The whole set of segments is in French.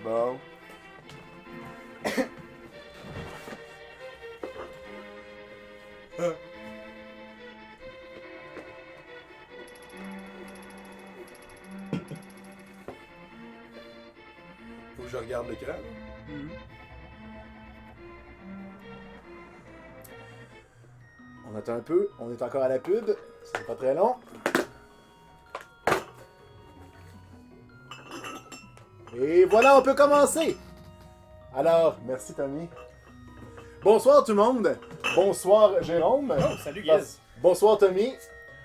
Bon. Faut que je regarde l'écran. On attend un peu, on est encore à la pub, c'est pas très long. Et voilà, on peut commencer! Alors, merci Tommy. Bonsoir tout le monde. Bonsoir Jérôme. Oh, salut Guiz. Bonsoir Tommy.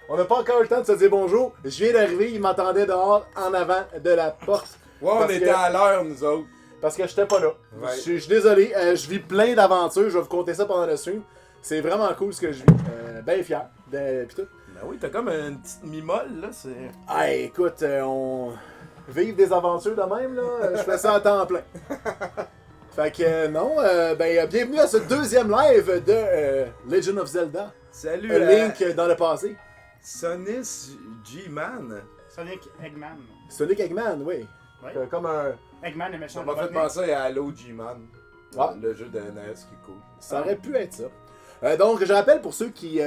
On n'a pas encore eu le temps de se dire bonjour. Je viens d'arriver, il m'attendait dehors, en avant de la porte. Ouais, on Parce était que- à l'heure, nous autres. Parce que j'étais pas là. Ouais. Je suis désolé, je vis plein d'aventures, je vais vous conter ça pendant le stream. C'est vraiment cool ce que je vis. Ben fier. Pis tout. Ben oui, t'as comme une petite mi-molle, là, c'est... Ah, écoute, on vive des aventures de même, là. Je fais ça à temps plein. Fait que non, bienvenue à ce deuxième live de Legend of Zelda. Salut, A Link dans le passé. Sonis G-Man. Sonic Eggman. Sonic Eggman, oui. Ouais. Comme un... Eggman est méchant. Ça m'a fait penser à Halo G-Man. Ah. Le jeu de NES qui est cool. Ça aurait pu être ça. Donc, je rappelle pour ceux qui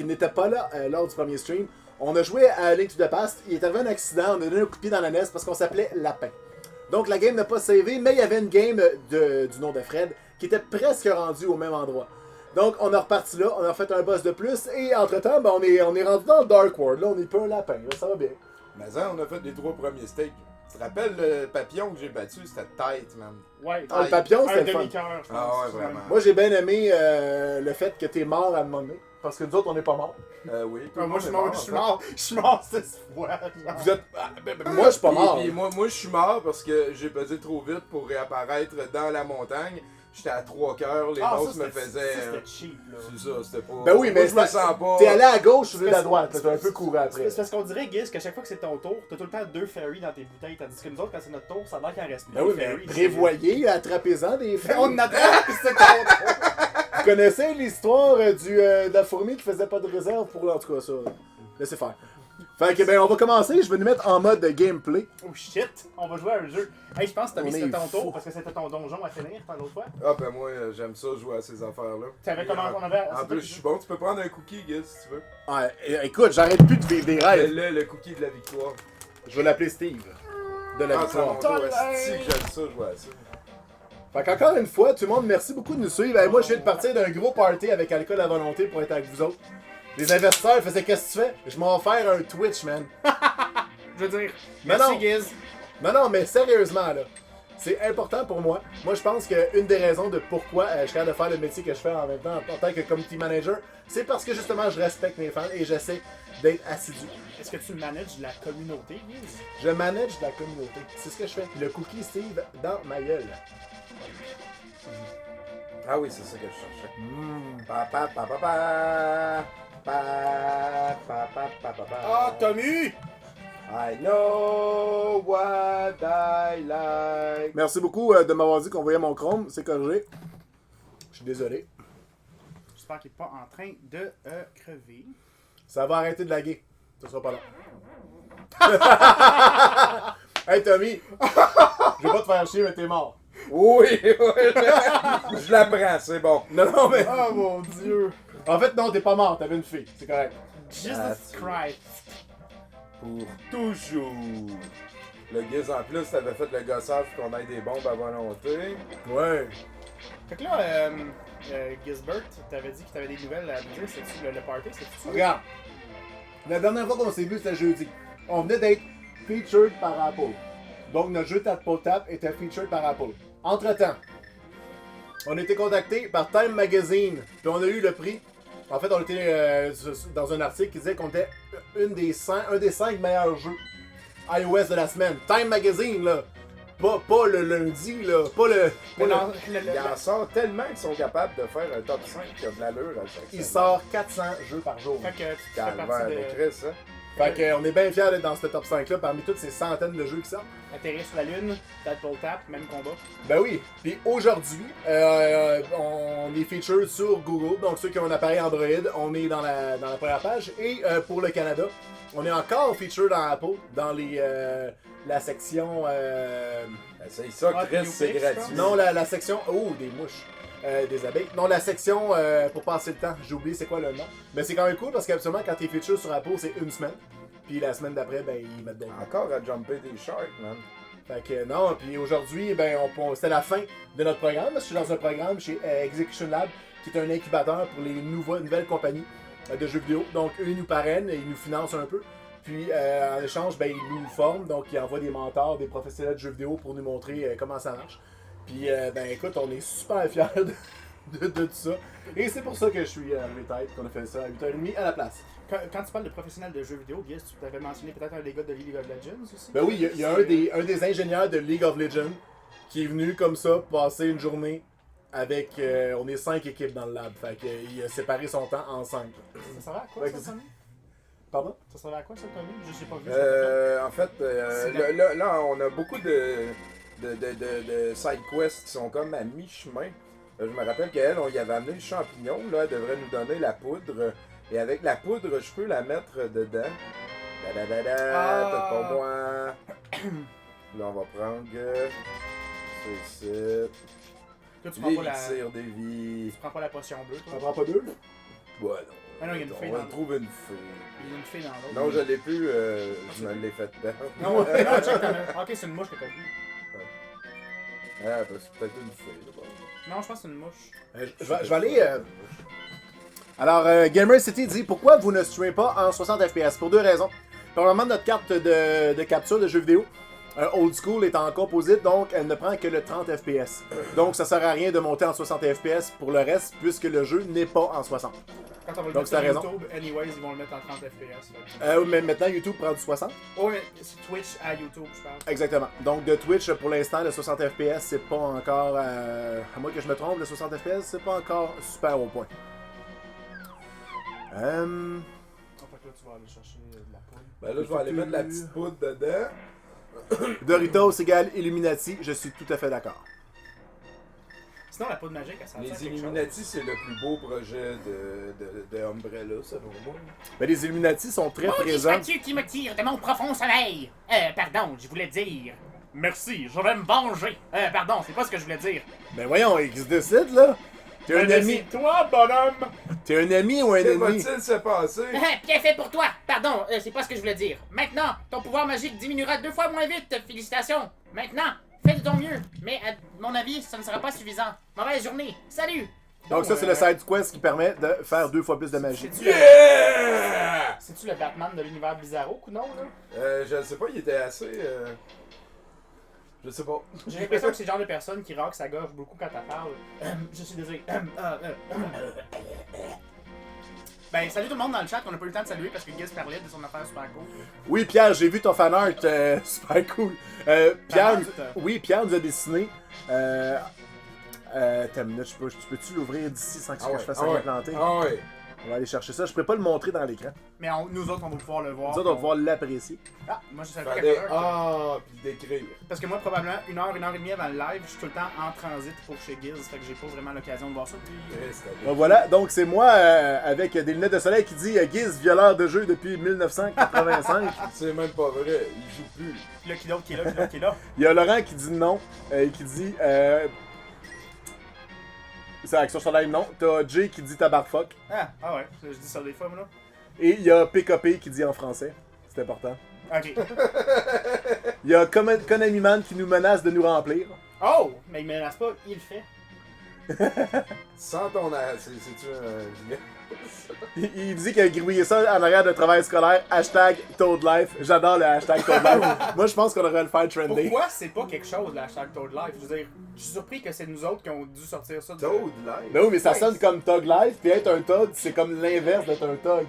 n'étaient pas là lors du premier stream, on a joué à Link to the Past, il est arrivé un accident, on a donné un coup de pied dans la NES parce qu'on s'appelait Lapin. Donc, la game n'a pas savé, mais il y avait une game du nom de Fred qui était presque rendue au même endroit. Donc, on a reparti là, on a fait un boss de plus, et entre-temps, on est rendu dans le Dark World. Là, on n'est pas un lapin, là, ça va bien. Mais ça, on a fait les 3 premiers steaks. Tu te rappelles le papillon que j'ai battu? C'était tight, man. Ouais. Ah, le papillon, Un c'était le fun. demi-cœur, je pense. Ah ouais, vraiment. Moi, j'ai bien aimé le fait que t'es mort à un moment donné, parce que nous autres, on n'est pas morts. Oui. tout Ah, le moi, monde je suis est mort, je suis mort. Je suis mort cette fois. genre. Vous êtes... moi, je suis pas mort. Puis moi, je suis mort parce que j'ai pesé trop vite pour réapparaître dans la montagne. J'étais à 3 cœurs, les Ah, boss ça, me c'était- faisaient... ça, c'était cheap, là. C'est ça, c'était pas... Ben oui, mais moi, je me sens pas... T'es allé à gauche ou à parce- droite, là, t'as un peu couru après. C'est parce qu'on dirait, Guiz, qu'à chaque fois que c'est ton tour, t'as tout le temps 2 fairies dans tes bouteilles, tandis que nous autres, quand c'est notre tour, ça a l'air qu'il en reste plus. Ben oui, mais prévoyez, attrapez-en des On films. en attend, c'est ton tour. Vous connaissez l'histoire de la fourmi qui faisait pas de réserve pour en tout cas ça. Laissez faire. Fait que on va commencer, je vais nous mettre en mode gameplay. Oh shit, on va jouer à un jeu. Hey, je pense que t'as mis On est c'était ton fou. tour parce que c'était ton donjon à finir l'autre fois. Ah ben moi, j'aime ça jouer à ces affaires-là. T'avais Puis, commencé, on avait. En plus, je suis bon, tu peux prendre un cookie, Guy, si tu veux. Ouais, écoute, j'arrête plus de vivre des rêves. Le cookie de la victoire. Je vais l'appeler Steve. De la Ah, c'est mon victoire. tour, esti, que j'aime ça jouer à ça. Fait qu'encore une fois, tout le monde, merci beaucoup de nous suivre. Moi, je viens de partir d'un gros party avec Alcool à volonté pour être avec vous autres. Les investisseurs faisaient qu'est-ce que tu fais? Je m'en vais faire un Twitch, man. Je veux dire, Mais merci non. Guiz. Non, mais sérieusement, là. C'est important pour moi. Moi, je pense qu'une des raisons de pourquoi je suis capable de faire le métier que je fais en même temps en tant que community manager, c'est parce que justement, je respecte mes fans et j'essaie d'être assidu. Est-ce que tu manages la communauté, Guiz? Je manage la communauté. C'est ce que je fais. Le cookie Steve dans ma gueule. Ah oui, c'est ça que je cherchais. Pa, pa, pa, pa, pa. Pa, pa, pa, pa, pa, pa. Ah, Tommy! I know what I like. Merci beaucoup de m'avoir dit qu'on voyait mon Chrome. C'est corrigé. Je suis désolé. J'espère qu'il n'est pas en train de crever. Ça va arrêter de laguer. Ça sera pas long. Hey Tommy, je vais pas te faire chier, mais t'es mort. Oui, je la prends, c'est bon. Non, mais. Oh mon dieu! En fait, non, t'es pas mort, t'avais une fille. C'est correct. Jesus Ah, Christ! Pour toujours. Le Guiz en plus, t'avais fait le gossage qu'on ait des bombes à volonté. Ouais. Fait que là, Gizbert, t'avais dit que t'avais des nouvelles à nous dire. C'est-tu le party? C'est-tu? Regarde. La dernière fois qu'on s'est vu, c'était jeudi. On venait d'être featured par Apple. Donc, notre jeu Tap Tap était featured par Apple. Entre-temps, on a été contacté par Time Magazine. Puis on a eu le prix. En fait, on était dans un article qui disait qu'on était un des 5 meilleurs jeux iOS de la semaine. Time Magazine, là. Pas le lundi, là. Pas le. Mais pas non, le- Il en sort tellement qu'ils sont capables de faire un top 5 qui a de l'allure à chaque Il semaine. sort 400 jeux par jour. Fait que tu fais Calvaire partie de de Chris, hein. Fait qu'on est bien fiers d'être dans ce top 5-là parmi toutes ces centaines de jeux qui sortent. atterrir sur la lune, Tadpole Tap, même combat. Ben oui. Puis aujourd'hui, on est featured sur Google. Donc ceux qui ont un appareil Android, on est dans la première page. Et pour le Canada, on est encore featured dans Apple, dans les la section... Essaye ça, Ah, Chris, New c'est Picks, gratuit. Non, la section... Oh, des mouches. Des abeilles. Non, la section pour passer le temps. J'ai oublié c'est quoi le nom. Mais c'est quand même cool parce qu'habituellement, quand t'es feature sur Apple, c'est une semaine. Puis la semaine d'après, ben, ils mettent d'autres. Encore à jumper des sharks, man. Fait que non, puis aujourd'hui, ben, c'était la fin de notre programme. Je suis dans un programme chez Execution Lab, qui est un incubateur pour les nouvelles compagnies de jeux vidéo. Donc, eux, ils nous parrainent, ils nous financent un peu. Puis, en échange, ben, ils nous forment. Donc, ils envoient des mentors, des professionnels de jeux vidéo pour nous montrer comment ça marche. Puis, ben, écoute, on est super fiers de tout ça. Et c'est pour ça que je suis arrivé tête, qu'on a fait ça à 8h30 à la place. Quand tu parles de professionnels de jeux vidéo, Guess, tu t'avais mentionné peut-être un des gars de League of Legends aussi? Ben oui, il y a un des ingénieurs de League of Legends qui est venu comme ça passer une journée avec. On est 5 équipes dans le lab. Fait qu'il a séparé son temps en 5. Ça servait à quoi, Ouais, ça, c'est- Tommy? Pardon? Ça servait à quoi, ça, Tommy? Je sais pas vu. En fait, C'est là, on a beaucoup de side quests qui sont comme à mi-chemin. Je me rappelle qu'elle, on y avait amené le champignon, là, elle devrait nous donner la poudre. Et avec la poudre, je peux la mettre dedans. Ah. Peut-être pas moi. Là, on va prendre ceci. Toi, tu prends pas la... L'élixir de vie. Tu prends pas la potion bleue, T'en toi? prends pas deux? Ouais, non. Ah non, il y a une fille On dans va l'autre. trouver une fille. Il y a une fille dans l'autre. Non, je l'ai plus, je me l'ai fait perdre. Non, non, check, t'en as... Ok, c'est une mouche que t'as vue. Ah, parce que c'est peut-être une fille, là. Non, je pense que c'est une mouche. Je vais aller. Alors, Gamer City dit pourquoi vous ne streamez pas en 60 FPS? Pour deux raisons. Premièrement, notre carte de capture de jeux vidéo old school est en composite, donc elle ne prend que le 30 FPS. Donc, ça sert à rien de monter en 60 FPS pour le reste, puisque le jeu n'est pas en 60. Quand on va le Donc, mettre c'est la sur raison. YouTube, anyways, ils vont le mettre en 30 FPS. Fait. Mais maintenant, YouTube prend du 60. Oh, mais c'est Twitch à YouTube, je parle. Exactement. Donc, de Twitch, pour l'instant, le 60 FPS, c'est pas encore. À moins que je me trompe, le 60 FPS, c'est pas encore super au point. Donc, là, tu vas aller chercher de la poudre. Ben là, je vais aller mettre la petite poudre dedans. Doritos égale Illuminati, je suis tout à fait d'accord. Sinon, la poudre magique, elle sert à Les quelque Illuminati, c'est le plus beau projet de Umbrella, selon moi. Mais les Illuminati sont très Maudit présents. Mathieu qui me tire de mon profond sommeil. Pardon, je voulais dire. Merci, je vais me venger. Pardon, c'est pas ce que je voulais dire. Ben voyons, il se décide là. T'es un ami. toi, bonhomme! T'es un ami ou un Que ennemi? va-t-il se passer? Bien fait pour toi. Pardon, c'est pas ce que je voulais dire. Maintenant, ton pouvoir magique diminuera 2 fois moins vite. Félicitations. Maintenant, fais de ton mieux. Mais à mon avis, ça ne sera pas suffisant. Mauvaise journée. Salut. Donc ça c'est le side quest qui permet de faire 2 fois plus de magie. C'est-tu Yeah! c'est-tu le Batman de l'univers Bizarro ou non, là? Je ne sais pas, il était assez. Je sais pas. J'ai l'impression que c'est le genre de personne qui rock sa gorge beaucoup quand elle parle. Je suis désolé. Ben, salut tout le monde dans le chat, on n'a pas eu le temps de saluer parce que Giz parlait de son affaire super cool. Oui Pierre, j'ai vu ton fan art, super cool. Pierre, Fan art, oui Pierre nous a dessiné. T'as une minute, tu peux-tu l'ouvrir d'ici sans que je fasse un implanté? Ah ouais. On va aller chercher ça. Je pourrais pas le montrer dans l'écran. Mais nous autres, on va pouvoir le voir. Nous autres, on va pouvoir l'apprécier. Ah, moi je savais pas Fallait. quelle heure. Ah, puis d'écrire. Parce que moi, probablement, 1 heure et demie avant le live, je suis tout le temps en transit pour chez Giz, fait que j'ai pas vraiment l'occasion de voir ça. Puis... Donc voilà, donc c'est moi avec des lunettes de soleil qui dit Giz, violeur de jeu depuis 1985. C'est même pas vrai, il joue plus. Là, qui d'autre qui est là, qui d'autre qui est là. Il y a Laurent qui dit non, qui dit. C'est Action Soleil, non. T'as Jay qui dit tabarfuck. Ah ouais, je dis ça des fois, moi là. Et il y a PKP qui dit en français. C'est important. Ok. Il y a Konami Man qui nous menace de nous remplir. Oh! Mais il me menace pas, il le fait. Sans ton air, c'est-tu un gilet? Il dit qu'il a gribouillé ça en arrière de travail scolaire. Hashtag Toad Life. J'adore le hashtag Toad Life. Moi, je pense qu'on devrait le faire trender. Pourquoi c'est pas quelque chose, le hashtag Toad Life? Je veux dire, je suis surpris que c'est nous autres qui ont dû sortir ça. Toad Life. Ben oui, mais ça sonne comme Tug Life. Puis être un Toad, c'est comme l'inverse d'être un Tug.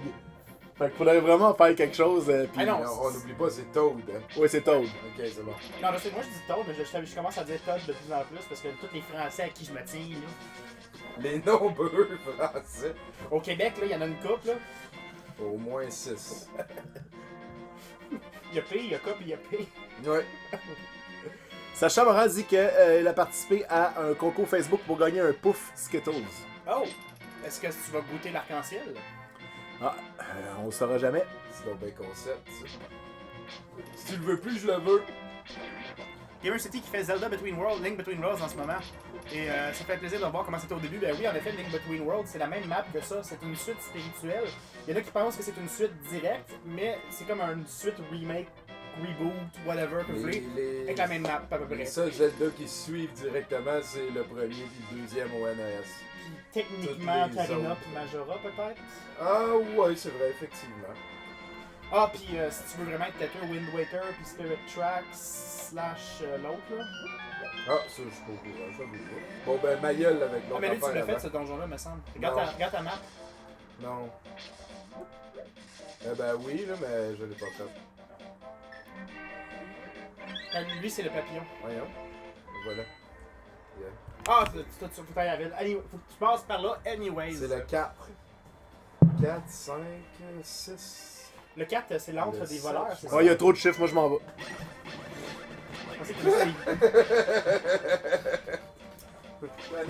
Fait qu'il faudrait vraiment faire quelque chose. Puis... Ah non. On n'oublie pas, c'est Toad. Hein. Oui, c'est Toad. Ok, c'est bon. Non, je sais, moi je dis Toad, mais je commence à dire Todd de plus en plus parce que tous les Français à qui je me tiens, là. Les nombreux français. Au Québec, là, il y en a une couple, là. Au moins 6. Il y a P, il y a K, puis il y a P. Ouais. Sacha Morin dit qu'il a participé à un concours Facebook pour gagner un pouf Skittles. Oh! Est-ce que tu vas goûter l'arc-en-ciel? Ah, on le saura jamais. C'est donc bien concept, ça. Si tu le veux plus, je le veux. Gamer City qui fait Zelda Between Worlds, Link Between Worlds en ce moment. Et ça fait plaisir de voir comment c'était au début. Ben oui, en effet, Link Between Worlds, c'est la même map que ça. C'est une suite spirituelle. Il y en a qui pensent que c'est une suite directe, mais c'est comme une suite remake, reboot, whatever que vous voulez, avec la même map à peu près. Les seuls Zelda qui suivent directement, c'est le premier et le deuxième au NES. Puis techniquement, Toutes les Karina autres. puis Majora peut-être. Ah ouais, c'est vrai, effectivement. Ah, puis si tu veux vraiment être têteux, Wind Waker puis Spirit Tracks / l'autre là. Ah, ça, je suis pas au courant, ça vous pas. Bon, ben, ma gueule avec Ah, l'autre mais lui, tu affaire l'as fait avant. ce donjon-là, me semble. Non. Regarde ta map. Non. Eh ben oui, là, mais je l'ai pas fait. Lui, c'est le papillon. Voyons. Voilà. Yeah. Ah, tu peux aller à la ville. Anyway, faut que tu passes par là, anyways. C'est le 4. 4, 5, 6. Le 4, c'est l'antre Le des voleurs, sept. c'est ça? Ouais, il y a trop de chiffres, moi je m'en vais. Je pensais que c'était-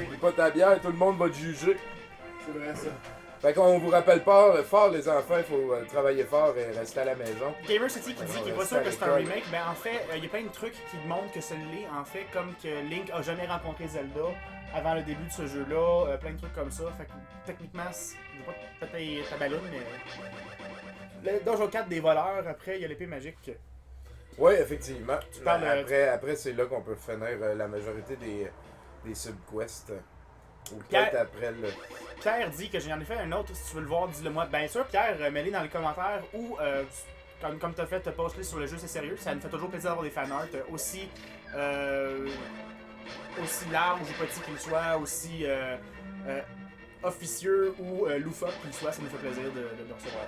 N'oublie pas ta bière, tout le monde va te juger. C'est vrai ça. Fait qu'on vous rappelle pas fort, les enfants, il faut travailler fort et rester à la maison. Gamer City qui dit qu'il est pas reste sûr à que c'est un l'école. remake, ben en fait, il y a plein de trucs qui montrent que ce l'est, en fait, comme que Link a jamais rencontré Zelda avant le début de ce jeu-là, plein de trucs comme ça. Fait que techniquement, je vais pas te péter ta balloune, mais. Le Donjon 4 des voleurs, après, il y a l'épée magique. Oui, effectivement. parles, Après c'est là qu'on peut finir la majorité des subquests. Ou Pierre- peut-être après le. Pierre dit que j'en ai fait un autre, si tu veux le voir, dis-le moi. Bien sûr, Pierre, mets-les dans les commentaires ou, comme tu as fait, te poster sur le jeu, c'est sérieux. Ça nous fait toujours plaisir d'avoir des fanarts aussi larges ou petits qu'ils soient, aussi officieux ou loufoques qu'ils soient. Ça nous fait plaisir de recevoir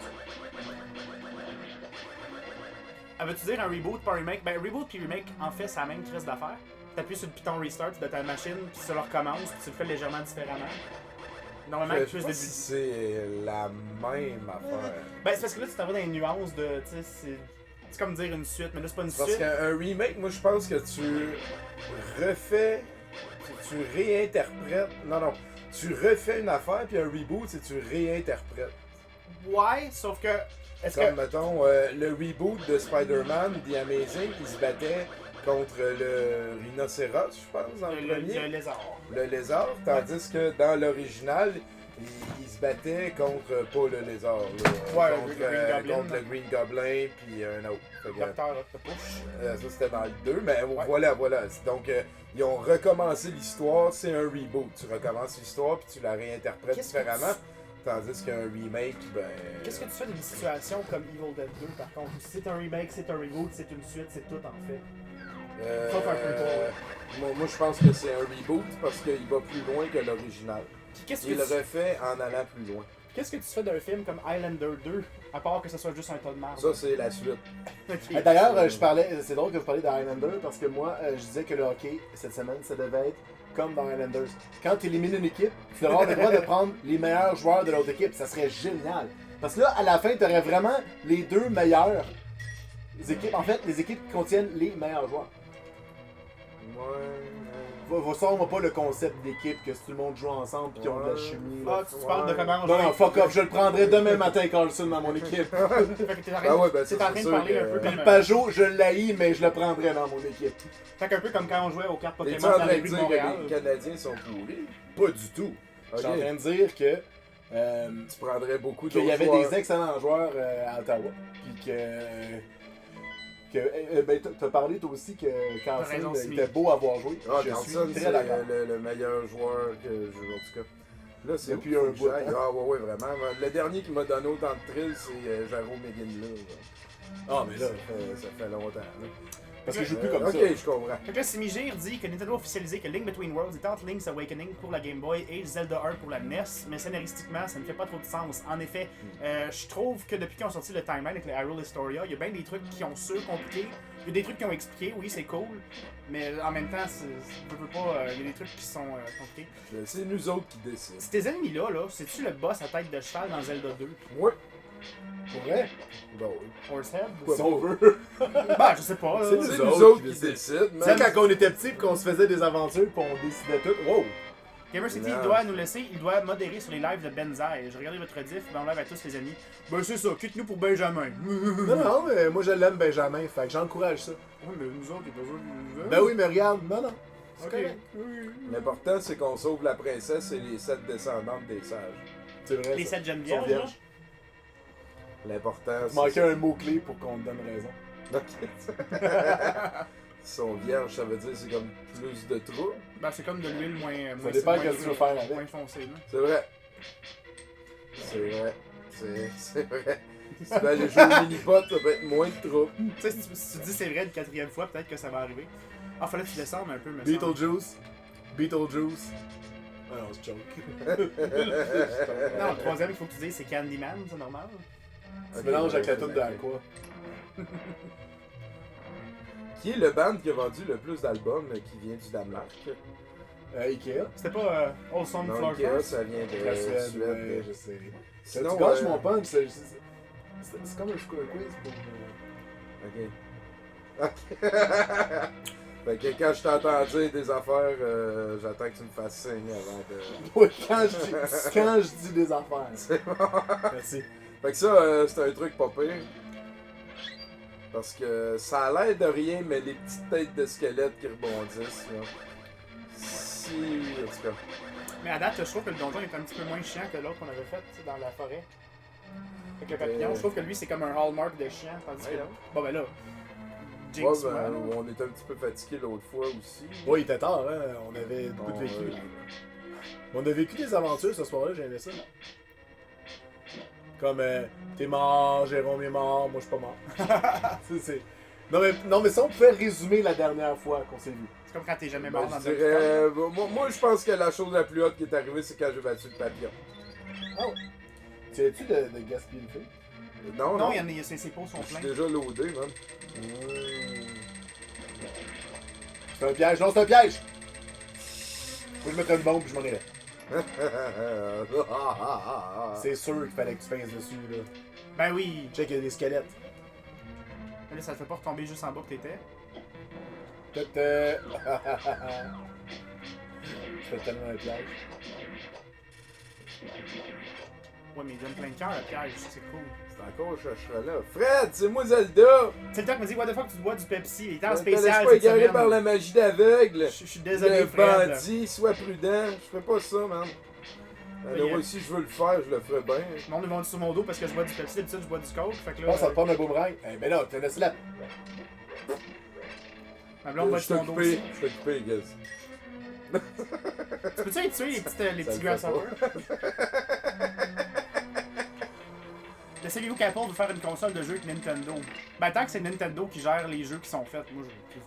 ça. Veux-tu dire un reboot pas un remake? Ben, reboot puis remake, en fait, c'est la même crise d'affaires. T'appuies sur le piton restart de ta machine, puis ça le recommence, puis tu le fais légèrement différemment. Normalement, Je plus sais de pas si c'est la même affaire. Ben, c'est parce que là, tu t'en vas dans les nuances de. Tu sais, c'est comme dire une suite, mais là, c'est pas une Parce suite. qu'un remake, moi je pense que tu refais, tu réinterprètes. Non, tu refais une affaire, puis un reboot, c'est tu réinterprètes. Ouais, sauf que. Est-ce Comme que. mettons, le reboot de Spider-Man, The Amazing, il se battait contre le rhinocéros, je pense, dans le premier. Le lézard. Le lézard, tandis que dans l'original, il se battait contre, pas le lézard, là, Ouais, contre, le Green Goblin. contre le Green Goblin, puis un autre. Fait que, Docteur Octopus. ça c'était dans le 2, mais Ouais. voilà. Donc, ils ont recommencé l'histoire, c'est un reboot. Tu recommences l'histoire, puis tu la réinterprètes Qu'est-ce que différemment. Tandis qu'un remake, ben. Qu'est-ce que tu fais d'une situation comme Evil Dead 2 par contre? Si c'est un remake, c'est un reboot, c'est une suite, c'est tout en fait. Sauf un prequel. Moi, je pense que c'est un reboot parce qu'il va plus loin que l'original. Puis qu'est-ce que, Il le tu... refait en allant plus loin. qu'est-ce que tu fais d'un film comme Highlander 2, à part que ce soit juste un tas de marde? Ça, c'est la suite. Ok. D'ailleurs, je parlais, c'est drôle que vous parliez de Highlander parce que moi, je disais que le hockey, cette semaine, ça devait être comme dans Highlanders. Quand tu élimines une équipe, tu auras le droit de prendre les meilleurs joueurs de l'autre équipe. Ça serait génial. Parce que là, à la fin, tu aurais vraiment les deux meilleures équipes. En fait, les équipes qui contiennent les meilleurs joueurs. Ça, on voit pas le concept d'équipe, que tout le monde joue ensemble et qu'ils ont de la chimie. Là. Ah, tu parles de comment Non, jouer. non, fuck off, je le prendrai demain matin, Carlson, dans mon équipe. Fait que t'es en train, Ah ouais, ben, t'es ça, en train c'est de sûr parler que- un peu Puis comme. le Pajot, je l'haïs, mais je le prendrai dans mon équipe. Fait qu'un peu comme quand on jouait aux cartes T'es-tu Pokémon en dans train les de rues de dire que Montréal. les Canadiens sont pourris? Pas du tout. Je suis en Ok. train de dire que Tu prendrais beaucoup qu'il y d'autres avait joueurs. des excellents joueurs à Ottawa. Puis ben, t'as parlé toi aussi que T'as Carlson raison, Smith. était beau à voir jouer. Ah, Je Carlson, suis c'est très d'accord. le meilleur joueur que je joue, en tout cas. Là, c'est Depuis où un qu'il faut bout, que j'aille? hein. Ah, ouais, vraiment. Le dernier qui m'a donné autant de thrills, c'est Jaro McGinley. Ah, mais là, Ça fait longtemps. Là. parce que je joue plus comme ok, ça. je comprends. Fait que là, Simigir dit que Nintendo a officialisé que Link Between Worlds est entre Link's Awakening pour la Game Boy et Zelda 1 pour la NES, mais scénaristiquement, ça ne fait pas trop de sens. En effet, je trouve que depuis qu'ils ont sorti le timeline avec le Hyrule Historia, il y a bien des trucs qui ont surcompliqué. Il y a des trucs qui ont expliqué, oui, c'est cool, mais en même temps, je veux pas, il y a des trucs qui sont compliqués. C'est nous autres qui décident. Ces ennemis-là, c'est-tu le boss à tête de cheval dans Zelda 2? Ouais. Pour vrai? Bon, oui. Horsehead? Si on veut. Bah, je sais pas. là. C'est nous autres qui décident. Tu sais, quand on était petits et qu'on se faisait des aventures et qu'on décidait tout, wow! Gamer City, Non. il doit nous laisser, il doit modérer sur les lives de Benzaï. Je regardais votre diff, ben on live à tous les amis. Ben c'est ça, quitte-nous pour Benjamin. Non, mais moi je l'aime Benjamin, fait que j'encourage ça. Ouais, mais nous autres, il pas besoin de nous. Ben oui, mais regarde, non. C'est Ok. correct. L'important, c'est qu'on sauve la princesse et les 7 descendantes des sages. C'est vrai. Les ça. 7 jeunes Sont vierges. vierges. L'important, Il manquait un mot-clé pour qu'on te donne raison. Ok. Ils sont vierges, ça veut dire c'est comme plus de trous. Ben c'est comme de l'huile moins. Ça dépend qu'est-ce que tu veux faire avec. Moins foncée, là. C'est vrai. C'est vrai. C'est vrai. Si tu vas aller jouer au mini-pot, ça va être moins de trous. Tu sais, si tu dis c'est vrai une 4e fois, peut-être que ça va arriver. Ah, fallait que tu descendes un peu, mais. Beetlejuice. Beetlejuice. Ah non, c'est joke. Non, le 3e, il faut que tu dises c'est Candyman, c'est normal. Tu Ok, mélanges avec la ouais, toune ok. de Aqua. Qui est le band qui a vendu le plus d'albums qui vient du Danemark? Ikea. C'était pas Awesome Non, Floor Ikea, First? ça vient de La Suède, Suède. ouais, je sais. Sinon, tu gâches euh, mon punch, c'est comme un quiz pour... Ok. Ok. Fait que quand je t'entends dire des affaires, j'attends que tu me fasses signe avant de... Ouais, quand je dis des affaires. C'est bon. Merci. Fait que ça, c'est un truc pas pire. Parce que ça a l'air de rien, mais les petites têtes de squelettes qui rebondissent, là. Si... En tout cas... Mais à date, je trouve que le donjon est un petit peu moins chiant que l'autre qu'on avait fait tu sais, dans la forêt. Avec le papillon, je trouve que lui c'est comme un hallmark de chiant, tandis que Ouais. l'autre. Bon ben là. Ouais, Jinx, ben, ouais. on était un petit peu fatigué l'autre fois aussi. Ouais, il était tard, hein. On avait beaucoup de Bon, vécu. On a vécu des aventures ce soir-là, j'ai aimé ça. Comme, t'es mort, Jérôme est mort, moi je suis pas mort. c'est... Non, mais ça, on pouvait résumer la dernière fois qu'on s'est vu. C'est comme quand t'es jamais Ben, mort dans je un dirais, moi, je pense que la chose la plus haute qui est arrivée, c'est quand j'ai battu le papillon. Oh! Tu as-tu de gaspiller le feu? Non, Non, il y en a, ses pots sont Je suis pleins. déjà loadé, man. C'est un piège, non, c'est un piège! Faut que je mette une bombe puis je m'en irai. C'est sûr qu'il fallait que tu fasses dessus, là. Ben oui. Check, il y a des squelettes. Mais là, ça te fait pas retomber juste en bas que t'étais. Peut-être. C'est tellement un piège. Ouais, mais il donne plein de cœur, le piège, c'est cool. C'est encore chercherai là. Fred, c'est moi Zelda! C'est le temps que me dit, what the fuck, tu bois du Pepsi, il est en Ne te spécial. laisse pas cette égarer semaine. par la magie d'aveugle. Je suis désolé, Le Fred. bandit, sois prudent. Je ferai pas ça, man. Alors, Yeah. si je veux le faire, je le ferai bien. Le monde est vendu sur mon dos parce que je bois du Pepsi, d'habitude je bois du Coke. Fait que Je là, pense que ça te prend un boomerang. Eh ben là, t'as laissé la. ma blonde boit Je sur suis mon dos occupé, aussi. je suis occupé, guys. Tu peux-tu aller tuer les Ça petits le fait grasshoppers? Le saviez-vous qu'Apple veut faire une console de jeux avec Nintendo? Ben tant que c'est Nintendo qui gère les jeux qui sont faits, moi je...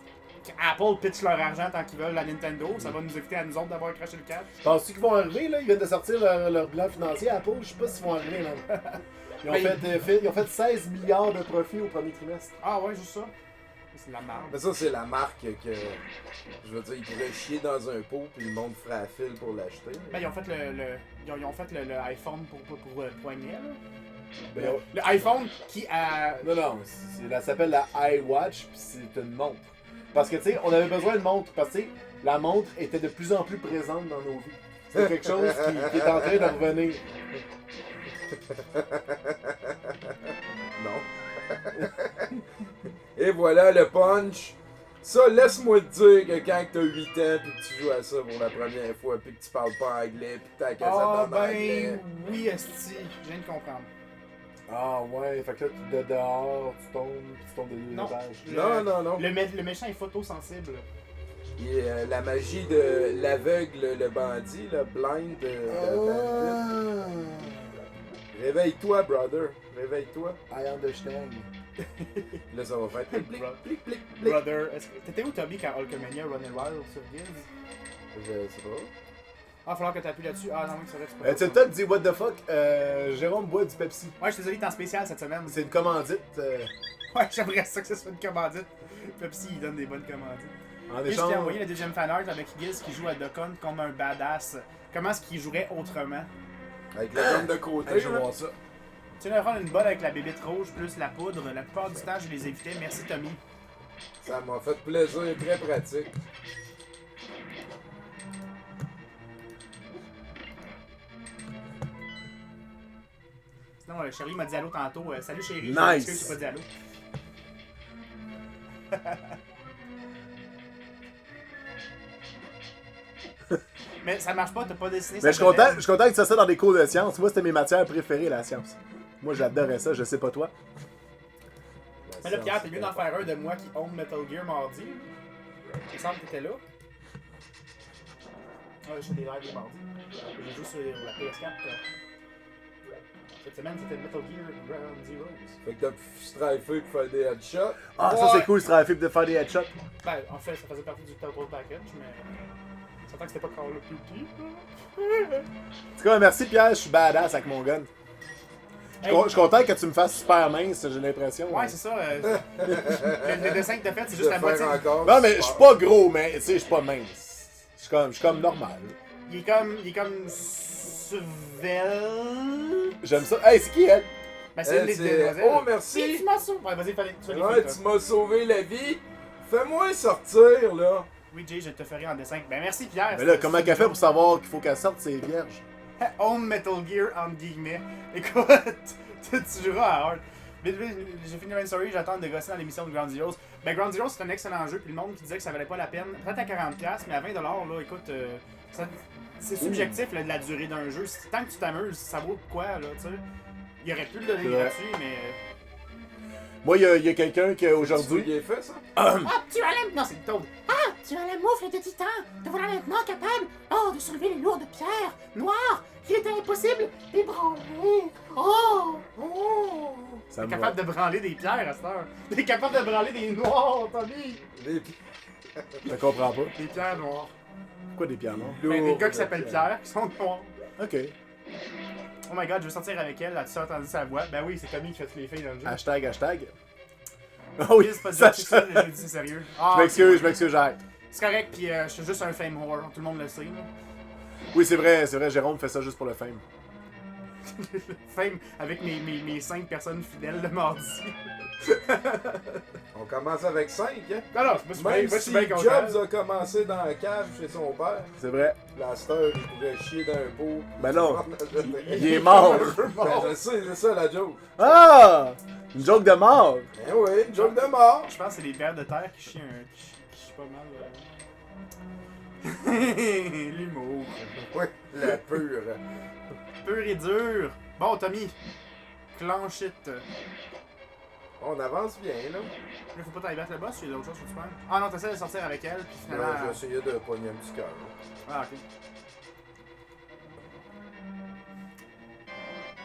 Apple pitch leur argent tant qu'ils veulent à Nintendo, ça va nous éviter à nous autres d'avoir craché le cash. Penses-tu qu'ils vont arriver, là? Ils viennent de sortir leur bilan financier à Apple. Je sais pas s'ils vont arriver, là. Ils ont, Ben, ils ont fait 16 milliards de profits au premier trimestre. Ah ouais, juste ça. C'est de la merde. Mais ça, c'est la marque que. Je veux dire, ils pourraient chier dans un pot, puis le monde ferait la file pour l'acheter. Ben ils ont fait ils ont fait le iPhone pour poignet, là. Ben, Le iPhone qui a... non, ça s'appelle la iWatch, puis c'est une montre. Parce que, tu sais, on avait besoin de montre, parce que, tu sais, la montre était de plus en plus présente dans nos vies. C'est quelque chose qui est en train de revenir. Non. Et voilà le punch. Ça, laisse-moi te dire que quand t'as 8 ans puis que tu joues à ça pour la première fois puis que tu parles pas anglais puis que t'as la cassette Ah en anglais. ben oui, esti, je viens de comprendre. Ah ouais, fait que là, de dehors, tu tombes de deux Non. étages. Non. Le méchant est photosensible. Et la magie de l'aveugle, le bandit, le blind. Ah, Réveille-toi, brother. Réveille-toi. I understand. Là, ça va faire plic, plic, Bro. plic, plic, plic. Brother, t'étais où Toby quand Hulkamania Running Wild sur Giz? Je sais pas. Ah, il va falloir que t'appuies là-dessus. Ah non, oui, c'est vrai, tu peux Tu sais, pas. le temps dit what the fuck, Jérôme boit du Pepsi. Ouais, je suis désolé, t'es en spécial cette semaine. C'est une commandite. Ouais, j'aimerais ça que ce soit une commandite. Pepsi, il donne des bonnes commandites. En Et je t'ai échange. envoyé le deuxième fanart avec Giz qui joue à Dokkan comme un badass. Comment est-ce qu'il jouerait autrement? Avec le gomme de côté. Hey, je vais là. voir ça. Tu viens de prendre une bolle avec la bébête rouge plus la poudre. La plupart du temps, je les évitais. Merci, Tommy. Ça m'a fait plaisir, très pratique. Sinon, Shirley m'a dit allô tantôt. Salut chérie. Nice. Je m'excuse, j'ai pas dit allô. Mais ça marche pas, t'as pas dessiné Mais ça. je suis content que tu fasses ça dans des cours de sciences. Moi, c'était mes matières préférées, la science. Moi, j'adorais ça, je sais pas toi. Mais là, Pierre, t'es mieux d'en faire un de moi qui own Metal Gear mardi. Il me semble que t'étais là. Ouais, j'ai des lives les mardis. J'ai joué sur la PS4. Cette semaine, c'était Metal Gear Ground Zeroes. Fait que t'as strifé pour faire des headshots. Ah, ça c'est cool, ce travail de faire des headshots. Ben, en fait, ça faisait partie du Total Package, mais. Ça que c'était pas Call of Duty. En tout cas, merci Pierre, je suis badass avec mon gun. Hey. Je suis content que tu me fasses super mince, j'ai l'impression. Ouais, c'est ça. Le dessin que t'as fait, c'est juste la moitié. Encore. Non, mais je suis pas gros, mais tu sais, je suis pas mince. Je suis comme normal. Il est comme. Suvel. J'aime ça. Hey, c'est qui elle? Ben, c'est une des demoiselles. Oh, Si, merci! tu m'as sauvé. Ouais, vas-y, fallait. Tu vas les Ouais, filles, tu toi. m'as sauvé la vie. Fais-moi sortir, là. Oui, Jay, je te ferai en dessin. Ben, merci, Pierre. Mais là, comment qu'elle fait pour savoir qu'il faut qu'elle sorte ses vierges? Home Metal Gear, entre guillemets. Écoute, tu joueras à Hard. Vite, j'ai fini Rain Story, j'attends de gosser dans l'émission de Ground Zeroes. Ben, Ground Zeroes, c'est un excellent jeu, puis le monde qui disait que ça valait pas la peine. Peut-être à 40$, mais à 20$, là, écoute, c'est subjectif, là, de la durée d'un jeu. Tant que tu t'amuses, ça vaut quoi, là, tu sais. Il aurait pu le donner C'est vrai. gratuit, mais. Moi, il y a quelqu'un qui Tu aujourd'hui. bien fait, ça? Ah, tu as la... Non, c'est une taude. Ah, tu as la moufle de titan. Te voilà maintenant capable, de soulever les lourdes pierres noires qu'il était impossible d'ébranler. Oh, oh. Ça T'es me capable de branler des pierres à cette heure. T'es capable de branler des noirs, Tommy. Les Je comprends pas. Des pierres noires. Pourquoi des pierres noires? Ben, des lourds, gars qui s'appellent Pierre, qui sont noirs. Ok. Oh my god, je veux sortir avec elle. As-tu entendu sa voix? Ben oui, c'est Tommy qui fait toutes les filles dans le jeu. Hashtag. Ah oui, C'est pas de ça, joke, c'est ça, le jeu dit c'est sérieux. Ah, je m'excuse, j'arrête. C'est correct, pis je suis juste un fame whore. Tout le monde le sait, là. Oui, c'est vrai, Jérôme fait ça juste pour le fame. Fame avec mes 5 personnes fidèles le mardi. On commence avec 5, hein? Non, non, c'est pas Même super si bien content. Jobs a commencé dans la cave chez son père, C'est vrai. la star, il pourrait chier dans un pot. Ben non, il Ben, est mort. je sais, c'est ça la joke. Ah! Une joke de mort. Eh oui, une joke de mort. Je pense que c'est les vers de terre qui chient qui chient pas mal. L'humour. Oui, la pure. Pur et dur. Bon, Tommy. Clench it. On avance bien, là. Là, faut pas t'aller battre le boss, il y a d'autres choses que tu peux. Ah non, t'essaies de sortir avec elle, puis finalement. Là, j'ai essayé de pogner un petit cœur. Ah, ok.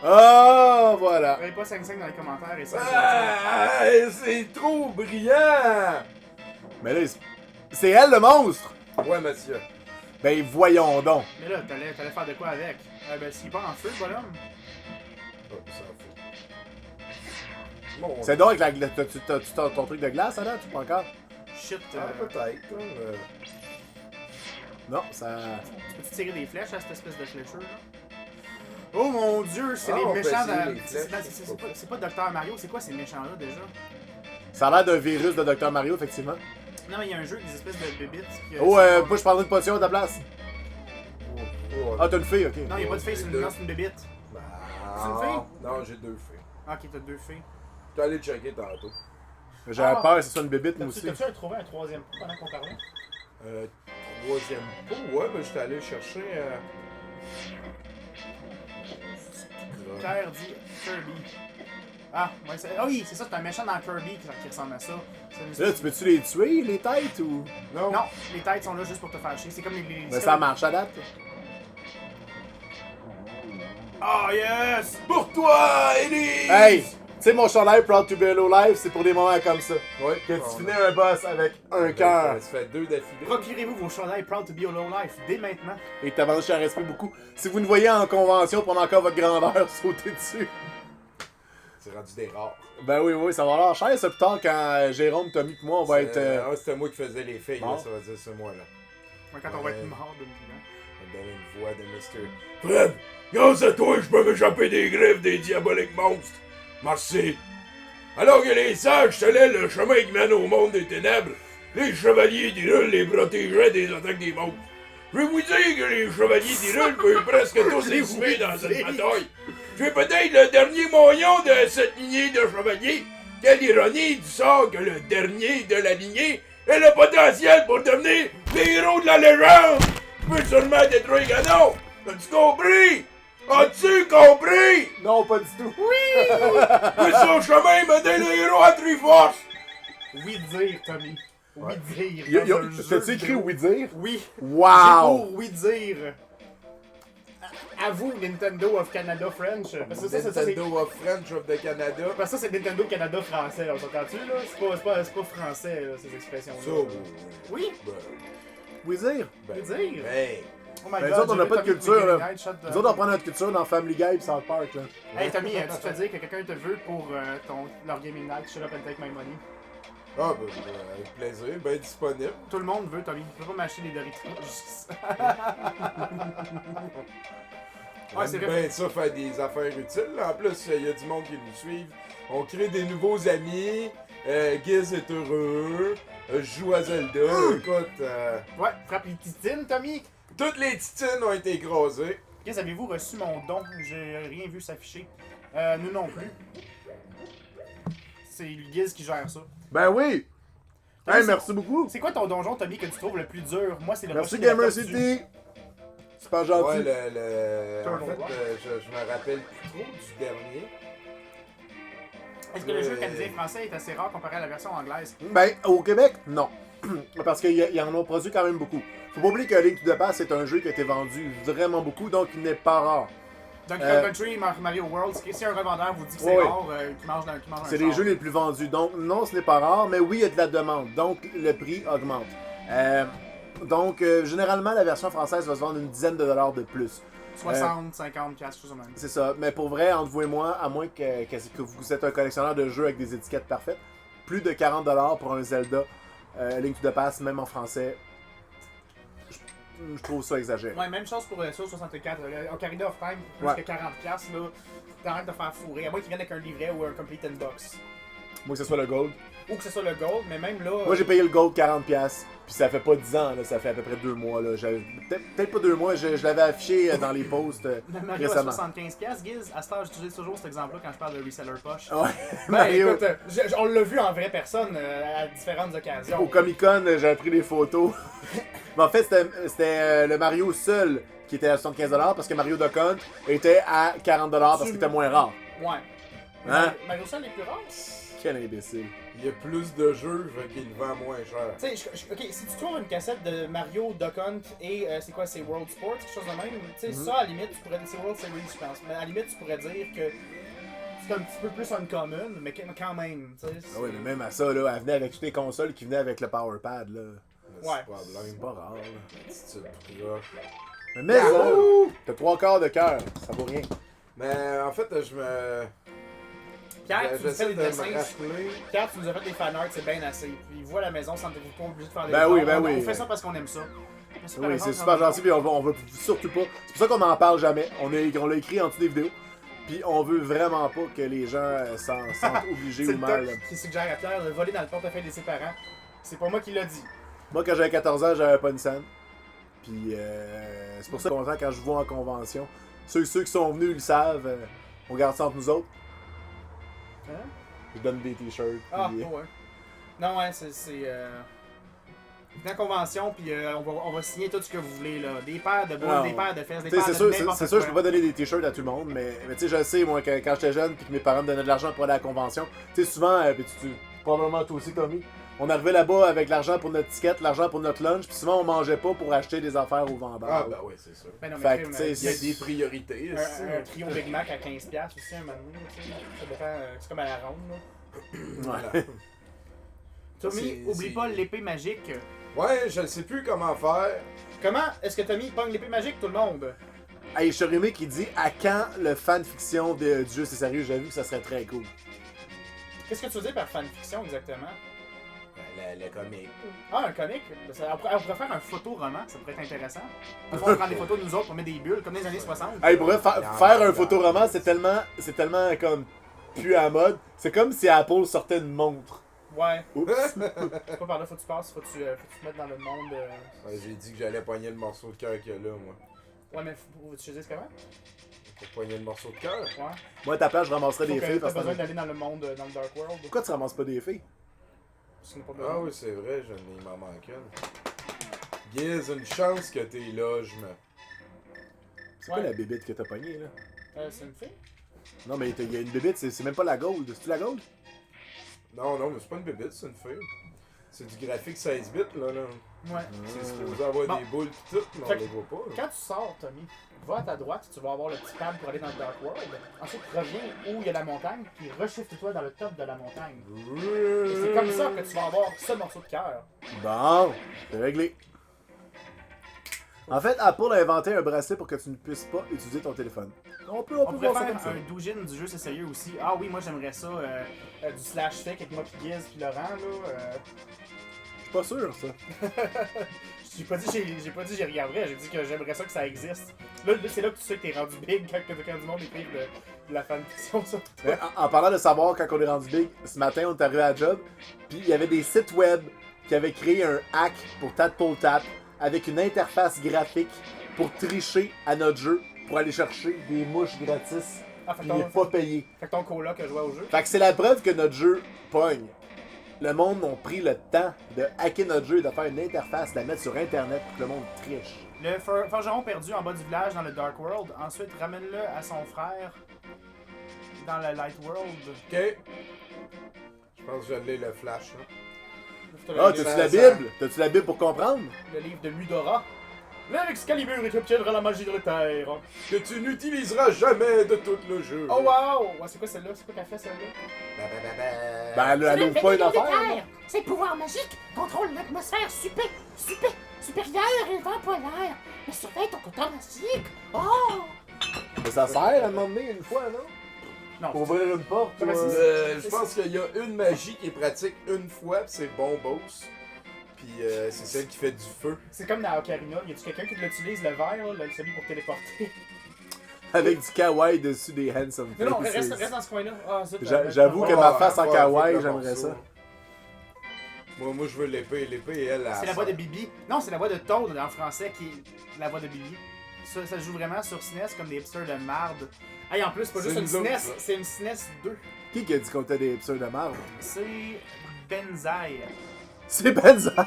Ah, voilà. N'avez pas 5-5 dans les commentaires et ça. Ah, c'est trop brillant! Mais là, c'est elle le monstre. Ouais, monsieur. Ben voyons donc. Mais là, t'allais faire de quoi avec? Ben, s'il part en feu, le bonhomme. Oh, ça fout. Bon, C'est donc avec la t'as-tu ton truc de glace, là, tu prends encore? Shit. ah, peut-être. Hein, Non, ça. Tu peux-tu tirer des flèches à cette espèce de flécheur là? Oh mon dieu, c'est Ah, les on peut méchants essayer dans. les flèches, C'est pas Dr Mario, c'est quoi ces méchants là déjà? Ça a l'air d'un virus de Dr Mario, effectivement. Non, mais il y a un jeu avec des espèces de bébites. Oh, moi je prendrais une potion à ta place. Ah, t'as une fille, ok. Non, il n'y a pas de fille, c'est deux. une bébite. Bah, C'est une fille? Non, j'ai 2 filles. Ah, ok, t'as 2 filles. Je suis allé checker tantôt. J'avais peur que ce soit une bébite, moi aussi. T'as-tu trouvé un troisième pot pendant qu'on parlait? Troisième pot, ouais, ben j'étais allé chercher. Claire dit Kirby. Ah, ouais, ah oui, c'est ça, c'est un méchant dans Kirby qui ressemble à ça. Là, tu peux-tu les tuer, les têtes, ou. Non. Non, les têtes sont là juste pour te faire chier. C'est comme les. Ben ça marche à date. Ah, yes! Pour toi, Ellie! Hey! Tu sais, mon chandail Proud to be Alive, c'est pour des moments comme ça. Ouais, Que tu finis un boss avec un cœur Ça fait 2 d'affilée. Procurez-vous vos chandails Proud to be a Low Life dès maintenant. et que t'avances chez un respect beaucoup. Si vous nous voyez en convention, prenez encore votre grandeur, sautez dessus. C'est rendu des rares. Ben oui, ça va avoir cher ça plus tard quand Jérôme, Tommy et moi, on va être. Ah, c'était moi qui faisais les filles, Bon. là, ça va dire c'est moi là. Ouais, quand on va être mort de vivant. On va donner une voix de Mr. Fred, grâce à toi, je peux m'échapper des griffes des diaboliques monstres. Merci. Alors que les sages selaient le chemin qui mène au monde des ténèbres, les chevaliers d'Hyrule les protégeaient des attaques des monstres. Je vais vous dire que les chevaliers d'Hyrule peuvent presque tous les sauver dans cette bataille. Je vais peut-être le dernier moignon de cette lignée de chevaliers. Quelle ironie du sort que le dernier de la lignée ait le potentiel pour devenir les héros de la légende. Je peux seulement détruire Ganon. As-tu compris? As-tu compris? Non, pas du tout. Puis son chemin me donne le héros à Triforce. Oui dire, Tommy. Oui dire. dans un jeu T'as-tu écrit vidéo. oui dire? Oui. J'ai Wow! pour oui dire. À vous, Nintendo of Canada French. Parce que ça, c'est Nintendo of French of the Canada. parce que ça, c'est Nintendo Canada français, là. S'entends-tu, là? C'est pas français, là, ces expressions-là. Ça, Oui, Oui dire? ben, oui dire. ben, Oh my Ben, god, nous autres, on j'ai n'a vu pas de Tommy culture, là. Night Shot de- Nous autres, on prend notre culture dans Family Guy et South Park, là. Hey Tommy, tu te fais dire que quelqu'un te veut pour leur gaming night, shut up and take my money. ah, ben, avec plaisir, ben disponible. Tout le monde veut, Tommy. Tu peux pas m'acheter des Doritos. Ouais, c'est J'aime vrai. bien ça faire des affaires utiles. En plus, il y a du monde qui nous suivent. On crée des nouveaux amis. Giz est heureux. Je joue à Zelda. Écoute, Ouais, frappe les titines, Tommy. toutes les titines ont été écrasées. Qu'est-ce avez-vous reçu mon don? J'ai rien vu s'afficher. Nous non plus. C'est Giz qui gère ça. Ben oui! Tommy, Hey, c'est- merci beaucoup! C'est quoi ton donjon, Tommy, que tu trouves le plus dur? Moi, c'est le Merci rocher de la Gamer tortue. City! C'est pas gentil. Ouais, en Turtle fait, Rock. je me rappelle plus trop du dernier. Est-ce que le jeu canadien-français est assez rare comparé à la version anglaise? Ben, au Québec, non. Parce qu'ils en ont produit quand même beaucoup. Faut pas oublier que Link to the Past, c'est un jeu qui a été vendu vraiment beaucoup, donc il n'est pas rare. Donkey Euh, Kong Country, Mario World, si un revendeur vous dit que c'est Ouais. rare, qui mange un C'est les char. jeux les plus vendus. Donc, non, ce n'est pas rare, mais oui, il y a de la demande. Donc, le prix augmente. Généralement, la version française va se vendre une dizaine de dollars de plus. 60, 50, 4, chose de même. C'est ça. Mais pour vrai, entre vous et moi, à moins que vous êtes un collectionneur de jeux avec des étiquettes parfaites, plus de 40 dollars pour un Zelda Link to the Past, même en français, je trouve ça exagéré. Ouais, même chose pour le Soul 64. Ocarina of Time, plus Ouais. que 40$, là, t'arrêtes de faire fourrer. À moins qu'ils viennent avec un livret ou un Complete Inbox. Moi, que ce soit le Gold. Ou que ce soit le Gold, mais même là. Moi, j'ai payé le Gold 40$, puis ça fait pas 10 ans, là, ça fait à peu près 2 mois. Là. Peut-être pas 2 mois, je l'avais affiché dans les posts le Mario à récemment. 75$, Giz, à cette heure, j'utilise toujours cet exemple-là quand je parle de reseller poche. Ouais, Ben, Mario. écoute, on l'a vu en vraie personne à différentes occasions. Au Comic Con, j'ai pris des photos. Mais en fait, c'était le Mario seul qui était à 75$ parce que Mario Duck Hunt était à 40$ parce qu'il était moins rare. Ouais. Hein? Mario Sol est plus rare? Quel imbécile. Il y a plus de jeux, fait qu'il le vend moins cher. Tu sais, ok, si tu trouves une cassette de Mario, Duck Hunt et c'est quoi, c'est World Sports, quelque chose de même, tu sais, ça à la limite, tu pourrais dire, c'est World Series, je pense, mais à la limite, tu pourrais dire que c'est un petit peu plus uncommon, mais quand même, tu sais. Ah oui, mais même à ça, là, elle venait avec toutes les consoles qui venaient avec le Power Pad. Là. C'est Ouais. le problème. C'est pas rare. Là. Attitude proche. Mais ça, t'as 3 quarts de cœur, ça vaut rien. Mais en fait, je me. Pierre, tu nous fais J'essaie des de me dessins. rappeler. Pierre, tu nous as fait des fanarts, c'est bien assez. Puis il voit la maison sans être pas obligé de faire des Ben oui, efforts. ben oui. On fait ça parce qu'on aime ça. Merci par Oui, exemple, c'est super quand- gentil, puis on veut surtout pas. C'est pour ça qu'on n'en parle jamais. On l'a écrit en dessous des vidéos. Puis on veut vraiment pas que les gens s'en sentent obligés C'est ou le mal. doc qui suggère à Pierre de voler dans le portefeuille de ses parents. C'est pas moi qui l'a dit. Moi, quand j'avais 14 ans, j'avais pas une scène. Puis c'est pour ça que quand je vois en convention, ceux qui sont venus, ils le savent. On garde ça entre nous autres. Hein? Je donne des t-shirts. Ah, puis, ouais. Non, ouais, c'est. Dans la convention, puis on va signer tout ce que vous voulez, là. Des paires de boules, Non. des paires de fesses, des Tu sais, paires c'est de sûr, n'importe c'est sûr, je peux quoi. pas donner des t-shirts à tout le monde, mais tu sais, je sais, moi, que quand j'étais jeune, puis que mes parents me donnaient de l'argent pour aller à la convention, tu sais, souvent, puis probablement toi aussi, Tommy, on arrivait là-bas avec l'argent pour notre ticket, l'argent pour notre lunch, puis souvent, on mangeait pas pour acheter des affaires aux vendeurs. Ah, ben oui, c'est sûr. Ben non, Fait mais que, crime, tu sais, Il y a des priorités. un trio Big Mac à 15$ aussi, un moment donné, tu sais. Ça dépend, c'est comme à la ronde, là. Ouais. Tommy, C'est- oublie c'est- pas l'épée magique. Ouais, je ne sais plus comment faire. Comment est-ce que Tommy pogne l'épée magique, tout le monde? Hey, Chorimé qui dit à quand le fanfiction du jeu, c'est sérieux, j'avoue que ça serait très cool. Qu'est-ce que tu veux dire par fanfiction exactement? Le comique. Ah, un comic? On pourrait faire un photo-roman, ça pourrait être intéressant. On va prendre des photos de nous autres, on met des bulles, comme dans les années 60. Hey, pour vrai, faire un photoroman, c'est tellement comme plus à la mode. C'est comme si Apple sortait une montre. Ouais. Oups. C'est pas par là, faut que tu passes, faut que tu te mettes dans le monde. Ouais, j'ai dit que j'allais pogner le morceau de cœur qu'il y a là, moi. Ouais, mais faut que tu te dises comment? Pour poigner le morceau de cœur. Ouais. Moi, à ta place, je ramasserais Faut des que filles t'as parce que. besoin d'aller dans le monde, dans le Dark World. Pourquoi tu ramasses pas des filles? Ce n'est pas besoin. Ah oui, c'est vrai, il m'en manque une. Giz, une chance que t'es là, je me. C'est quoi la bébite que t'as pognée, là? C'est une fille? Non, mais il y a une bébite, c'est même pas la gold. C'est-tu la gold? Non, mais c'est pas une bébite, c'est une fille. C'est du graphique 16 bits, là. Ouais. C'est supposé avoir Bon. des boules pis tout, mais Fait on les voit pas. là. Quand tu sors, Tommy, va à ta droite, tu vas avoir le petit pad pour aller dans le Dark World. Ensuite, reviens où il y a la montagne, puis reshift-toi dans le top de la montagne. Et c'est comme ça que tu vas avoir ce morceau de cœur. Bon, c'est réglé. En fait, Apple a inventé un bracelet pour que tu ne puisses pas utiliser ton téléphone. On peut On pourrait voir ça faire comme ça. un doujin du jeu, c'est sérieux aussi. Ah oui, moi j'aimerais ça, du slash fake avec moi, puis Giz, puis Laurent, là. Je suis pas sûr, ça. J'ai pas dit j'y regarderais, j'ai dit que j'aimerais ça que ça existe. Là, c'est là que tu sais que t'es rendu big quand du monde écrit de la fanfiction sur toi. Mais en parlant de savoir quand on est rendu big, ce matin, on est arrivé à la job, puis il y avait des sites web qui avaient créé un hack pour Tadpole Tap avec une interface graphique pour tricher à notre jeu, pour aller chercher des mouches gratis, Ah, fait puis que il est pas payé. fait que ton coloc a joué au jeu. Fait que c'est la preuve que notre jeu pogne. Le monde a pris le temps de hacker notre jeu, de faire une interface, de la mettre sur internet pour que le monde triche. Le forgeron perdu en bas du village dans le Dark World, ensuite ramène-le à son frère dans le Light World. Ok. Je pense que je l'ai le flash, là. Ah, t'as-tu la Bible? T'as-tu la Bible pour comprendre? Le livre de Ludora. L'Excalibur et obtiendra la magie de la terre. Que tu n'utiliseras jamais de tout le jeu. Oh wow! Ouais, c'est quoi celle-là? C'est quoi qu'elle fait celle-là? Ben, elle C'est ouvre pas une le affaire. terre. là. Ses pouvoirs magiques contrôlent l'atmosphère supérieure et le vent polaire. Mais surveille ton coton magique. Oh! Mais ça sert à un moment donné, une fois, non? Non. Pour ouvrir une porte. Ouais, mais ou, c'est- Je pense qu'il y a une magie qui est pratique une fois, pis c'est bon boss. Puis c'est celle qui fait du feu. C'est comme dans Ocarina, y a-tu quelqu'un qui l'utilise le verre, là, celui pour téléporter? Avec du kawaii dessus des handsome Non, non, faces. reste dans ce coin-là. Ah, zut, J'avoue que ma face en ouais, kawaii, faut j'aimerais l'avoir ça. Moi, je veux l'épée. L'épée, elle, C'est la voix de Bibi. Non, c'est la voix de Toad en français qui est la voix de Bibi. Ça joue vraiment sur SNES comme des hipsters de marde. Hey, en plus, c'est pas C'est juste une nous autres, SNES, ça. c'est une SNES 2. Qui a dit qu'on était des hipsters de marde? C'est Benzaï. C'est Benzaï!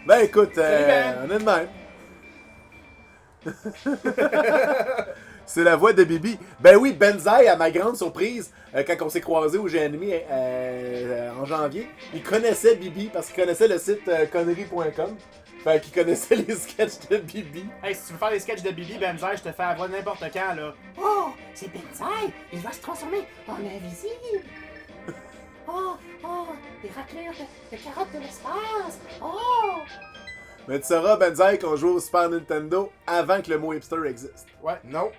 Ben écoute, Salut, Ben. on est de même. C'est la voix de Bibi. Ben oui, Benzaï, à ma grande surprise, quand on s'est croisés au GNMI en janvier, il connaissait Bibi parce qu'il connaissait le site conneries.com. Fait qu'il connaissait les sketchs de Bibi. Hey, si tu veux faire des sketchs de Bibi, Benzaï, je te fais la voix n'importe quand, là. Oh! C'est Benzaï! Il va se transformer en invisible! Oh! Oh! Des raclures de carottes de l'espace! Oh! Mais tu sauras, Benzaï, qu'on joue au Super Nintendo avant que le mot hipster existe. Non.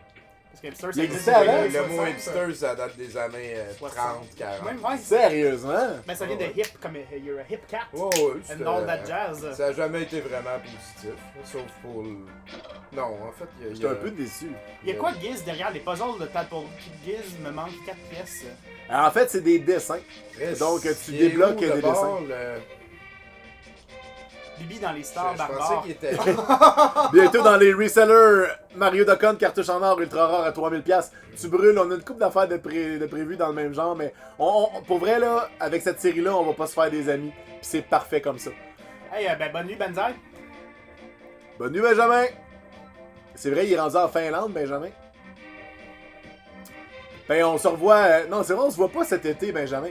Parce que hipster, Il ça existait existe avant, depuis Le mot 60. hipster, ça date des années 30, 40. Même, ouais. Sérieusement? Mais ça vient de hip, comme you're a hip cat. Oh, ouais, And all that jazz. Ça a jamais été vraiment positif, sauf pour le... Non, en fait, il y a... J'étais un peu déçu. Il y a quoi de Giz derrière les puzzles de Tadpole? Giz me manque 4 pièces. Alors, en fait, c'est des dessins. Donc, tu débloques des dessins. Bibi dans les stars Je pensais barbares. qu'il était... Bientôt dans les resellers, Mario Dokkan, cartouche en or, ultra rare à 3000$. Tu brûles, on a une couple d'affaires de prévues dans le même genre, mais pour vrai, là, avec cette série-là, on va pas se faire des amis. Puis c'est parfait comme ça. Hey, ben bonne nuit, Benzaï. Bonne nuit, Benjamin! C'est vrai, il est rendu en Finlande, Benjamin. Ben, on se revoit... non, c'est vrai, on se voit pas cet été, Benjamin.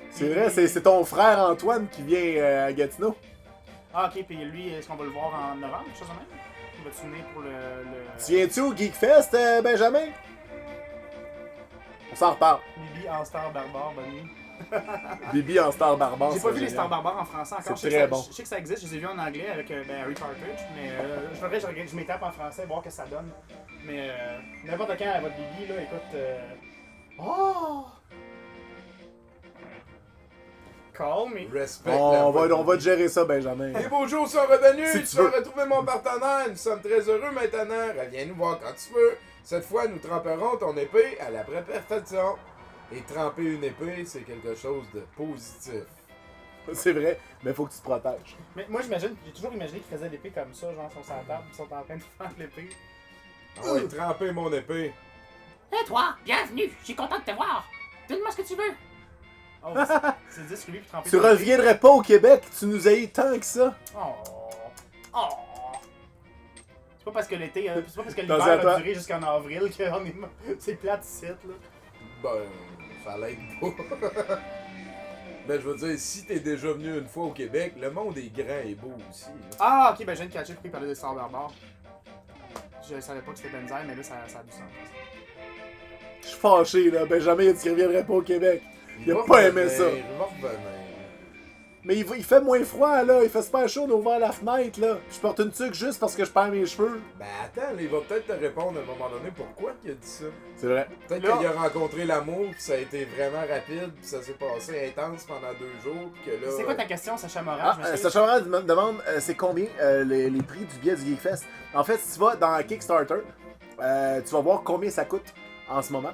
C'est vrai, c'est ton frère Antoine qui vient à Gatineau. Ah, ok, puis lui, est-ce qu'on va le voir en novembre, quelque chose de même? Il va-tu venir pour le... Tu viens-tu au Geekfest, Benjamin? On s'en reparle. Bibi en star barbare, bonne nuit. Bibi en star barbare. J'ai pas c'est vu les génial. stars barbares en français encore. C'est Je sais que très ça- bon. Je sais que ça existe, je les ai vus en anglais avec Harry Partridge, mais je voudrais que je m'étape en français, voir ce que ça donne. Mais n'importe quand à votre Bibi, là, écoute... Oh! Call me. Respect. On va te gérer ça, Benjamin. Les beaux jours sont revenus, Si tu tu vas veux. retrouver mon partenaire, nous sommes très heureux maintenant, reviens nous voir quand tu veux. Cette fois, nous tremperons ton épée à la vraie perfection. Et tremper une épée, c'est quelque chose de positif. C'est vrai, mais faut que tu te protèges. Mais moi, j'ai toujours imaginé qu'ils faisaient l'épée comme ça, genre, ils sont sur la table, ils sont en train de faire l'épée. On va tremper mon épée. Et toi, bienvenue, je suis content de te voir. Donne-moi ce que tu veux. Oh, c'est distribué puis trempé. Tu reviendrais pas au Québec, tu nous haïs tant que ça. Oh. C'est pas parce que l'été, c'est pas parce que Dans l'hiver un a duré jusqu'en avril qu'on est... C'est plate ici, là. Ben, ça l'aide pas. Ben, je veux dire, si t'es déjà venu une fois au Québec, le monde est grand et beau aussi. Là. Ah, ok, ben je viens de catcher pourquoi il parlait de Star Barbare. Je savais pas que c'était Benzer, mais là, ça a du sens. Je suis fâché, là. Benjamin, il a dit qu'il reviendrait pas au Québec. Il a va pas aimé revenir, ça. Il va revenir. Mais il fait moins froid, là. Il fait super chaud, on a ouvert la fenêtre, là. Je porte une tuque juste parce que je perds mes cheveux. Ben attends, il va peut-être te répondre à un moment donné pourquoi il a dit ça. C'est vrai. Peut-être Là- qu'il a rencontré l'amour, puis ça a été vraiment rapide, puis ça s'est passé intense pendant 2 jours, puis que là... C'est quoi ta question, Sacha Morin? Ah, Je m'excuse. Sacha Morin demande c'est combien les prix du billet du Geekfest. En fait, si tu vas dans Kickstarter, tu vas voir combien ça coûte en ce moment.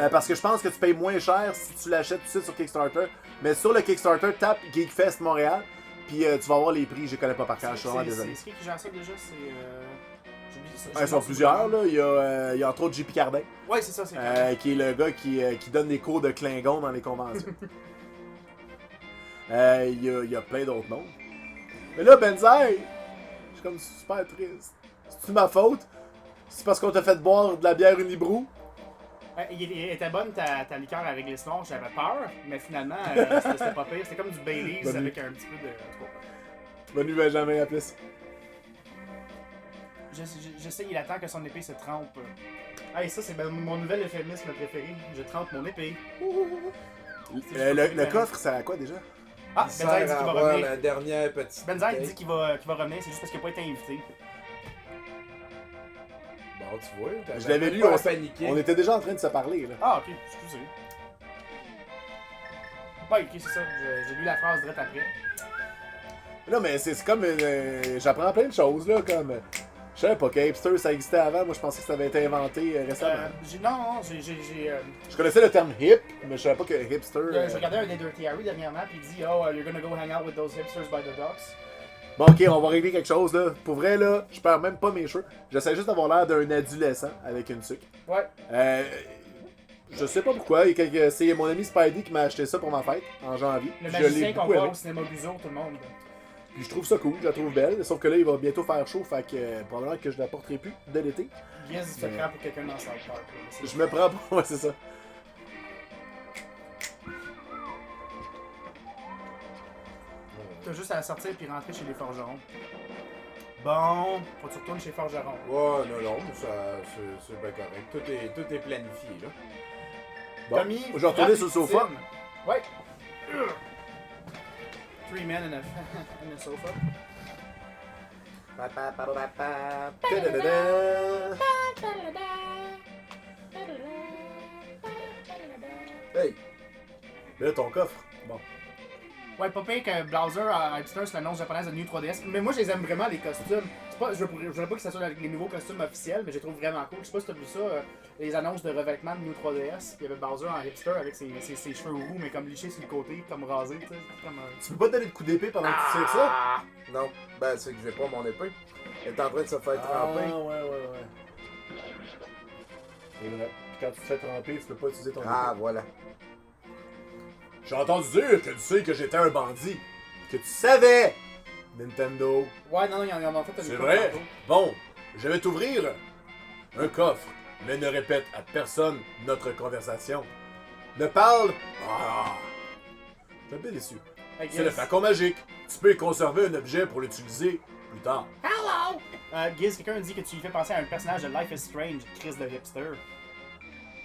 Parce que je pense que tu payes moins cher si tu l'achètes tout de suite sur Kickstarter. Mais sur le Kickstarter, tape Geekfest Montréal, puis tu vas voir les prix. Je les connais pas par cœur, je suis vraiment désolé. C'est qui gère ça déjà? C'est... J'oublie ça. Ils sont plusieurs, là. Il y a entre autres JP Cardin, Ouais, c'est ça, c'est qui est le gars qui donne des cours de Klingon dans les conventions. Il y a plein d'autres noms. Mais là, Benzaï, je suis comme super triste. C'est-tu ma faute? C'est parce qu'on t'a fait boire de la bière Unibrou? Il était bonne ta liqueur à réglisse noire, j'avais peur, mais finalement, c'était pas pire. C'était comme du Baileys Bonne avec un petit peu de... Bonne nuit, Benjamin, à plus. Je sais, il attend que son épée se trempe. Hey, ça, c'est mon nouvel euphémisme préféré. Je trempe mon épée. Le coffre, ça a quoi déjà? Ah, Il sert Benzaï dit à qu'il va avoir revenir. la dernière petite Benzaï bouteille. dit qu'il va revenir, c'est juste parce qu'il n'a pas été invité. Bon, tu vois, Je l'avais lu, pas on à paniquer. On était déjà en train de se parler, là. Ah, ok, excusez. Ouais, ok, c'est ça. J'ai lu la phrase direct après. Là, mais c'est comme... j'apprends plein de choses, là, comme... je savais pas que hipster, ça existait avant. Moi, je pensais que ça avait été inventé récemment. Non, Je connaissais le terme hip, mais je savais pas que hipster... j'ai regardé un des Dirty Harry dernièrement, puis il dit Oh, you're gonna go hang out with those hipsters by the docks. Bon, ok, on va régler quelque chose, là. Pour vrai, là, je perds même pas mes cheveux. J'essaie juste d'avoir l'air d'un adolescent avec une sucre. Ouais. Je sais pas pourquoi. C'est mon ami Spidey qui m'a acheté ça pour ma fête, en janvier. Le Je l'ai magicien qu'on beaucoup voit aimé. au cinéma Buzo, tout le monde. Puis je trouve ça cool, je la trouve belle. Sauf que là, il va bientôt faire chaud, fait que probablement que je la porterai plus de l'été. Bien se prend pour quelqu'un dans South Park. là. Je me prends pas, ouais, c'est ça. T'as juste à sortir puis rentrer chez les forgerons. Bon, faut que tu retournes chez Forgeron. Ouais, non, mais ça, c'est bien correct. Tout est planifié, là. Bon, Tommy, je vais retourner sur le sofa. rapidissime. Ouais. 3 men in a sofa. Ta-da-da-da. Hey! Là, ton coffre. Bon. Ouais, pas pire que Bowser à Hipster, c'est l'annonce japonaise de New 3DS. Mais moi, je les aime vraiment, les costumes. C'est pas, je voudrais pas que ça soit les nouveaux costumes officiels, mais je les trouve vraiment cool. Je sais pas si t'as vu ça, les annonces de revêtement de New 3DS. Puis il y avait Bowser en Hipster avec ses cheveux roux, mais comme lichés sur le côté, comme rasés, tu sais. Comme Tu peux pas te donner de coup d'épée pendant que tu tires ça? Ah! Non, ben c'est que j'ai pas mon épée. Elle est en train de se faire Ah, tremper. ouais. C'est vrai. Puis quand tu te fais tremper, tu peux pas utiliser ton Ah, épée. voilà. J'ai entendu dire que tu sais que j'étais un bandit. Que tu savais! Nintendo. Ouais, non, ils en ont fait un C'est micro vrai? tantôt. Bon, je vais t'ouvrir un coffre, mais ne répète à personne notre conversation. Ne parle... Ah! Je suis un peu déçu. Hey, C'est le Giz. flacon magique. Tu peux y conserver un objet pour l'utiliser plus tard. Hello! Giz, quelqu'un dit que tu lui fais penser à un personnage de Life is Strange, Chris de Hipster.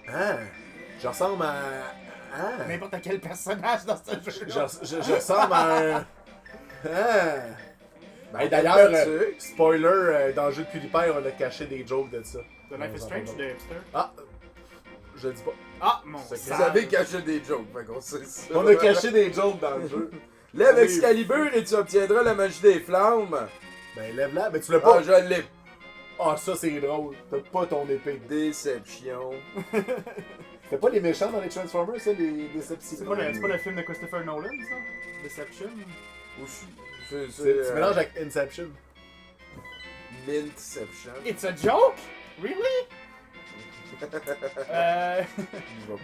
Ah! Je ressemble à... Ah! N'importe quel personnage dans ce jeu. Je ressemble à un... Ah! Ben, Hey, d'ailleurs, là-dessus, spoiler, dans le jeu de PewDiePie, on a caché des jokes de ça. De Life is Strange ou de Hipster? Ah! Je le dis pas. Ah, mon vous sale. avez caché des jokes, fait qu'on sait ça. On a caché des jokes dans le jeu. Lève Excalibur et tu obtiendras la magie des flammes. Ben lève-la, mais tu l'as Ah, pas. je l'ai. Ah, ça c'est drôle. T'as pas ton épée. Déception. C'était pas les méchants dans les Transformers, ça, les Decepticons? C'est pas le film de Christopher Nolan, ça? Deception? Aussi. Tu mélanges avec Inception. Mintception. It's a joke? Really?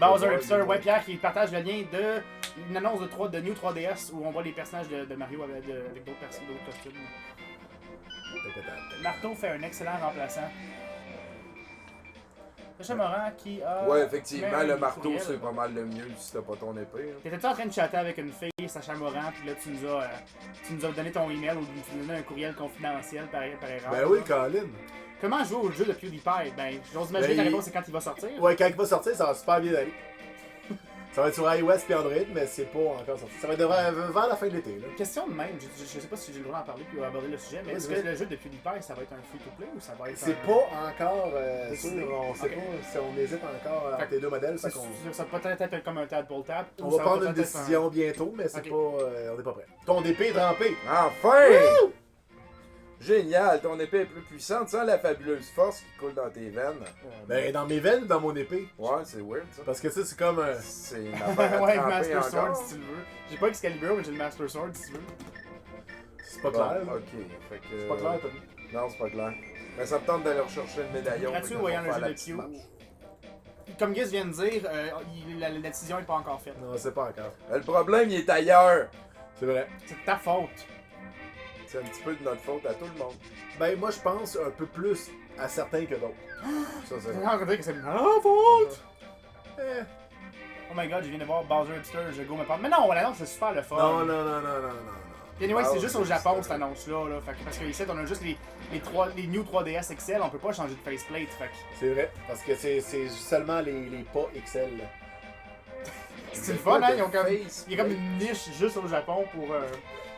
Bowser Hipster, ouais, Pierre qui partage le lien de une annonce de New 3DS où on voit les personnages de Mario avec d'autres personnes, d'autres costumes. Marteau fait un excellent remplaçant. Sacha Morin qui a. Ouais, effectivement, mis le un marteau, courriel. c'est pas mal le mieux si t'as pas ton épée. Hein. T'étais-tu en train de chatter avec une fille, Sacha Morin, puis là tu nous as donné ton email ou tu nous as donné un courriel confidentiel par erreur? Ben oui, Colin. Comment jouer au jeu de PewDiePie? Ben, j'ose imaginer Ben, ta réponse c'est quand il va sortir. Ouais, quand il va sortir, ça va super bien aller. Ça va être sur iOS et Android, mais c'est pas encore sorti. Ça va être vers la fin de l'été. Là. Question de même, je sais pas si j'ai le droit d'en parler puis aborder le sujet, mais est-ce que le jeu de PewDiePie ça va être un free-to-play ou ça va être C'est un... pas encore décidé. sûr, on sait Ok. pas si on hésite encore entre les deux modèles. Ça, ça peut peut-être être comme un tadpole tap. On ou va ça prendre une peut-être être décision bientôt, mais c'est Ok. pas, on n'est pas prêt. Ton épée est trempée. Enfin! Génial, ton épée est plus puissante sans la fabuleuse force qui coule dans tes veines. Ben, dans mes veines ou dans mon épée? Ouais, c'est weird ça. Parce que ça, c'est comme un. C'est une affaire à Ouais, tremper Master Sword encore. si tu le veux. J'ai pas Excalibur, mais j'ai le Master Sword si tu veux. C'est pas Bon, clair. là. ok, fait que... C'est pas clair, Tommy. Non, c'est pas clair. Mais ça me tente d'aller rechercher le médaillon. Gratuit fait qu'on voyant va le faire jeu la de petite Pew. marche. Comme Giz vient de dire, la décision est pas encore faite. Non, c'est pas encore. Le problème, il est ailleurs. C'est vrai. C'est de ta faute. C'est un petit peu de notre faute à tout le monde. Ben, moi, je pense un peu plus à certains que d'autres. Ça, c'est J'ai vrai. envie de dire que c'est ma faute. Eh. Oh my god, je viens de voir Bowser Hipster, je go me parle. Mais non, l'annonce c'est super le fun. Non, non, non, non, non, non. Puis anyway, c'est Bowser juste au Japon Hipster. cette annonce-là. Là. Fait que, parce qu'ici, on a juste les New 3DS XL, on peut pas changer de faceplate. Fait que C'est vrai. Parce que c'est seulement les pas XL. là. c'est le fun, hein? Ils ont comme, Face il y a comme une niche juste au Japon pour.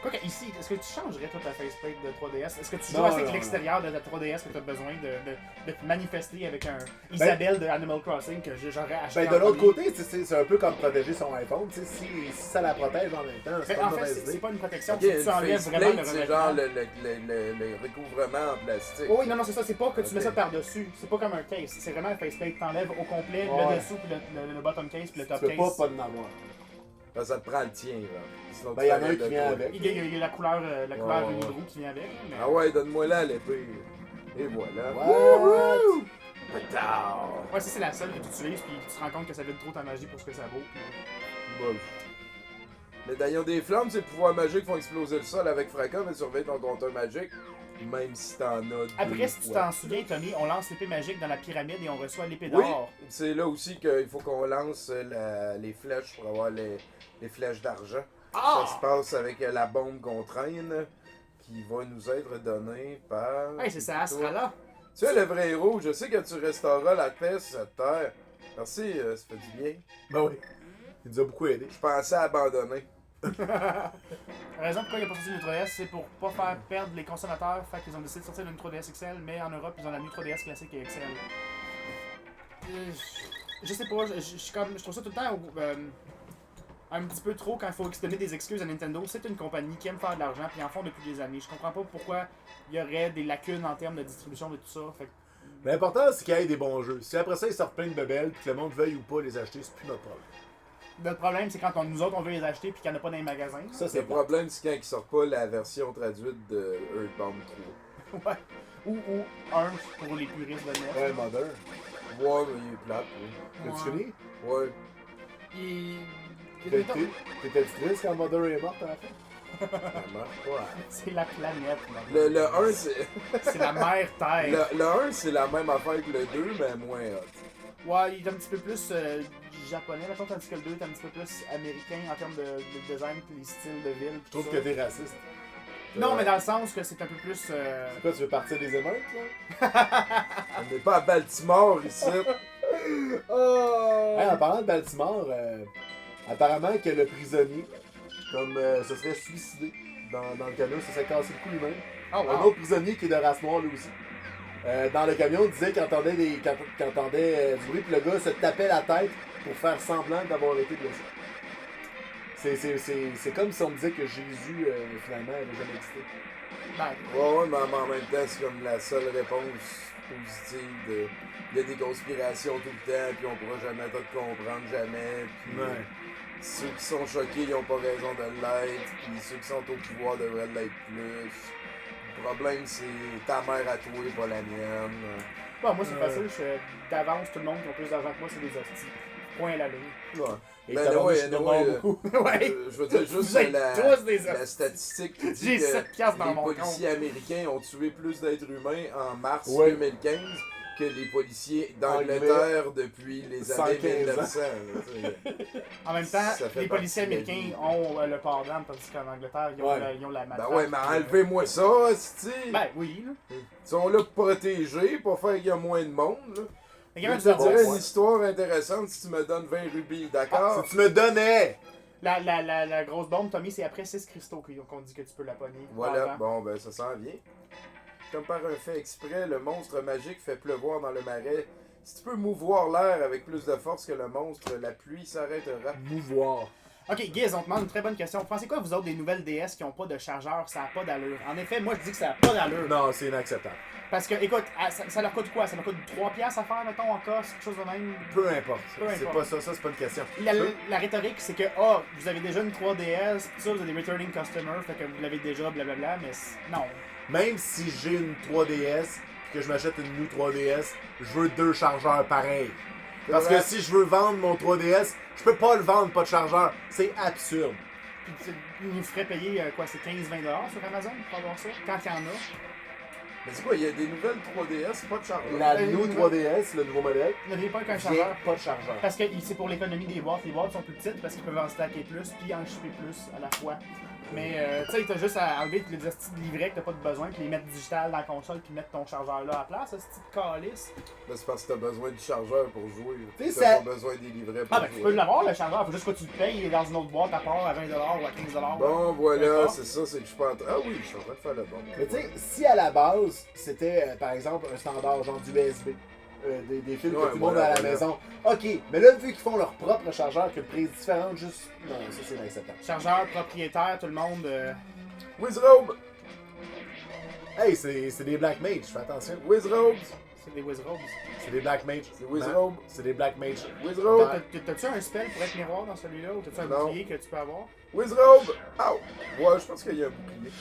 Quoi que ici, est-ce que tu changerais toi ta faceplate de 3DS? Est-ce que tu joues Non, assez avec non, l'extérieur de ta 3DS que tu as besoin de te manifester avec un Isabelle de Animal Crossing que j'aurais acheté? Ben, en de l'autre premier? côté, c'est un peu comme protéger son iPhone. Tu sais, si ça la protège en même temps, c'est Mais pas en une fait, mauvaise c'est idée. pas une protection, Ok, c'est que une tu enlèves vraiment le faceplate, c'est genre revêtement. le recouvrement en plastique. Oh oui, non, c'est ça, c'est pas que tu mets Ok. ça par-dessus, c'est pas comme un case, c'est vraiment un faceplate, t'enlèves au complet Ouais. le dessous, puis le bottom case, puis le top Tu peux case. pas en avoir. Ça te prend le tien, là. Sinon, Ben, tu y en a fais un de qui vient toi. avec. Il y a la couleur Ouais. Unibrew qui vient avec. Mais... Ah ouais, donne-moi là l'épée. Et voilà. What? Pétard. Ouais, ça c'est la seule que tu utilises, puis tu te rends compte que ça vide trop ta magie pour ce que ça vaut. puis- Bon. Médaillon des flammes, c'est le pouvoir magique qui font exploser le sol avec fracas, mais surveille ton compteur magique, même si t'en as deux Après, si tu fois. t'en souviens, Tommy, on lance l'épée magique dans la pyramide et on reçoit l'épée Oui, d'or. c'est là aussi qu'il faut qu'on lance les flèches pour avoir les flèches d'argent. Ça se passe avec la bombe qu'on traîne, qui va nous être donnée par... Hey, c'est ça, Astra là. Tu es le vrai héros, je sais que tu restaureras la paix sur cette terre. Merci, ça fait du bien. Ben oui. Il nous a beaucoup aidé. Je pensais abandonner. La raison pourquoi il n'y a pas sorti le 3DS, c'est pour pas faire perdre les consommateurs. Fait qu'ils ont décidé de sortir une 3DS XL, mais en Europe, ils ont la New 3DS classique et XL. Je sais pas, je trouve ça tout le temps un petit peu trop quand il faut se donner des excuses à Nintendo. C'est une compagnie qui aime faire de l'argent, puis ils en font depuis des années. Je comprends pas pourquoi il y aurait des lacunes en termes de distribution de tout ça. Fait que L'important, c'est qu'il y ait des bons jeux. Si après ça, ils sortent plein de bebelles, puis que le monde veuille ou pas les acheter, c'est plus notre problème. notre problème, c'est quand nous autres, on veut les acheter, puis qu'il n'y en a pas dans les magasins. Ça, c'est Le problème, c'est quand ils sortent pas la version traduite de Earthbound 3. Ouais. Ou un pour les puristes de NES. Ouais, Mother. Ouais, mais il est plate, oui. T'as-tu fini? Ouais. T'étais triste quand Mother est morte à la fin? Ça marche pas. C'est la planète. Le 1, c'est. C'est la mère Terre. Le 1, c'est la même affaire que le 2, mais moins hot. Ouais, il est un petit peu plus japonais, mettons, tandis que le 2 est un petit peu plus américain en termes de design puis les styles de ville. Je trouve que t'es raciste. Non, mais dans le sens que c'est un peu plus. Pourquoi tu veux partir des émeutes, là? On n'est pas à Baltimore ici. Hey, en parlant de Baltimore, apparemment que le prisonnier, comme se serait suicidé dans le camion, se serait cassé le cou lui-même. Oh, Un wow. autre prisonnier qui est de race noire lui aussi. Dans le camion, il disait qu'il entendait, qu'il entendait du bruit, puis le gars se tapait la tête pour faire semblant d'avoir été blessé. C'est comme si on me disait que Jésus, finalement, avait jamais existé. Ben, Ouais, mais en même temps, c'est comme la seule réponse positive de. Il y a des conspirations tout le temps, puis on pourra jamais tout comprendre, jamais. Puis ceux qui sont choqués, ils n'ont pas raison de l'être, puis ceux qui sont au pouvoir devraient l'être plus. Le problème, c'est ta mère à toi, pas la mienne. Bon, moi, c'est facile. D'avance, tout le monde qui a plus d'argent que moi, c'est des hosties. Point à la ligne. Ouais. Et Ben, t'as ouais, vendu anyway, beaucoup. Ouais. Je veux dire juste Vous êtes tous des la hosties. statistique qui dit J'ai que 7 piastres dans les mon policiers américains ont tué plus d'êtres humains en mars Ouais. 2015 que les policiers d'Angleterre depuis les années 115 ans. 1900. là, tu sais. En même temps, Ça fait les policiers partie de la américains vie. ont le port d'armes, tandis qu'en Angleterre, ils ont, Ouais. ils ont la Ben matraque. ouais, mais enlevez-moi ça, c'ti! Ben oui, là. Ils sont là pour protéger, pour faire qu'il y a moins de monde. Là. Mais Je quand même, te dirais bon, une histoire intéressante si tu me donnes 20 rubis, d'accord? Si tu me donnais! la grosse bombe, Tommy, c'est après 6 cristaux qu'on dit que tu peux la pogner. Voilà, Avant. bon ben ça s'en vient. Comme par un fait exprès, le monstre magique fait pleuvoir dans le marais. Si tu peux mouvoir l'air avec plus de force que le monstre, la pluie s'arrêtera. Mouvoir. Ok, Giz, on te demande une très bonne question. Vous pensez quoi, vous autres, des nouvelles DS qui ont pas de chargeur? Ça a pas d'allure. En effet, moi, je dis que ça a pas d'allure. Non, c'est inacceptable. Parce que, écoute, ça leur coûte quoi? Ça leur coûte 3 piastres à faire, mettons, en casse, quelque chose de même. Peu importe. Peu C'est importe. pas ça, c'est pas une question. La rhétorique, c'est que, ah, vous avez déjà une 3DS, pis ça, vous avez des returning customers, fait que vous l'avez déjà, blablabla, mais non. Même si j'ai une 3DS, que je m'achète une new 3DS, je veux 2 chargeurs pareils. Parce que si je veux vendre mon 3DS, je peux pas le vendre pas de chargeur. C'est absurde. Puis ils nous feraient payer, quoi, c'est 15-20$ sur Amazon pour avoir ça, quand il y en a. Mais c'est quoi, il y a des nouvelles 3DS, pas de chargeur. La new 3DS, le nouveau modèle, Vous n'avez pas qu'un vient chargeur. pas de chargeur. Parce que c'est pour l'économie des boîtes. Les boîtes sont plus petites parce qu'ils peuvent en stacker plus puis en shipper plus à la fois. Mais tu sais, t'as juste à enlever les hosties de livrets que t'as pas de besoin, puis les mettre digital dans la console, puis mettre ton chargeur là à la place, ce petit calice. Là, c'est parce que t'as besoin du chargeur pour jouer. Tu sais, T'as ça- pas besoin des livrets pour Ah ben tu jouer. peux l'avoir le chargeur, faut juste que tu le payes dans une autre boîte à part à 20$ ou à 15$. Bon, voilà, D'accord. c'est ça, c'est que je suis pas en train... Ah oui, je suis en train de faire le bon. Mais tu sais, si à la base, c'était par exemple un standard genre d'USB, des fils que Ouais, tout le monde voilà, a à la voilà. maison, ok. Mais là, vu qu'ils font leur propre chargeur, que le prix est différent, juste. Non, ça c'est inacceptable. Chargeur, propriétaire, tout le monde. Wizrobe! Hey, c'est des Black Mages, fais attention. Wizrobe! C'est des Wizrobes. C'est des Black Mages. C'est Wizrobe! C'est des Black Mages. Wizrobe! T'as-tu un spell pour être miroir dans celui-là ou t'as-tu un Non. bouclier que tu peux avoir? Wizrobe! Ow! Ouais, je pense qu'il y a un bouclier.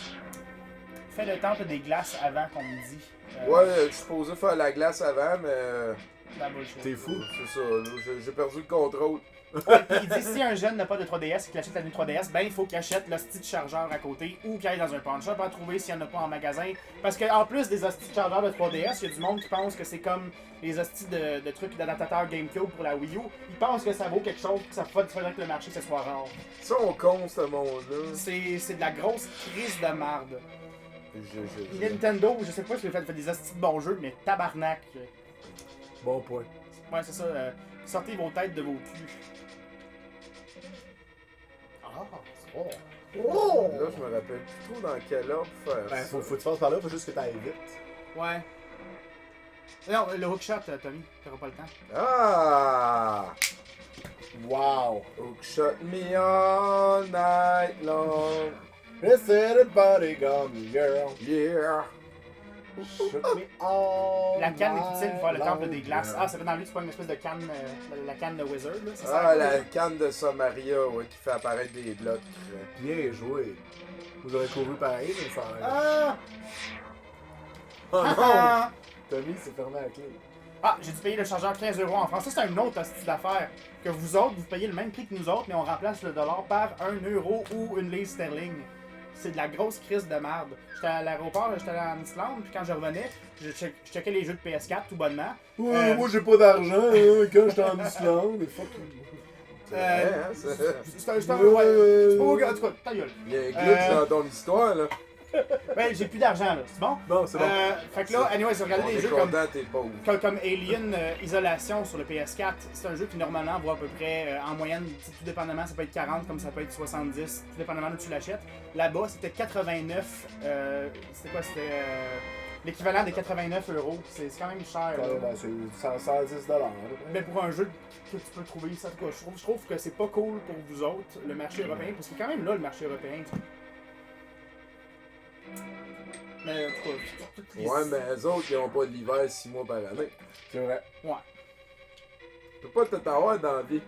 Fais le temple des glaces avant qu'on me dit. Ouais, je suis supposé faire la glace avant, mais... La bullshit. T'es fou. C'est ça, là, j'ai perdu le contrôle. Ouais, puis il dit si un jeune n'a pas de 3DS et qu'il achète la new 3DS, ben il faut qu'il achète le petit chargeur à côté ou qu'il aille dans un pawn shop à trouver s'il n'y en a pas en magasin. Parce qu'en plus des hosties de chargeurs de 3DS, il y a du monde qui pense que c'est comme les hosties de trucs d'adaptateurs GameCube pour la Wii U. Ils pensent que ça vaut quelque chose que ça faudrait que le marché ce soit rare. Ils sont cons, ce monde-là. C'est de la grosse crise de marde. Je- Nintendo, je sais pas si vous fait des hosties de bons jeux, mais tabarnak. Bon point. Ouais, c'est ça. Sortez vos têtes de vos culs. Ah, Oh. Là, je me rappelle plus trop dans quel ordre faire Ben, ça. faut que tu passes par là, faut juste que t'ailles vite. ouais. Non, le hookshot, Tommy, t'auras pas le temps. Ah! Wow. Hookshot me all night long. Is everybody got me, girl? Yeah! Shook me all La canne est utile pour faire le night temple long. des glaces. Ah, ça fait dans lui, tu prends une espèce de canne, la canne de Wizard, là, c'est ça? Ah, la canne de Samaria, ouais, qui fait apparaître des blocs. Bien joué. Vous aurez couru pareil, mais ça. Ah! Oh non! Ah! Tommy s'est fermé à la clé. Ah, j'ai dû payer le chargeur 15€ en France. Ça, c'est un autre style d'affaire. Que vous autres, vous payez le même prix que nous autres, mais on remplace le dollar par 1€ ou une livre sterling. C'est de la grosse crise de merde. J'étais à l'aéroport, j'étais allé en Islande, puis quand je revenais, je checkais les jeux de PS4 tout bonnement. Ouais, moi j'ai pas d'argent hein, quand j'étais en Islande. Mais fuck you. C'est vrai, hein? C'est un ouais, c'est pas au gars, en tout cas, ta gueule. Il y a un glitch dans ton histoire, là. Ben, j'ai plus d'argent là, c'est bon? Bon, c'est bon. Fait que là, anyway, j'ai regardé On des est jeux comme content, t'es pauvre. comme Alien Isolation sur le PS4, c'est un jeu qui normalement vaut à peu près, en moyenne, tout dépendamment, ça peut être 40 comme ça peut être 70, tout dépendamment d'où tu l'achètes. Là-bas, c'était 89, c'était quoi? C'était l'équivalent de 89€. C'est quand même cher. Là. Ben, c'est 110 $. Mais pour un jeu que tu peux trouver ça, en tout cas, je trouve que c'est pas cool pour vous autres, le marché européen, parce qu'il est quand même là, le marché européen. Mais en tout cas, toutes les... Ouais, mais eux autres, ils ont pas de l'hiver 6 mois par année. C'est vrai. Ouais. Tu peux pas tout avoir dans la vie.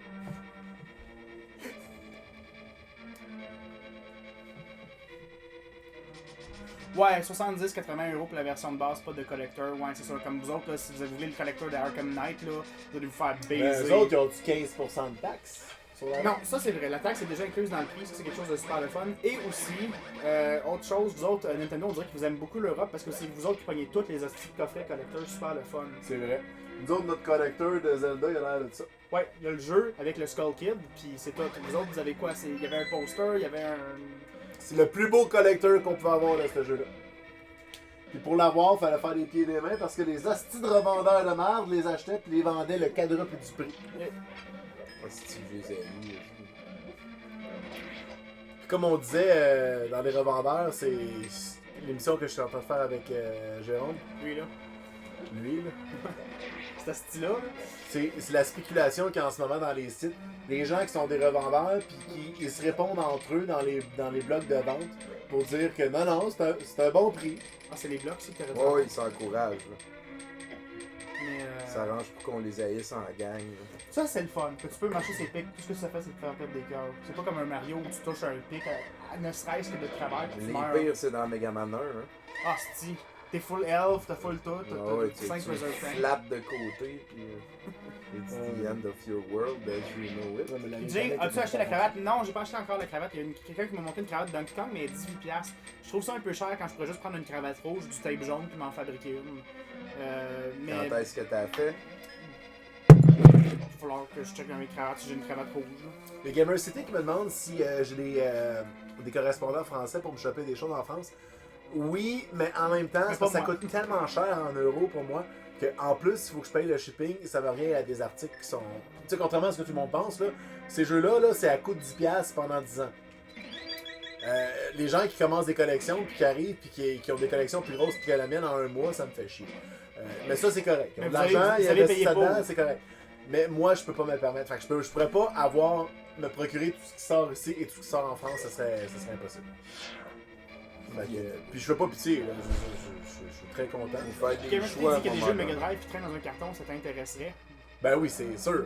Ouais, 70-80 € pour la version de base, pas de collector. Ouais, c'est sûr. Comme vous autres, là, si vous avez voulu le collector de Arkham Knight, là, vous allez vous faire baiser. Eux autres, ils ont du 15% de taxe sur la Non, ça c'est vrai. La taxe est déjà incluse dans le prix. Ça, c'est quelque chose de super le fun. Et aussi, autre chose, vous autres, Nintendo, on dirait qu'ils vous aiment beaucoup l'Europe parce que c'est vous autres qui pognez toutes les hosties de coffrets collector super le fun. C'est vrai. Nous autres, notre collecteur de Zelda, il a l'air de ça. Ouais, il y a le jeu avec le Skull Kid, puis c'est tout. Vous autres, vous avez quoi? Il y avait un poster, il y avait un... C'est le plus beau collecteur qu'on pouvait avoir de ce jeu-là. Puis pour l'avoir, il fallait faire des pieds et des mains parce que les hosties de revendeurs de merde les achetaient puis les vendaient le quadruple du prix. Si je les ai mis. Puis comme on disait dans les revendeurs, c'est l'émission que je suis en train de faire avec Jérôme. Lui là. Lui, là. C'est ce style-là. C'est la spéculation qu'il y a en ce moment dans les sites. Les gens qui sont des revendeurs puis qui ils se répondent entre eux dans les blogs de vente pour dire que non, c'est un bon prix. Ah, c'est les blocs, c'est carrément. Ouais, ils s'encouragent. Là. Mais Ça arrange pour qu'on les haïsse en gang. Là. ça, c'est le fun. Que tu peux marcher ses pics, tout ce que ça fait, c'est te faire perdre des cœurs. C'est pas comme un Mario où tu touches un pic, ne serait-ce que de travers, puis tu meurs. Les pires, c'est dans Mega Man 1. Hein. Ah, c'est t'es full health, t'as full tout, Ah ouais, t'as tu 5 reserve tank. flappes de côté, puis it's the end of your world as you know it. Ouais, mais la Puis Jay, mécanique as-tu est acheté la différente. cravate? Non, j'ai pas acheté encore la cravate. Il y a quelqu'un qui m'a monté une cravate Donkey Kong, mais elle est 18$. Je trouve ça un peu cher quand je pourrais juste prendre une cravate rouge, du tape jaune, puis m'en fabriquer une. Mais Quand est-ce que t'as fait? il va falloir que je check dans mes cravates si j'ai une cravate rouge. Là. Le Gamer City qui me demande si j'ai des correspondants français pour me choper des choses en France. Oui, mais en même temps, Mais c'est parce que pas ça moi. coûte tellement cher en euros pour moi qu'en plus, il faut que je paye le shipping. Ça va rien à des articles qui sont. Tu sais, contrairement à ce que tout le monde pense, là, ces jeux-là, là, c'est à coût de 10$ pendant 10 ans. Les gens qui commencent des collections, puis qui arrivent, puis qui ont des collections plus grosses que la mienne en un mois, ça me fait chier. Mais ça, c'est correct. Ils ont Mais de vous allez- l'argent, vous ils allez investissent payer là-dedans, pour. c'est correct. Mais moi, je peux pas me le permettre. Fait que je pourrais pas me procurer tout ce qui sort ici et tout ce qui sort en France, ça serait impossible. Fait que, puis je fais pas pitié, là. Je suis très content. Faut faire des Quelqu'un choix à dit qu'il y a des un jeux moment Mega donné. Drive qui traînent dans un carton, ça t'intéresserait. Ben oui, c'est sûr.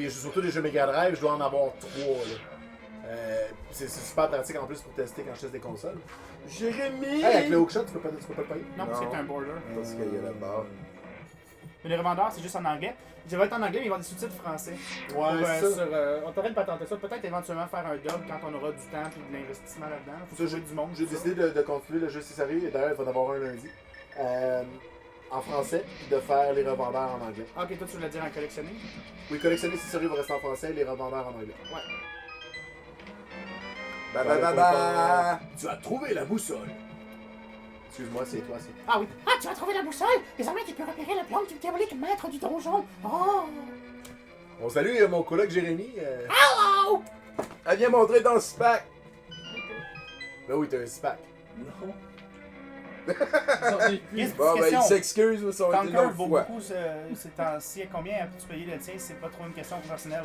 Surtout les jeux Mega Drive, je dois en avoir 3. C'est super pratique en plus pour tester quand je teste des consoles. Jérémy! Hey, avec le hookshot, tu peux pas le payer. Non, parce que Non. c'est un border. Parce qu'il y a la barre. Mais les revendeurs, c'est juste en anglais. Ça va être en anglais, mais il va y avoir des sous-titres français. Ouais, c'est ça. On t'aurait de patenter ça. Peut-être éventuellement faire un dub quand on aura du temps et de l'investissement là-dedans. Faut Ça, trouver du monde. J'ai décidé de continuer le jeu si sérieux, et d'ailleurs, il va en avoir un lundi. En français, puis de faire les revendeurs en anglais. Ah, ok, toi tu voulais dire en collectionner? Oui, collectionner si sérieux va rester en français, les revendeurs en anglais. Ouais. Ba. Tu as trouvé la boussole. Excuse-moi, c'est toi, c'est. Ah oui. Ah, tu as trouvé la boussole! Désormais, tu peux repérer le plan du diabolique maître du donjon. Oh! On salue mon coloc Jérémy. Oh! Elle vient montrer dans le SPAC. Ben oui, t'as un SPAC. Non. Qu'est-ce Bon, ben, il question? s'excuse, mais ça va être une Conquer autre vaut fois. beaucoup ces temps-ci. Combien as-tu payé le tien? C'est pas trop une question personnelle.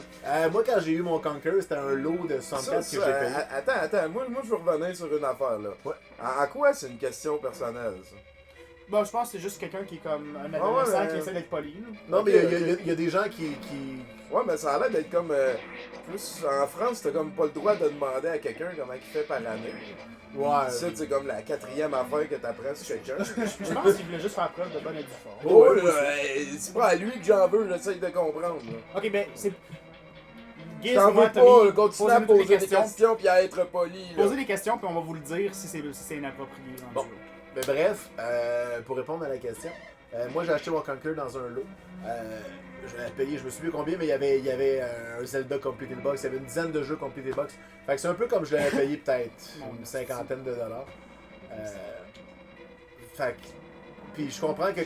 Moi, quand j'ai eu mon Conquer, c'était un lot de 64 que j'ai payé. Attends, moi je veux revenir sur une affaire là. Ouais. À quoi c'est une question personnelle ça? Bon, je pense que c'est juste quelqu'un qui est comme un ouais, adolescent mais- qui essaie d'être poli. là. Non, mais Ok, il y a des gens qui. Ouais, mais ça a l'air d'être comme. Plus en France, t'as comme pas le droit de demander à quelqu'un comment il fait par année. Ouais. Ça, c'est comme la 4e affaire que t'apprends sur quelqu'un. Je pense qu'il voulait juste faire preuve de bonne et due forme. Oh, ouais, là, c'est pas à lui que j'en veux, j'essaie de comprendre. là. Ok, ben, c'est. Guiz, T'en moi, veux Tommy, pas, continue posez-nous à toutes poser les des questions. questions puis à être poli. Là. Posez des questions, puis on va vous le dire si c'est inapproprié. rendu Bon. là. Mais bref, pour répondre à la question, moi j'ai acheté mon Conquer dans un lot. Je l'avais payé, je me souviens combien, mais il y avait un Zelda Completed Box, il y avait une dizaine de jeux Completed Box. Fait que c'est un peu comme je l'avais payé peut-être une cinquantaine de dollars. Fait que. Puis je comprends que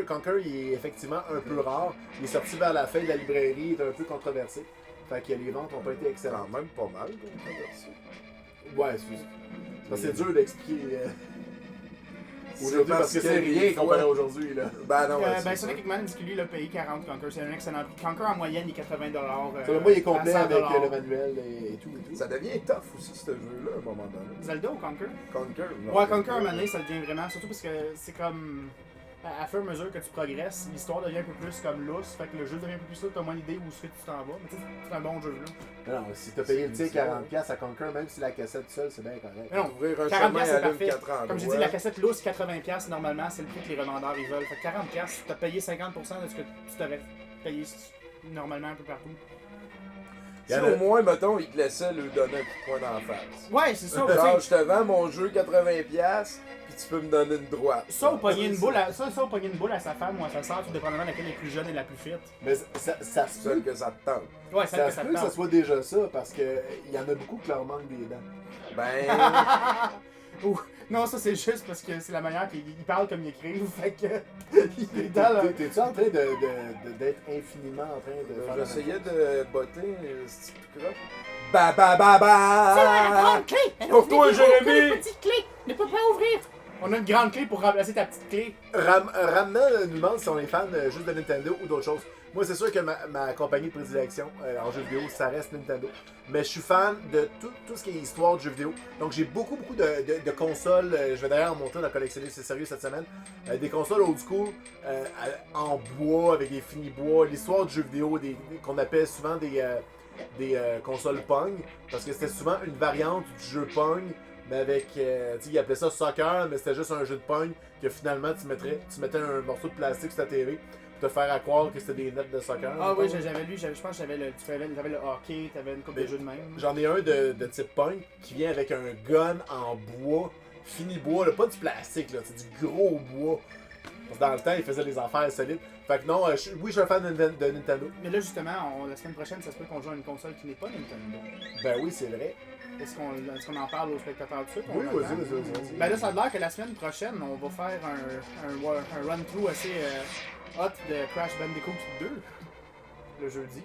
Conquer il est effectivement un peu rare. Il est sorti vers la fin de la librairie, il est un peu controversé. Fait que les ventes n'ont pas été C'est excellentes. quand même pas mal, controversé. Ouais, c'est dur d'expliquer. C'est Aujourd'hui, parce que c'est des rien fois- comparé à aujourd'hui, là. Ben non, ouais, Ben, c'est ça. Sonic Hickman dit que lui, il a payé 40 Conquer. C'est un excellent prix. Conquer en moyenne, il est 80$. Selon moi, il est complet à avec 100$. le manuel et tout. Ça devient tough aussi, ce jeu-là, à un moment donné. Zelda ou Conquer? Conquer. non. Ouais, Conquer, à un moment donné, ça devient vraiment. Surtout parce que c'est comme. à fur et à mesure que tu progresses, l'histoire devient un peu plus comme lousse, fait que le jeu devient un peu plus lousse, t'as moins d'idée où est-ce que tu t'en vas, mais tu sais, c'est un bon jeu là. Non, si t'as payé le ticket 40$ à Conquer, même si la cassette seule, c'est bien correct. Mais non, Ouvrir un 40$ chemin c'est allume parfait. 4 endroits. Comme j'ai dit, la cassette lousse, 80$, normalement, c'est le prix que les revendeurs ils veulent. Fait que 40$, t'as payé 50% de ce que tu t'aurais payé normalement un peu partout. Si au moins, mettons, ils te laissaient lui donner un coup de poing dans la face. Ouais, c'est ça. Genre, tu sais, je te vends mon jeu 80$, puis tu peux me donner une droite. Ça ou pogner une boule à sa femme ou à sa soeur, tout dépendamment de laquelle est plus jeune et la plus fit. Mais ça se Seul peut, que ça te tente. Ouais, ça que se ça peut te que ça tente. soit déjà ça, parce que il y en a beaucoup qui leur manquent des dents. Ben, Ouh, non, ça c'est juste parce que c'est la manière qu'ils parlent comme ils écrivent. Fait que. Il est dans le. T'es-tu en train d'être infiniment en train de faire j'essayais de botter ce petit coup croche. Ba ba ba ba! C'est la grande clé! Elle Pour ouvre toi, les gros Jérémy. que les petites clés ne peut pas ouvrir! On a une grande clé pour remplacer ta petite clé. Ramna nous demande si on est fan juste de Nintendo ou d'autres choses. Moi, c'est sûr que ma compagnie de prédilection en jeux vidéo, ça reste Nintendo. Mais je suis fan de tout ce qui est histoire de jeux vidéo. Donc, j'ai beaucoup de consoles. Je vais d'ailleurs en monter dans collectionner, c'est sérieux cette semaine. Des consoles old school en bois, avec des finis bois. L'histoire du jeu vidéo, qu'on appelle souvent des consoles Pong. Parce que c'était souvent une variante du jeu Pong. Mais avec, tu sais, ils appelaient ça soccer, mais c'était juste un jeu de Pong que finalement tu mettais un morceau de plastique sur ta TV pour te faire croire que c'était des nets de soccer. Ah oui, mettons. j'avais lu, je pense que j'avais le hockey, t'avais une coupe de Mais jeux de même. J'en ai un de type Pong qui vient avec un gun en bois, fini bois, là, pas du plastique, là, c'est du gros bois. Parce que dans le temps, ils faisaient des affaires solides. Fait que non, oui, je suis un fan de Nintendo. Mais là, justement, la semaine prochaine, ça se peut qu'on joue à une console qui n'est pas Nintendo. Ben oui, c'est vrai. Est-ce qu'on en parle aux spectateurs tout de suite? Oui, On vas-y, attend? vas-y. Ben là, ça a l'air que la semaine prochaine, on va faire un run-through assez hot de Crash Bandicoot 2, le jeudi.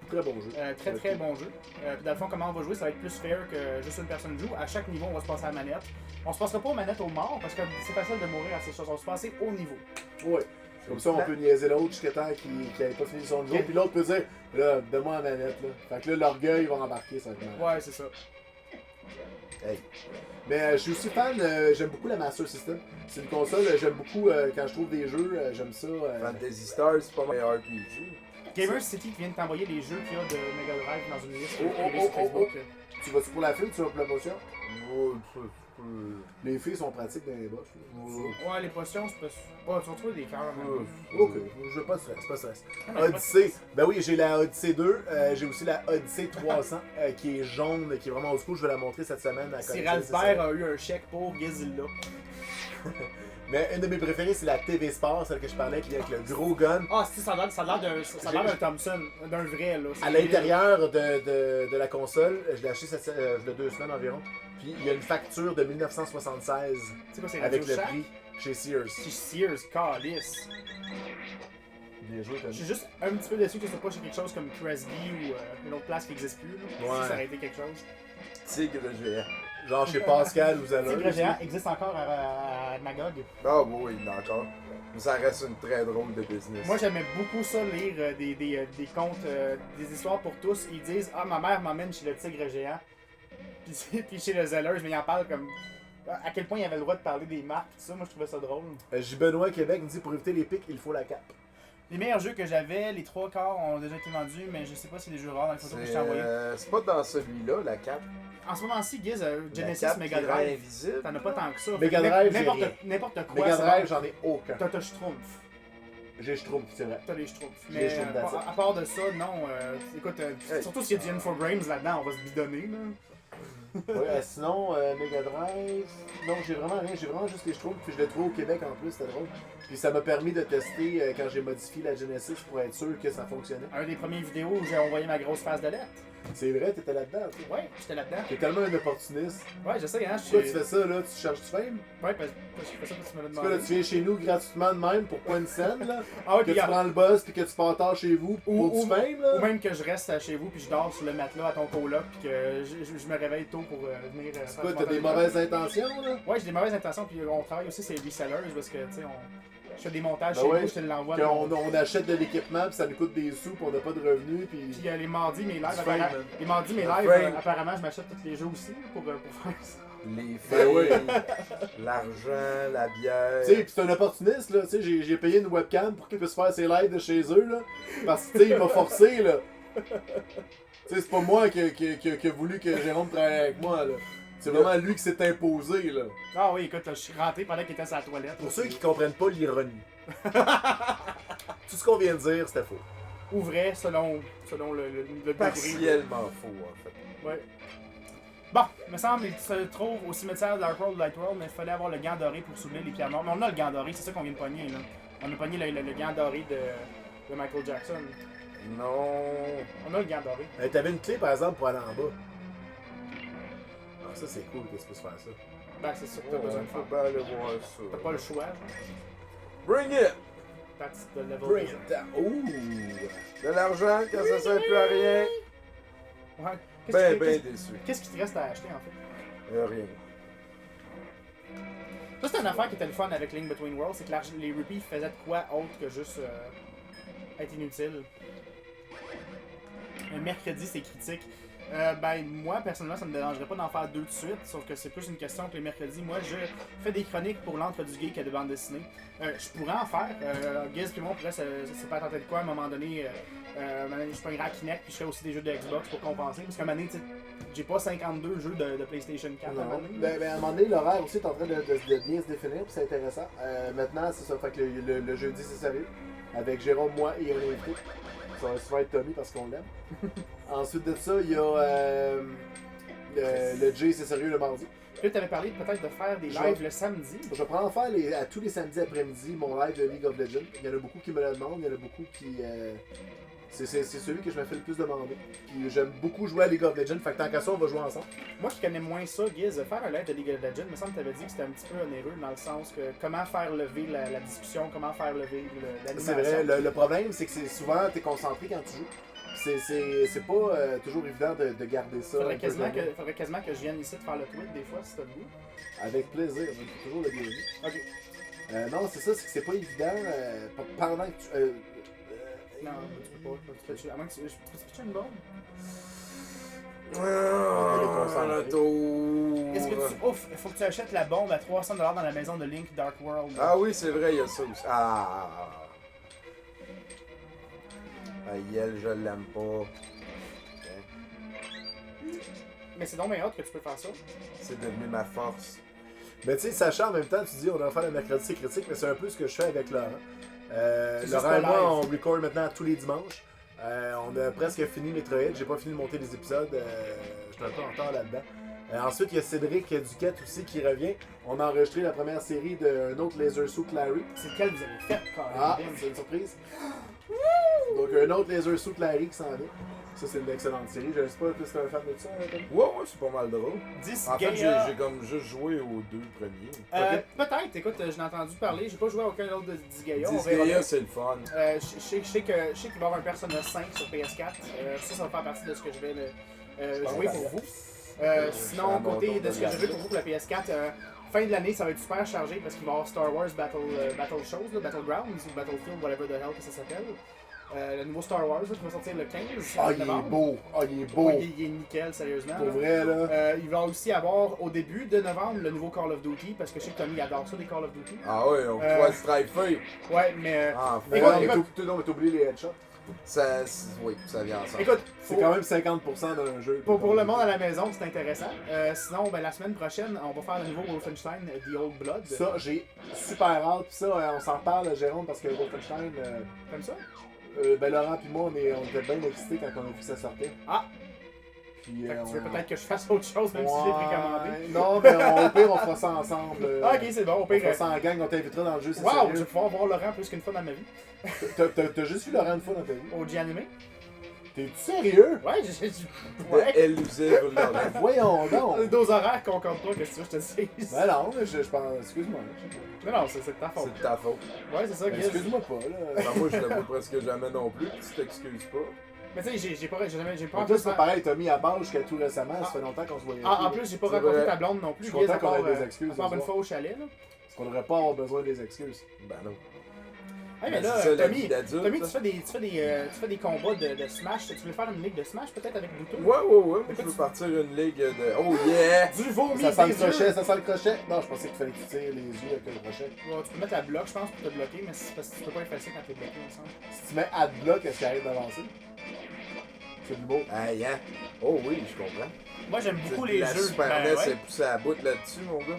Très bon jeu. Très bon jeu. Puis dans le fond, comment on va jouer, ça va être plus fair que juste une personne joue. À chaque niveau, on va se passer à la manette. On se passera pas aux manettes au mort parce que c'est facile de mourir à ces choses. On va se passer au niveau. Ouais. Comme ça, on peut niaiser l'autre jusqu'à temps qu'il n'avait pas fini son niveau. Puis l'autre peut dire, là, donne-moi la manette. Là. Fait que là, l'orgueil va embarquer, ça va être malade. Ouais, c'est ça. Hey. Mais je suis aussi fan, j'aime beaucoup la Master System. C'est une console, j'aime beaucoup quand je trouve des jeux, j'aime ça. Fantasy Stars, c'est pas un RPG. Gamers City qui vient de t'envoyer les jeux qu'il y a de Mega Drive dans une liste Oh, privée oh, sur oh, Facebook. Tu vas-tu pour la fille ou tu vas pour la potion? Oh, ça, Les filles sont pratiques dans les boss. Ouais, les potions, c'est pas. Ouais, tu vas trouver des cœurs. même. Ok, je veux pas de stress, pas de stress. Ah, non, Odyssey, ben oui, j'ai la Odyssey 2, j'ai aussi la Odyssey 300 qui est jaune, qui est vraiment old school, je vais la montrer cette semaine à Si Collection, Ralpher a eu un chèque pour Gizilla. Mais une de mes préférées, c'est la TV Sport, celle que je parlais, qui vient avec le gros gun. Ah, ça a l'air d'un Thompson, d'un vrai, là. À l'intérieur de la console, je l'ai acheté il y a 2 semaines environ. Puis il y a une facture de 1976 C'est quoi, c'est avec Radio le Shack? prix chez Sears. Chez Sears, calice. Bien joué, Je Tony. suis juste un petit peu déçu que ce soit pas chez quelque chose comme Cresby ou une autre place qui n'existe plus. Là. Ouais. Si ça aurait été quelque chose. Tigre géant. Genre chez Pascal ou Zala. Tigre géant existe encore à Magog. Ah oui, d'accord. Mais ça reste une très drôle de business. Moi, j'aimais beaucoup ça, lire des contes, des histoires pour tous. Ils disent « Ah, ma mère m'emmène chez le tigre géant. » Puis chez le Zellers, mais ils en parlent comme... À quel point il avait le droit de parler des marques, tout ça. Moi, je trouvais ça drôle. J. Benoît Québec me dit pour éviter les pics, il faut la cape. Les meilleurs jeux que j'avais, les 3 quarts ont déjà été vendus, mais je sais pas si les jeux rares dans les photos que je t'ai envoyées. C'est pas dans celui-là, la cape. En ce moment-ci, Giz, Genesis, La cape Mega qui rend Drive, invisible. t'en as pas tant que ça. Mega Fait que Drive, j'ai rien. n'importe quoi. Mega c'est Drive, bon. j'en ai aucun. T'as Schtroumpf. J'ai Schtroumpf, c'est vrai. T'as les Schtroumpf. Les Mais Schtroumpf, that's it. à part de ça, non. Écoute, surtout s'il y a du Infogrames là-dedans, on va se bidonner. Là. Ouais, sinon, Mega Drive. Non, j'ai vraiment rien. J'ai vraiment juste les Schtroumpfs. Puis je l'ai trouvé au Québec en plus, c'était drôle. Puis ça m'a permis de tester quand j'ai modifié la Genesis pour être sûr que ça fonctionnait. Un des premiers vidéos où j'ai envoyé ma grosse face de lettre. C'est vrai, t'étais là-dedans. Tu sais. Ouais, j'étais là-dedans. T'es tellement un opportuniste. Ouais, je sais, hein. Pourquoi tu fais ça là? Tu cherches du fame? Ouais, parce que je fais ça parce que tu me l'as Parce que là, demandé. tu viens chez nous gratuitement de même pour pas une scène là? Ah ouais, Que puis tu regarde, prends le boss puis que tu pars tard chez vous pour du fame là? ou même que je reste chez vous puis je dors sur le matelas à ton coloc puis que je me réveille tôt pour venir. C'est quoi, t'as des mauvaises intentions là? Ouais, j'ai des mauvaises intentions puis on travaille aussi ces resellers parce que tu sais je fais des montages Ben chez ouais, vous, je te l'envoie. On achète de l'équipement puis ça nous coûte des sous puis on n'a pas de revenus puis. Puis les mardis mes lives, Du fame, man. les mardis mes Le lives, frame. apparemment je m'achète tous les jeux aussi là, pour faire ça. Les Ben oui. filles, l'argent, la bière. Tu sais, pis c'est un opportuniste, là. Tu sais, j'ai payé une webcam pour qu'il puisse faire ses lives de chez eux, là. Parce que, tu sais, il m'a forcé, là. Tu sais, c'est pas moi qui a voulu que Jérôme travaille avec moi, là. C'est vraiment lui qui s'est imposé, là. Ah oui, écoute, je suis rentré pendant qu'il était sur la toilette. Pour ceux qui comprennent pas l'ironie. Tout ce qu'on vient de dire, c'était faux. Ou vrai, selon le degré. Partiellement faux, en fait. Ouais. Bon, il me semble qu'il se trouve au cimetière de Dark World Light World, mais il fallait avoir le gant doré pour soulever les pierres mortes. Mais on a le gant doré, c'est ça qu'on vient de pogner, là. On a pogné le gant doré de Michael Jackson. Non. On a le gant doré. T'avais une clé, par exemple, pour aller en bas. Ah, ça, c'est cool que tu puisses faire ça. Ben, c'est ça que t'as besoin de Faut faire. bien aller voir ça. T'as pas le choix, genre. Bring it! That's the level. Bring it down. Ouh! De l'argent, quand ça sert plus à rien. Ouais. Ben déçu. Qu'est-ce qui te reste à acheter, en fait? Rien. Ça, c'est une affaire qui était le fun avec Link Between Worlds, c'est que les rupees faisaient de quoi autre que juste être inutile. Un mercredi, c'est critique. Ben, moi, personnellement, ça me dérangerait pas d'en faire 2 de suite, sauf que c'est plus une question que les mercredis. Moi, je fais des chroniques pour l'entre du geek et de bande dessinée. Je pourrais en faire. Giz puis moi, on pourrait se faire tenter de quoi à un moment donné. Je peux un Kinect, puis je ferais aussi des jeux de Xbox pour compenser. Parce qu'à un moment donné, j'ai pas 52 jeux de PlayStation 4 à un moment donné. Ben, à un moment donné, l'horaire aussi est en train de bien se définir, puis c'est intéressant. Maintenant, c'est ça, fait que le jeudi, c'est sérieux. Avec Jérôme, moi et un invité. Ça va souvent être Tommy parce qu'on l'aime. Ensuite de ça, il y a le Jay, c'est sérieux, le mardi. Puis là, t'avais parlé peut-être de faire des lives le samedi. Je prends en faire à tous les samedis après-midi mon live de League of Legends. Il y en a beaucoup qui me le demandent, il y en a beaucoup qui... c'est celui que je me fais le plus demander. Puis j'aime beaucoup jouer à League of Legends, fait que tant qu'à ça, on va jouer ensemble. Moi qui connais moins ça, Giz, faire un live de League of Legends, il me semble que tu avais dit que c'était un petit peu onéreux dans le sens que comment faire lever la discussion, comment faire lever l'animation. C'est vrai, le problème c'est que c'est souvent t'es concentré quand tu joues. C'est pas toujours évident de garder ça. Faudrait quasiment que je vienne ici te faire le tweet des fois si t'as le goût. Avec plaisir, c'est toujours le bienvenu. Ok. Non, c'est ça, c'est que c'est pas évident pendant que tu. Non, tu peux pas. À moins que tu pitches une bombe. Le tour. Est-ce que tu. Ouf, il faut que tu achètes la bombe à 300$ dans la maison de Link Dark World. Ah oui, c'est vrai, il y a ça aussi. Ah. Yel, je l'aime pas. Okay. Mais c'est donc bien hâte que tu peux faire ça. C'est devenu ma force. Mais tu sais, sachant en même temps, tu dis on doit faire le mercredi, c'est critique, mais c'est un peu ce que je fais avec Laurent. C'est Laurent juste et pas moi, live. on record maintenant tous les dimanches. On a presque fini Metroid, j'ai pas fini de monter les épisodes, je suis un peu en retard là-dedans. Ensuite, il y a Cédric Duquette aussi qui revient. On a enregistré la première série d'un autre Laser Suit Larry. C'est lequel vous avez fait, Colin? Ah, c'est une surprise. Donc un autre Laser Suit Larry qui s'en vient. Ça, c'est une excellente série. Je sais pas si t'es un fan de ça, Tommy. Ouais, c'est pas mal drôle. 10 En fait, Gaia. j'ai comme juste joué aux 2 premiers. Peut-être, écoute, je l'ai entendu parler, j'ai pas joué à aucun autre de Disgaea. On verra Disgaea, bien. c'est le fun. Je sais qu'il va y avoir un Persona 5 sur PS4. Ça va faire partie de ce que je vais jouer pour vous. Sinon, côté de ce que j'ai joué pour vous pour la PS4, fin de l'année, ça va être super chargé parce qu'il va y avoir Star Wars Battle Shows, là, Battlegrounds ou Battlefield, whatever the hell que ça s'appelle. Le nouveau Star Wars là, qui va sortir le 15 Ah, il est novembre. beau! Ah, il est beau! Ouais, il est nickel, sérieusement. Pour là. vrai, là. Il va aussi avoir au début de novembre le nouveau Call of Duty parce que je sais que Tommy adore ça, des Call of Duty. Ah ouais, on pourrait striper. Ouais, mais. Ah, Mais Écoute, non, mais t'oublies les headshots. oui, ça vient ensemble. Écoute, C'est quand même 50% d'un jeu. pour le monde à la maison, c'est intéressant. Sinon, ben, la semaine prochaine, on va faire le nouveau Wolfenstein The Old Blood. Ça, j'ai super hâte. Puis ça, on s'en reparle, Jérôme, parce que Wolfenstein, Comme ça? ben Laurent puis moi, on était bien excités quand on a vu que ça sortait. Ah! Puis, Fait que tu veux peut-être que je fasse autre chose, même si je l'ai précommandé. Non, mais au pire, on fera ça ensemble. Ah, ok, c'est bon, au On pire. fera ça en gang, on t'invitera dans le jeu, c'est Wow, je vais sérieux. pouvoir voir Laurent plus qu'une fois dans ma vie. T'as juste vu Laurent une fois dans ta vie? Au G-Anime. T'es sérieux? Ouais, Ouais. Elusive, là. Voyons donc! Nos horaires concordent pas, qu'est-ce que tu veux que je te dise? Ben non, je pense. Excuse-moi. Non, c'est de ta faute. C'est de ta faute. Ouais, c'est ça, Ben, Giz. excuse-moi pas, là. Ben, moi, je le vois presque jamais non plus, puis tu t'excuses pas. Mais tu sais, j'ai pas en En plus. plus, c'est pareil, t'as mis à base jusqu'à tout récemment, ça fait longtemps qu'on se voyait. En plus, j'ai pas C'est rencontré vrai. ta blonde non plus. Je suis content Giz, qu'on ait à part, des excuses À part ce une soir. fois au chalet, là. Parce qu'on devrait pas avoir besoin des excuses. Ben non. mais Ben, là, c'est ça, la Tommy, vie d'adulte, Tommy, ça. tu fais des combats de Smash. Tu veux faire une ligue de Smash peut-être avec Bluetooth? Ouais. Je veux partir une ligue de. Oh yeah! Du vomi, Ça sent le des yeux. crochet, ça sent le crochet. Non, je pensais qu'il fallait que tu tires les yeux avec le crochet. Ouais, tu peux mettre la bloc, je pense, pour te bloquer, mais c'est parce que tu peux pas effacer quand t'es bloqué, il me semble. Si tu mets adblock, est-ce qu'il arrive d'avancer? C'est du beau. Aïe, hein? Oh oui, je comprends. Moi, j'aime beaucoup les la jeux. Super Ben, NES ouais. est poussée à la bout là-dessus, mon gars.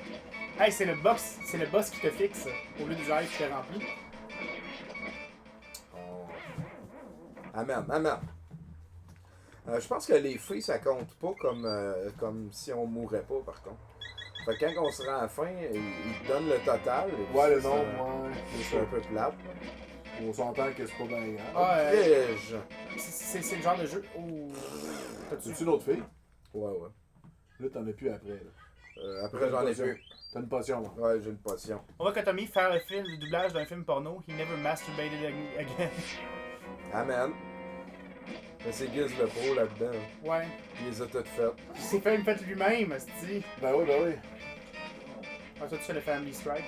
Hey, c'est le boss qui te fixe au lieu du live qui te remplit. Amen. Je pense que les filles, ça compte pas comme si on mourait pas, par contre. Fait que quand on se rend à la fin, ils te donnent le total. et Ouais, le ça, nombre, ouais. C'est un peu plate. On s'entend que c'est pas bien grave. Ah, Piège. c'est le genre de jeu où. T'as-tu C'est-tu une autre fille? Ouais. Là, t'en as plus après. Là. Après, j'en ai plus. T'as une potion, moi. Ouais, j'ai une potion. On voit que Tommy faire le doublage d'un film porno, he never masturbated again. Amen. Mais c'est Giz le pro là-dedans. Ouais. Il les a toutes faites. Il s'est fait une fête lui-même, asti. Ben oui. Ah, toi, tu fais le Family Strike.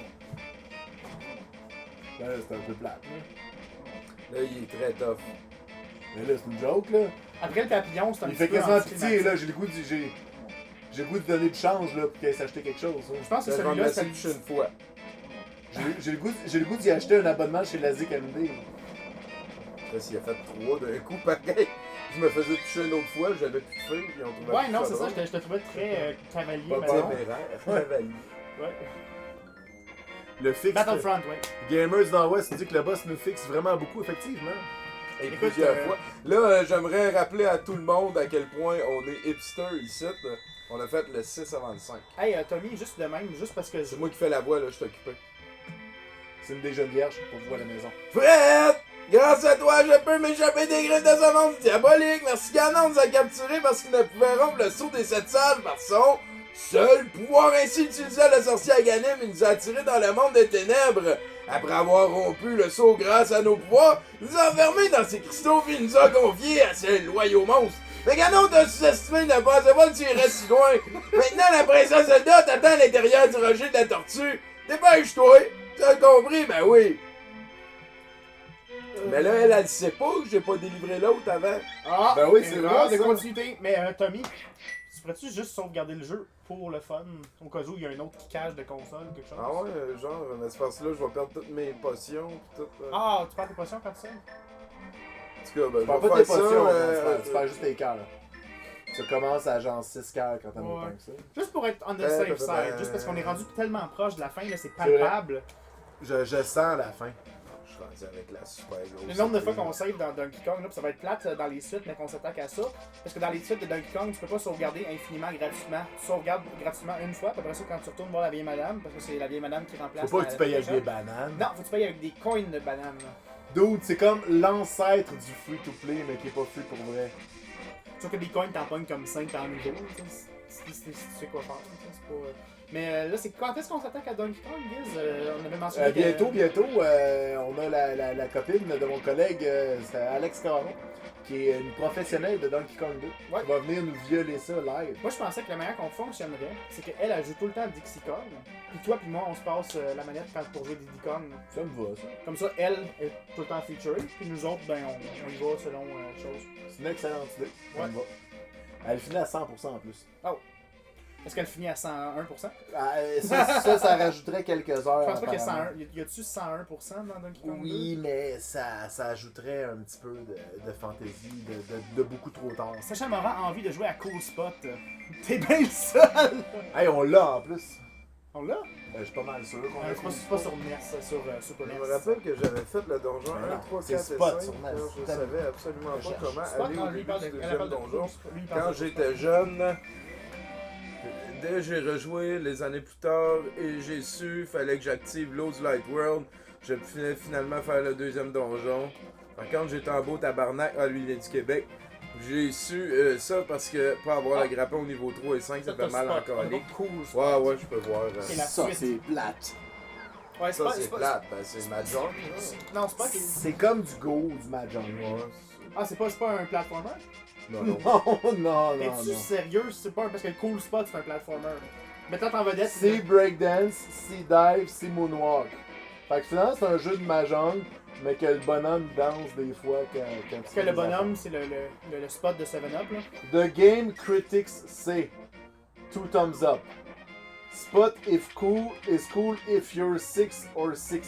Ben là, c'est un peu plate. Là, il est très tough. Mais là, c'est une joke, là. Après le papillon, c'est un Il petit fait peu quasiment pitié, anticlimatique. là. J'ai le goût de donner du change, là, pour qu'elle s'achète quelque chose. Hein. Je pense que Je vais me celui-là, laisser c'est toucher une fois. J'ai le goût d'y acheter un abonnement chez Lazik MD. Après, s'il a fait 3 d'un coup, pareil. Je me faisais toucher une autre fois, j'avais plus de filles, puis on trouvait Ouais, plus non, c'est ça, drôle. je te trouvais très cavalier. Pas maintenant. téméraire, cavalier. Ouais. Le fixe. Battlefront, ouais. Gamers dans l'Ouest dit que le boss nous fixe vraiment beaucoup, effectivement. Et Écoute, plusieurs fois. Là, j'aimerais rappeler à tout le monde à quel point on est hipster ici. On a fait le 6 avant le 5. Hey, Tommy, juste de même, juste parce que. C'est moi qui fais la voix, là, je suis occupé. C'est une des jeunes vierges pour vous à la maison. Fred! Grâce à toi, je peux m'échapper des griffes de ce monde diabolique. Merci Ganon nous a capturés parce qu'il ne pouvait rompre le sceau des 7 sages par son seul pouvoir. Ainsi utilisé le sorcier Aganim, il nous a attirés dans le monde des ténèbres. Après avoir rompu le sceau grâce à nos pouvoirs, il nous a enfermés dans ses cristaux puis il nous a confiés à ces loyaux monstres. Mais Ganon t'a sous-estimé, ne pensait pas que tu irais si loin. Maintenant, la princesse Zelda t'attend à l'intérieur du rocher de la tortue. Dépêche-toi! Tu as compris? Ben oui! Mais là, elle sait pas que j'ai pas délivré l'autre avant. Ah, Ben oui, c'est erreur vrai, de ça. continuité. Mais Tommy, tu pourrais-tu juste sauvegarder le jeu pour le fun, au cas où il y a un autre qui cache de console ou quelque chose? Ah ouais, genre, dans cet espace-là, je vais perdre toutes mes potions pis tout. Ah, tu perds tes potions quand tu sais? En tout cas, ben, Tu perds je pas vais tes faire ça. potions, non, tu perds juste tes cœurs. Tu commences à genre 6 cœurs quand t'as Ouais. autant que ça. Juste pour être on the safe side, juste parce qu'on est rendu tellement proche de la fin, là, c'est vrai. palpable. Je sens la fin. Je suis rendu avec la super grosse. Le nombre de fois qu'on save dans Donkey Kong, là, pis ça va être plate dans les suites, mais qu'on s'attaque à ça. Parce que dans les suites de Donkey Kong, tu peux pas sauvegarder infiniment gratuitement. Tu sauvegardes gratuitement une fois, puis après ça, quand tu retournes voir la vieille madame, parce que c'est la vieille madame qui remplace. Faut pas que tu payes avec la- des bananes. Non, faut que tu payes avec des coins de banane. Dude, c'est comme l'ancêtre du free-to-play, mais qui est pas free pour vrai. Sauf que des coins, t'en pognes comme 5 par niveau. Tu sais, si tu sais quoi faire. Tu sais, c'est pas... Mais là, c'est quand est-ce qu'on s'attaque à Donkey Kong, Giz? On avait mentionné que... Bientôt, on a la copine de mon collègue, c'est Alex Caron, qui est une professionnelle de Donkey Kong 2. Ouais. Qui va venir nous violer ça live. Moi, je pensais que la manière qu'on fonctionnerait, c'est qu'elle, elle joue tout le temps à Dixie Kong. Puis toi, puis moi, on se passe la manette pour jouer Diddy Kong. Ça me va, ça. Comme ça, elle est tout le temps featured. Puis nous autres, ben, on y va selon chose. C'est une excellente idée. Ça Ouais. me va. Elle finit à 100% en plus. Est-ce qu'elle finit à 101%? Ah, ça rajouterait quelques heures. Je pense pas qu'il y a apparemment. 101. Y a-tu 101% dans Donkey Kong 2? Oui, mais ça ajouterait un petit peu de fantaisie, de beaucoup trop tard. Sacha me rend envie de jouer à Cool Spot. T'es bien le seul! Hey, on l'a en plus. On l'a? Je suis pas mal sûr qu'on l'a. C'est pas sur NES, c'est sur Super Je NES. me rappelle que j'avais fait le donjon Mais 1, non, 3, c'est 4 et 5. Spot sur NES. Je savais absolument pas Cherche. comment Spot, aller non, au lui, il début parle du de... elle deuxième parle de... donjon. Lui, il parle Quand de j'étais jeune, dès j'ai rejoué les années plus tard et j'ai su, fallait que j'active Lowe's Light World. Je pouvais finalement faire le deuxième donjon. Par contre, j'étais en beau tabarnak, lui il est du Québec. J'ai su ça parce que pour avoir le grappin au niveau 3 et 5, ça fait mal encore. Cool Spot. Ouais, je peux voir. C'est la Ça, suite. c'est plate. Ouais, Ça, pas- c'est pas- plate. Ben, c'est Mahjong. Non, c'est pas... C'est comme du Go ou du Mahjong. Ah, c'est pas un platformer? Non, non. Non, non, Es-tu non. sérieux? C'est pas un... Parce que le Cool Spot, c'est un platformer. Mettant en vedette... C'est breakdance, c'est dive, c'est moonwalk. Fait que finalement, c'est un jeu de mahjong, mais que le bonhomme danse des fois quand Parce tu que fais le des bonhomme, c'est le spot de 7-Up, là. affaires. The Game Critics say 2 thumbs up. Spot if cool is cool if you're 6 or 60.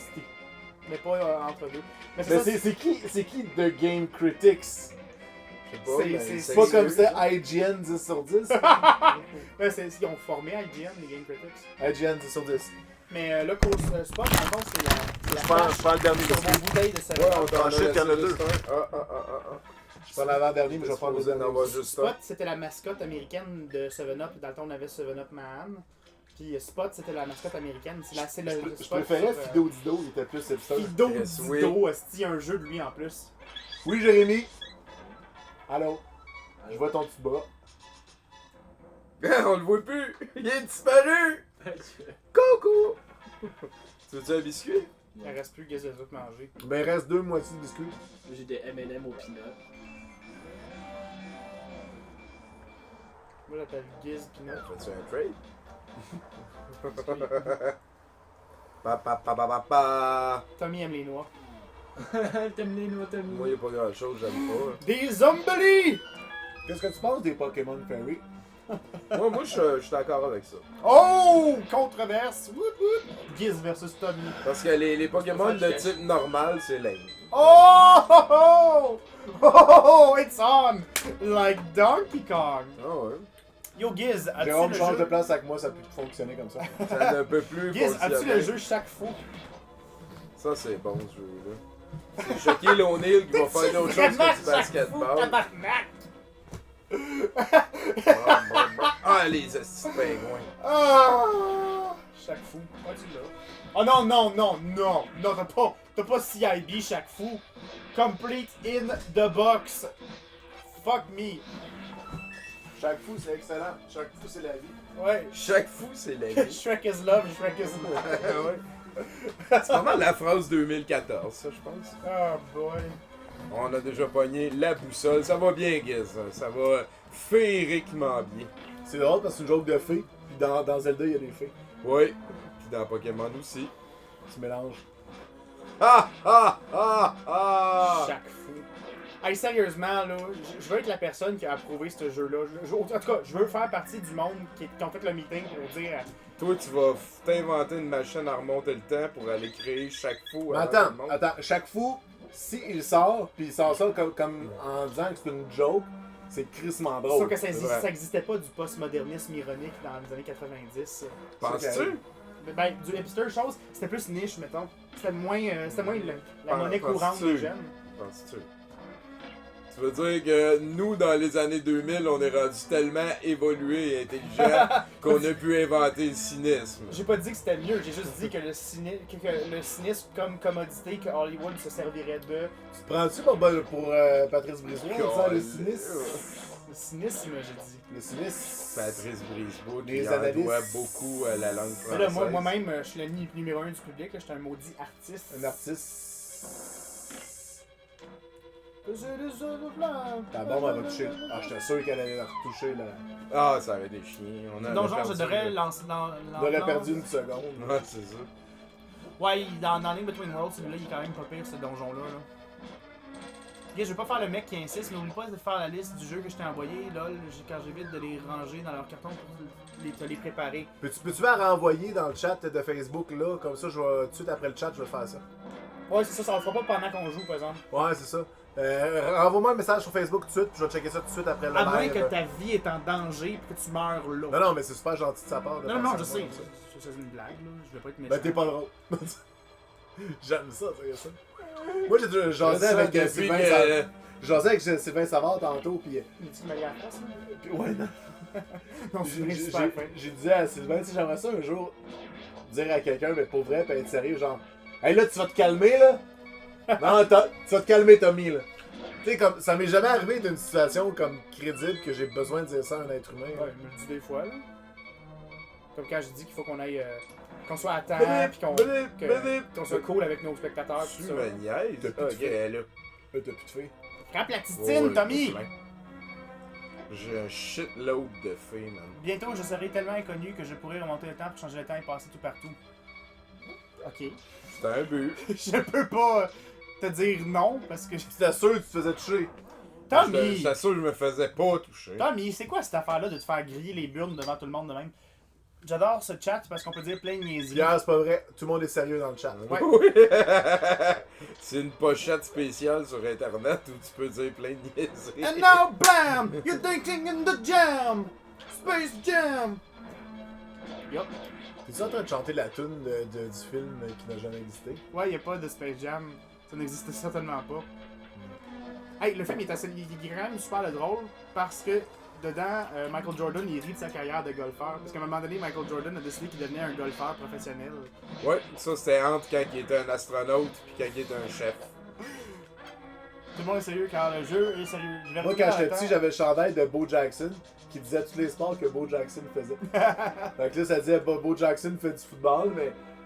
Mais pas entre deux. Mais Mais c'est ça, c'est qui The Game Critics? Je sais pas, mais c'est C'est pas comme sérieux. ça IGN 10 sur 10. là, ils ont formé IGN, les Game Critics. IGN 10 sur 10. Mais là, Cold Spot, dans le fond, c'est la Je prends le dernier sur biscuit. mon bouteille de Ouais, 7-Up. on t'en a shit, il y en a laissé deux. juste un. Ah. Je prends l'avant-dernier, mais je vais prendre le supposé en avoir dernier. juste Spot, un. c'était la mascotte américaine de 7-Up. Dans le temps, on avait 7-Up Man. Puis Spot, c'était la mascotte américaine. C'est le Je Spot préférais sur, Fido Dido, il était plus hipster. Fido Yes, oui. Dido, esti, un jeu de lui en plus. Oui, Jérémy. Allô. Je vois ton petit bras. On le voit plus! Il est disparu! Coucou! Tu veux-tu un biscuit? Il en reste plus, qu'est-ce que tu veux manger? Ben, il reste 2 moitiés de biscuits. J'ai des M&M au peanut. Moi, j'appelle Giz Pinot. Fais-tu un trade? Pa. Tommy aime les noix. T'aimes les noix, Tommy? Moi, il n'y a pas grand-chose, j'aime pas. Des zombies! Qu'est-ce que tu penses des Pokémon Fairy? Moi, je suis d'accord avec ça. Oh! Controverse! Woop woop! Giz versus Tommy. Parce que les Pokémon de Faut type normal, c'est lame. Oh! Oh! Oh! Oh! It's on! Like Donkey Kong! Ah ouais. Yo, Giz, as-tu Jérôme le change de jeu? place avec moi, ça peut fonctionner comme ça. Ça ne peut plus Giz, as-tu fonctionner. le jeu chaque fois? Ça, c'est bon, ce jeu-là. C'est Shaquille O'Neal qui va faire d'autres choses que du basketball. Ah, les hosties de pingouins. Ah! Chaque fou. Ah, tu l'as. Oh non, non, non, non! Non, t'as pas CIB chaque fou. Complete in the box. Fuck me. Chaque fou, c'est excellent. Chaque fou, c'est la vie. Ouais. Chaque fou, c'est la vie. Shrek is love, Shrek is love. Ouais. C'est vraiment la phrase 2014, ça, je pense. Oh boy. On a déjà pogné la boussole. Ça va bien, Giz. Ça va féeriquement bien. C'est drôle parce que c'est une joke de fée. Puis dans Zelda, il y a des fées. Oui. Puis dans Pokémon aussi. Tu mélanges. Ah! Chaque fou. Hey, sérieusement, là, je veux être la personne qui a approuvé ce jeu-là. En tout cas, je veux faire partie du monde qui ont fait le meeting pour dire. Toi, tu vas t'inventer une machine à remonter le temps pour aller créer chaque fou. Mais attends, chaque fou, si il sort, puis il sort ça comme en disant que c'est une joke, c'est crissement drôle. Sauf que ça vrai. existait pas du postmodernisme ironique dans les années 90. Penses-tu? Ben, du hipster chose, c'était plus niche, mettons. C'était moins la Ah, monnaie penses-tu? courante des jeunes. Penses-tu? Tu veux dire que nous, dans les années 2000, on est rendu tellement évolué et intelligent qu'on a pu inventer le cynisme. J'ai pas dit que c'était mieux, j'ai juste dit que le cynisme comme commodité que Hollywood se servirait de. Tu te prends-tu pour Patrice Brisebois, ça, le cynisme? Le cynisme, j'ai dit. Le cynisme. Patrice Brisebois Les qui en analystes. doit beaucoup à la langue Mais là, française. moi-même, je suis le numéro 1 du public, là, je suis un maudit artiste. Un artiste. Ta bombe, elle va toucher. Ah, j'étais sûr qu'elle allait la retoucher, là. Ah, ça avait des chiens. On en a Donjon, perdu, je devrais là. lancer dans. On aurait perdu une seconde. Ouais, c'est ça. Ouais, dans Link Between Worlds, celui-là, il est quand même pas pire, ce donjon-là. Là. Ok, je vais pas faire le mec qui insiste, mais n'oublie pas de faire la liste du jeu que je t'ai envoyé. Lol, quand j'évite de les ranger dans leur carton pour te les préparer. Peux-tu me renvoyer dans le chat de Facebook, là? Comme ça, je vais, tout de suite après le chat, je vais faire ça. Ouais, c'est ça, ça le fera pas pendant qu'on joue, par exemple. Ouais, c'est ça. Renvoie-moi un message sur Facebook tout de suite, puis je vais checker ça tout de suite après le À moins live. que ta vie est en danger et que tu meurs là. Non, non, mais c'est super gentil de sa part. De Non, faire non, ça je comme sais. ça. C'est une blague, là. Je vais pas être méchant. Ben, t'es pas drôle. J'aime ça, c'est ça. Moi, j'ai jasé Ça, avec depuis Sylvain que- Savard. Jasé avec Sylvain Savard tantôt, puis... Il dit qu'il m'a dit à la face, là. puis ouais, non. Non, c'est super fin. J'ai dit à Sylvain, tu sais, j'aimerais ça un jour dire à quelqu'un, mais pour vrai, puis être sérieux, genre, hey là, tu vas te calmer, là? Non, tu vas te calmer, Tommy, là. Tu sais, comme, ça m'est jamais arrivé d'une situation comme crédible que j'ai besoin de dire ça à un être humain. là. Ouais, il me le dit des fois, là. Comme quand je dis qu'il faut qu'on aille. Qu'on soit à temps, Blip, puis qu'on blip, blip. qu'on soit cool avec nos spectateurs, Tu pis ça. me niaises? T'as plus de Ok, fait. là. T'as plus de fée. Frappe la titine, Ouais, Tommy! plein. J'ai un shitload de fées, man. Bientôt, je serai tellement inconnu que je pourrai remonter le temps pour changer le temps et passer tout partout. Ok. C'était un but. Je peux pas te dire non parce que. Tu t'assures que tu te faisais toucher. Tommy! J'étais sûr que je me faisais pas toucher. Tommy, c'est quoi cette affaire-là de te faire griller les burnes devant tout le monde de même? J'adore ce chat parce qu'on peut dire plein de niaiseries. Pierre, c'est pas vrai. Tout le monde est sérieux dans le chat. Ouais. Oui. C'est une pochette spéciale sur internet où tu peux dire plein de niaiseries. And now, bam! You're thinking in the jam! Space Jam! Yup. T'es-tu en train de chanter la tune du film qui n'a jamais existé? Ouais, y a pas de Space Jam. Ça n'existe certainement pas. Hey, le film il est quand même super drôle parce que dedans, Michael Jordan il rit de sa carrière de golfeur. Parce qu'à un moment donné, Michael Jordan a décidé qu'il devenait un golfeur professionnel. Ouais, ça c'était entre quand il était un astronaute puis quand il était un chef. Tout le monde est sérieux car le jeu est sérieux. Je vais Moi, revenir quand dans j'étais le petit, temps. j'avais le chandail de Bo Jackson qui disait tous les sports que Bo Jackson faisait. Donc là, ça disait Bo Jackson fait du football,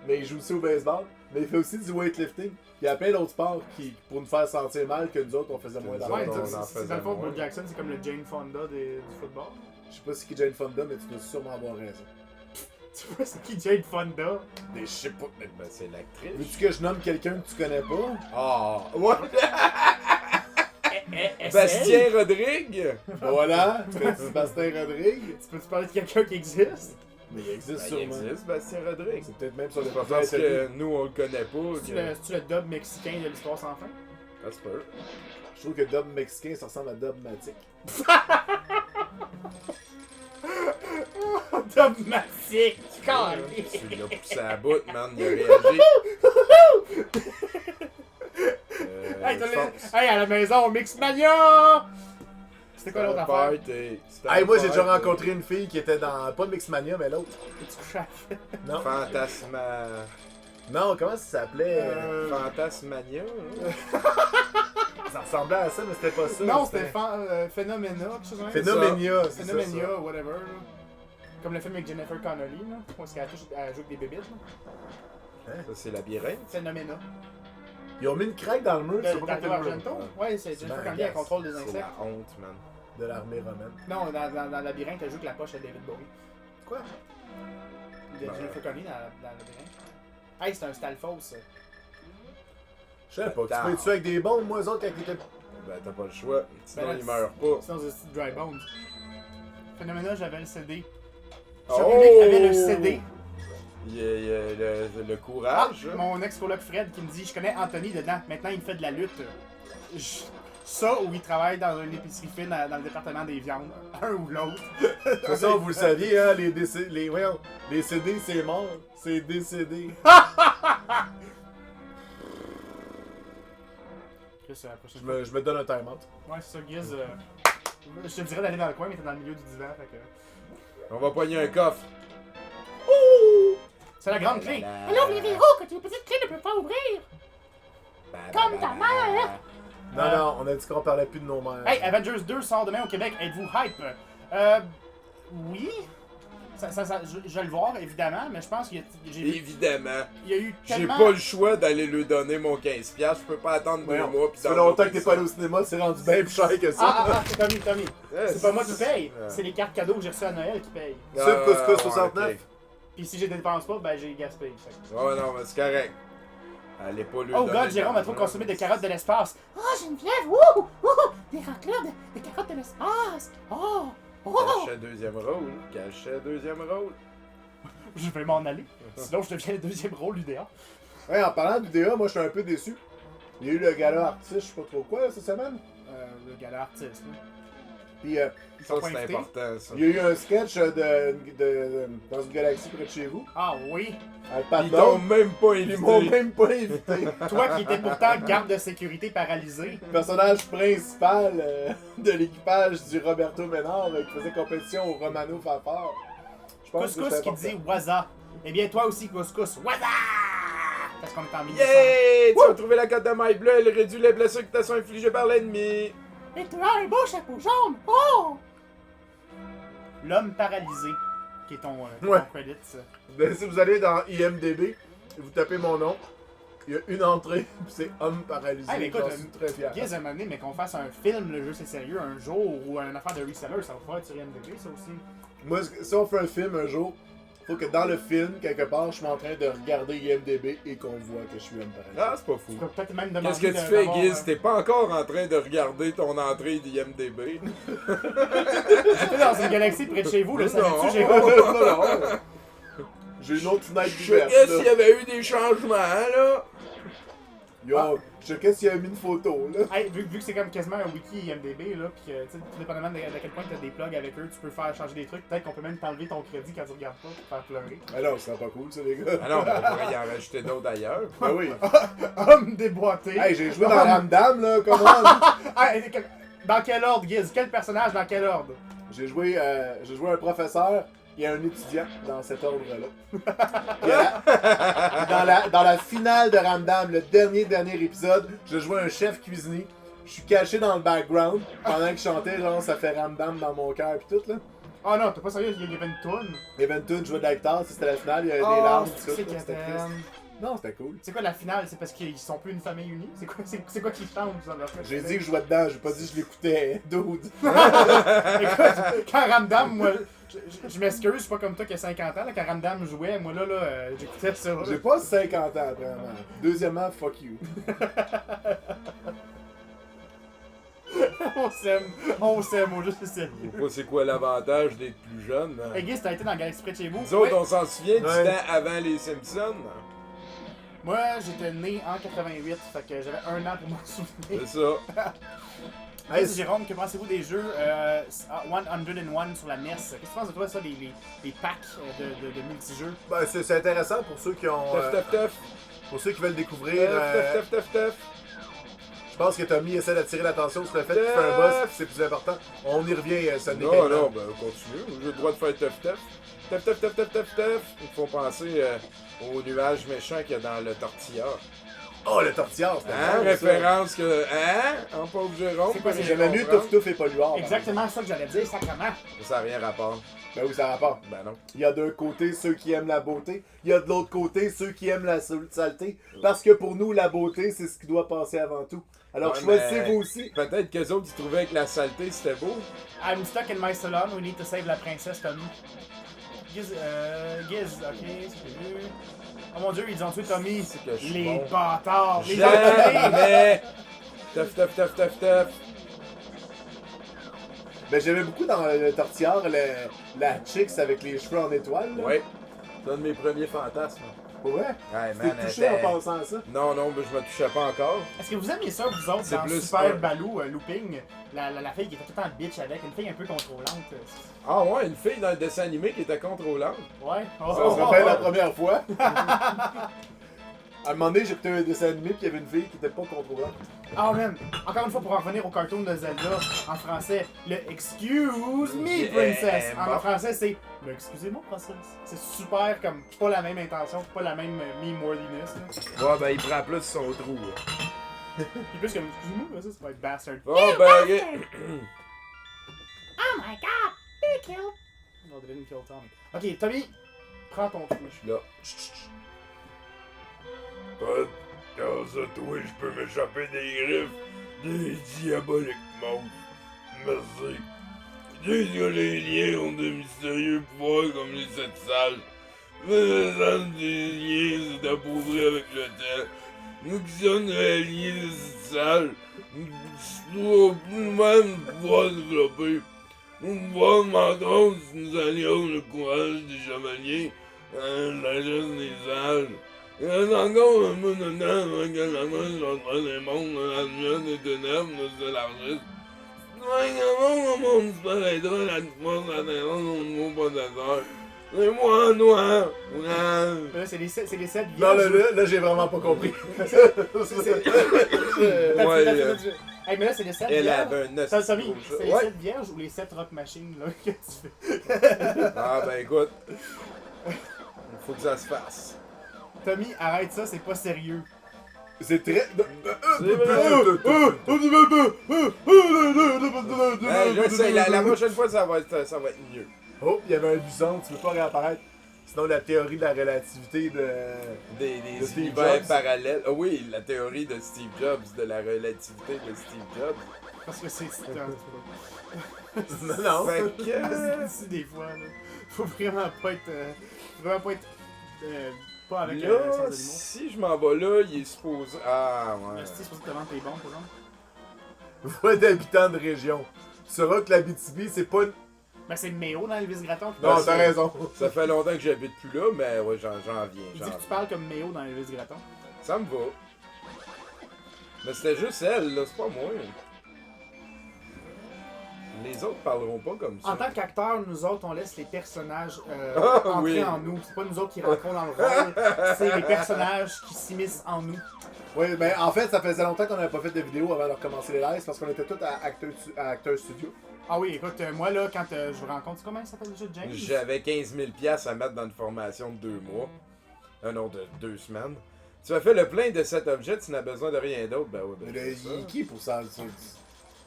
mais il joue aussi au baseball. Mais il fait aussi du weightlifting. Il y a plein d'autres sports qui, pour nous faire sentir mal, que nous autres, on faisait moins Ouais, d'argent. Ouais, on en c'est faisait dans le fond, moins. Bo Jackson, c'est comme le Jane Fonda du football. Je sais pas si qui Jane Fonda, mais tu dois sûrement avoir raison. Tu vois, c'est qui Jane Fonda? Mais je sais pas. Ben, c'est l'actrice. Veux-tu que je nomme quelqu'un que tu connais pas? Ah, ouais. Essaye. Bastien Rodrigue. Voilà, tu fais Sébastien Rodrigue. Tu peux-tu parler de quelqu'un qui existe? Mais il existe Ben, il sûrement. existe, Bastien Rodrigue. C'est peut-être même sur le C'est pas parce que nous on le connaît pas. C'est-tu le dub mexicain de l'histoire sans fin? Ça se peut. Je trouve que dub mexicain, ça ressemble à dub matic. Dogmatique! Tu l'as poussé à bout, man. Il a réagi. Hey, je pense- hey, à la maison, Mixmania! C'était quoi l'autre affaire? Hey, moi j'ai déjà rencontré une fille qui était dans. Pas Mixmania, mais l'autre. Tu couches à Non. Fantasma... Non, comment ça s'appelait Fantasmania. hein? Ça ressemblait à ça, mais c'était pas ça. Non, c'était Phénoména, quelque chose comme ça. Phénoménia, c'est ça. Phénoménia, whatever. Là. Comme le film avec Jennifer Connelly, là. Où est-ce qu'elle joue avec des bébites, là. Ça, c'est labyrinthe. Phénoména. Ils ont mis une craque dans le mur, c'est De pas Dario contre le mur. Argento? Ouais, c'est Jennifer bien Connelly, elle agace. contrôle des C'est insectes. la honte, man. De l'armée romaine. Non, dans le labyrinthe, elle joue avec la poche à David Bowie. Quoi? De Jennifer Connelly dans le labyrinthe. Hey, c'est un Stalfos, ça. Je sais pas, tu peux tuer avec des bombes, moi, eux autres, quand ils étaient. Ben, t'as pas le choix. Sinon, Ben, il meurt pas. Sinon, c'est Dry Bones. Phénoména, j'avais le CD. Oh! Jean-Luc avait le CD. Il y a le courage. hein. Mon ex-coloc Fred qui me dit je connais Anthony dedans, maintenant il fait de la lutte. Ça ou il travaille dans une épicerie fine dans le département des viandes. Un ou l'autre. De toute façon, vous le saviez, hein, les CD, c'est mort. C'est décédé. Chris, la prochaine Je me donne un time-out. fois. Ouais, c'est ça, Giz. Je te dirais d'aller dans le coin, mais t'es dans le milieu du divan, fait que. On va pogner un coffre. C'est la grande clé. Alors les verrous que tes petites clés ne peuvent pas ouvrir. Comme ta mère. Non, non, on a dit qu'on parlait plus de nos mères. Hey, Avengers 2 sort demain au Québec, êtes-vous hype? Oui. Je vais le voir, évidemment, mais je pense qu'il y a, Évidemment. il y a eu J'ai tellement... pas le choix d'aller lui donner mon 15$. Je peux pas attendre 2 mois. Pis Ça fait longtemps que t'es pas allé au cinéma, c'est rendu bien plus cher que ça. c'est Tommy. C'est pas moi qui paye. C'est les cartes cadeaux que j'ai reçues à Noël qui payent. Sub Couscous 69. Puis si je dépense pas, ben j'ai gaspillé. Ouais, non, mais c'est correct. Allez pas lui Oh donner god, Jérôme a trop d'argent. consommé de carottes de l'espace. Oh, Geneviève, wouh, wouh, des raclures de carottes de l'espace. Oh, oh. Cachet deuxième rôle. Cachet deuxième rôle. Je vais m'en aller. Sinon, je deviens le deuxième rôle l'UDA. Ouais, en parlant d'UDA, moi je suis un peu déçu. Il y a eu le gala artiste, je sais pas trop quoi, là, cette semaine. Le gala artiste. Là. Puis Ils Ça, sont pas c'est invités. important, ça. il y a eu un sketch dans une galaxie près de chez vous. Ah oui. Avec Pat Ils t'ont Dog. même pas Ils m'ont invité. même pas invité. Toi qui étais pourtant garde de sécurité paralysé. Le personnage principal de l'équipage du Roberto Ménard qui faisait compétition au Romano Fafard. Je pense que Couscous c'est qui important. dit Waza. Eh bien, toi aussi, Couscous. Waza! Parce qu'on est en 1900. Yeah! Tu as trouvé la cote de maille bleue. Elle réduit les blessures qui te sont infligées par l'ennemi. Et tu as un beau chapeau jaune. Oh. L'homme paralysé, qui est ton Ouais. credit. Ben, si vous allez dans IMDB, vous tapez mon nom, il y a une entrée, puis c'est homme paralysé. Ah, mais écoute, J'en suis très fier. Guise a demandé, mais qu'on fasse un film, le jeu c'est sérieux, un jour, ou une affaire de reseller, ça va pouvoir être sur IMDb, ça aussi. Moi, si on fait un film un jour, faut que dans le film, quelque part, je suis en train de regarder IMDB et qu'on voit que je suis homme pareil. Ah, c'est pas fou. Tu peux peut-être même demander Qu'est-ce que tu fais, Giz? T'es pas encore en train de regarder ton entrée d'IMDB? J'étais dans une galaxie près de chez vous, là, ça Non. tu j'ai Non. J'ai une autre fenêtre Je ouverte. checkais là. s'il y avait eu des changements, là. Yo, je checkais s'il y avait mis une photo, là. Hey, vu que c'est comme quasiment un wiki IMDB, là, pis que, tu sais, tout dépendamment de quel point t'as des plugs avec eux, tu peux faire changer des trucs. Peut-être qu'on peut même t'enlever ton crédit quand tu regardes pas pour faire pleurer. Ah non, ce serait pas cool, ça, les gars. Ah non, mais on pourrait y en rajouter d'autres ailleurs. Ben oui. Homme déboîté. Hey, j'ai joué dans Ramdam, là, comment? Hey, dans quel ordre, Giz? Quel personnage dans quel ordre? J'ai joué un professeur et un étudiant dans cet ordre-là. Puis dans la finale de Ramdam, le dernier épisode, je jouais un chef cuisinier. Je suis caché dans le background pendant que je chantais, genre ça fait Ramdam dans mon cœur pis tout là. Oh non, t'es pas sérieux, il y avait une toune. Eventon jouait de la guitare, c'était la finale, il y avait des Oh, larmes pis c'est tout. que là, C'était triste. Non, c'était cool. C'est quoi la finale? C'est parce qu'ils sont plus une famille unie? C'est quoi qu'ils chantent dans leur J'ai dit que je jouais dedans, j'ai pas dit que je l'écoutais, dude. Écoute, quand Ramdam, moi, je m'excuse, je suis pas comme toi qui a 50 ans, là, quand Ramdam jouait, moi là, j'écoutais ça. J'ai pas 50 ans, vraiment. Deuxièmement, fuck you. On s'aime, au juste sérieux. Je sais pas c'est quoi l'avantage d'être plus jeune. Hein. Hey Guy, t'as été dans Galaxy près de chez vous? Nous autres, Ouais. on s'en souvient du Ouais. temps avant les Simpsons. Moi, j'étais né en 88, fait que j'avais un an pour m'en souvenir. C'est ça. Hey, Hey, Jérôme, que pensez-vous des jeux 101 sur la NES? Qu'est-ce que tu penses de toi, ça, les packs de multijeux? ben, c'est intéressant pour ceux qui ont. Teuf. Pour ceux qui veulent découvrir. Teuf. Je pense que Tommy essaie d'attirer l'attention sur le fait qu'il fait un boss, c'est plus important. On y revient, ça n'est Non, non, ben continue. J'ai le droit de faire teuf. Teuf. Il faut penser au nuage méchant qu'il y a dans le tortillard. Oh, le tortillard, c'était Hein? bon, ça. Référence que. Hein? En pauvre Jérôme. C'est quoi, vous c'est J'aimais mieux comprendre. Touf et Polluard. Exactement ça que j'allais dire, sacrément. Ça n'a rien rapport. Ben oui, ça rapporte. Ben non. Il y a d'un côté ceux qui aiment la beauté, il y a de l'autre côté ceux qui aiment la saleté. Parce que pour nous, la beauté, c'est ce qui doit passer avant tout. Alors Ouais, choisissez mais vous aussi. Peut-être qu'eux autres, ils trouvaient que la saleté, c'était beau. I'm stuck in my salon, we need to save la princesse Tommy. Giz, ok, c'est vu. Oh mon dieu, ils ont tué Tommy. C'est que je suis Les bon. bâtards, les enculés. Jamais! Teuf. Ben j'aimais beaucoup dans le tortillard la chicks avec les cheveux en étoile. Là. Ouais. C'est un de mes premiers fantasmes. Ouais. Ouais, T'es touché en pensant à ça. Non, mais je me touchais pas encore. Est-ce que vous aimiez ça, vous autres, C'est dans plus Super un. Baloo, Looping, la fille qui était tout le temps bitch avec, une fille un peu contrôlante? Ah ouais, une fille dans le dessin animé qui était contrôlante. Ouais. Oh, Ça se rappelle la première fois. À un moment donné, j'ai écouté un dessin animé puis il y avait une fille qui était pas contrôlante. Oh man, encore une fois pour en revenir au cartoon de Zelda, en français, le Excuse me Yeah, princess. En bon. français c'est le Excusez-moi princesse. C'est super comme pas la même intention, pas la même meme-worthiness. Là. Ouais, ben il prend plus son trou. Là. Puis plus comme Excusez-moi ça va être bastard. Oh, ben, ok. Oh my god, be killed. No, they didn't kill Tommy. Ok, Tommy, prends ton trou. Je suis là. Grâce à toi, je peux m'échapper des griffes des diaboliques monstres. Merci. Dis que les liens ont de mystérieux pouvoirs comme les sept salles. Mais l'essence des liens s'est appauvrie avec le temps. Nous qui sommes des liens de cette salle, nous n'avons plus même pouvoir développer. Nous pouvoir mentons si nous allions le courage des chevaliers, la sagesse des sages. Il reste encore un peu de temps avant que la main soit des mondes dans la lumière des ténèbres ne s'élargisse. Le monde disparaîtra la force atteindra son nouveau possesseur. C'est moi, noir. Là, c'est les 7 Non, vierges. là j'ai vraiment pas compris. Hey, mais là, c'est les 7 Elle vierges. avait un Ça, Tommy, gros chat. c'est les Ouais. 7 vierges ou les 7 rock machines là, que tu fais? Ah ben écoute, il faut que ça se fasse. Tommy, arrête ça, c'est pas sérieux. C'est très. Je sais, la prochaine fois ça va être mieux. Oh, il y avait un bison, tu veux pas réapparaître. Sinon, la théorie de la relativité de. Des De Steve univers Jobs. parallèles. Ah oui, la théorie de Steve Jobs, de la relativité de Steve Jobs. Parce que c'est Non, non. Fait que... c'est des fois, là. Faut vraiment pas être. Pas avec Là, sans animaux. si je m'en vais là, il est supposé... Ah, ouais. Là, c'est supposé te vendre tes bons, par exemple. Voix d'habitants de région. Tu sauras que l'Abitibi, c'est pas une... Ben, c'est Méo dans Elvis Gratton. Non, Ben, t'as c'est- raison. Ça fait longtemps que j'habite plus là, mais ouais, j'en viens. Il j'en dit que tu viens. parles comme Méo dans Elvis Gratton. Ça me va. Mais c'était juste elle, là, c'est pas moi. Les autres parleront pas comme ça. En tant qu'acteur, nous autres, on laisse les personnages Ah, entrer oui. en nous. C'est pas nous autres qui rentrons dans le rôle, c'est les personnages qui s'immiscent en nous. Oui, mais en fait, ça faisait longtemps qu'on n'avait pas fait de vidéo avant de recommencer les lives parce qu'on était tous à Acteur Studio. Ah oui, écoute, moi là, quand je vous rencontre, comment il s'appelle déjà, James? J'avais 15 000 piastres à mettre dans une formation de 2 mois. Non, de 2 semaines. Tu as fait le plein de cet objet, tu n'as besoin de rien d'autre. Ben ouais, Mais ben, là, c'est il est ça. qui pour ça?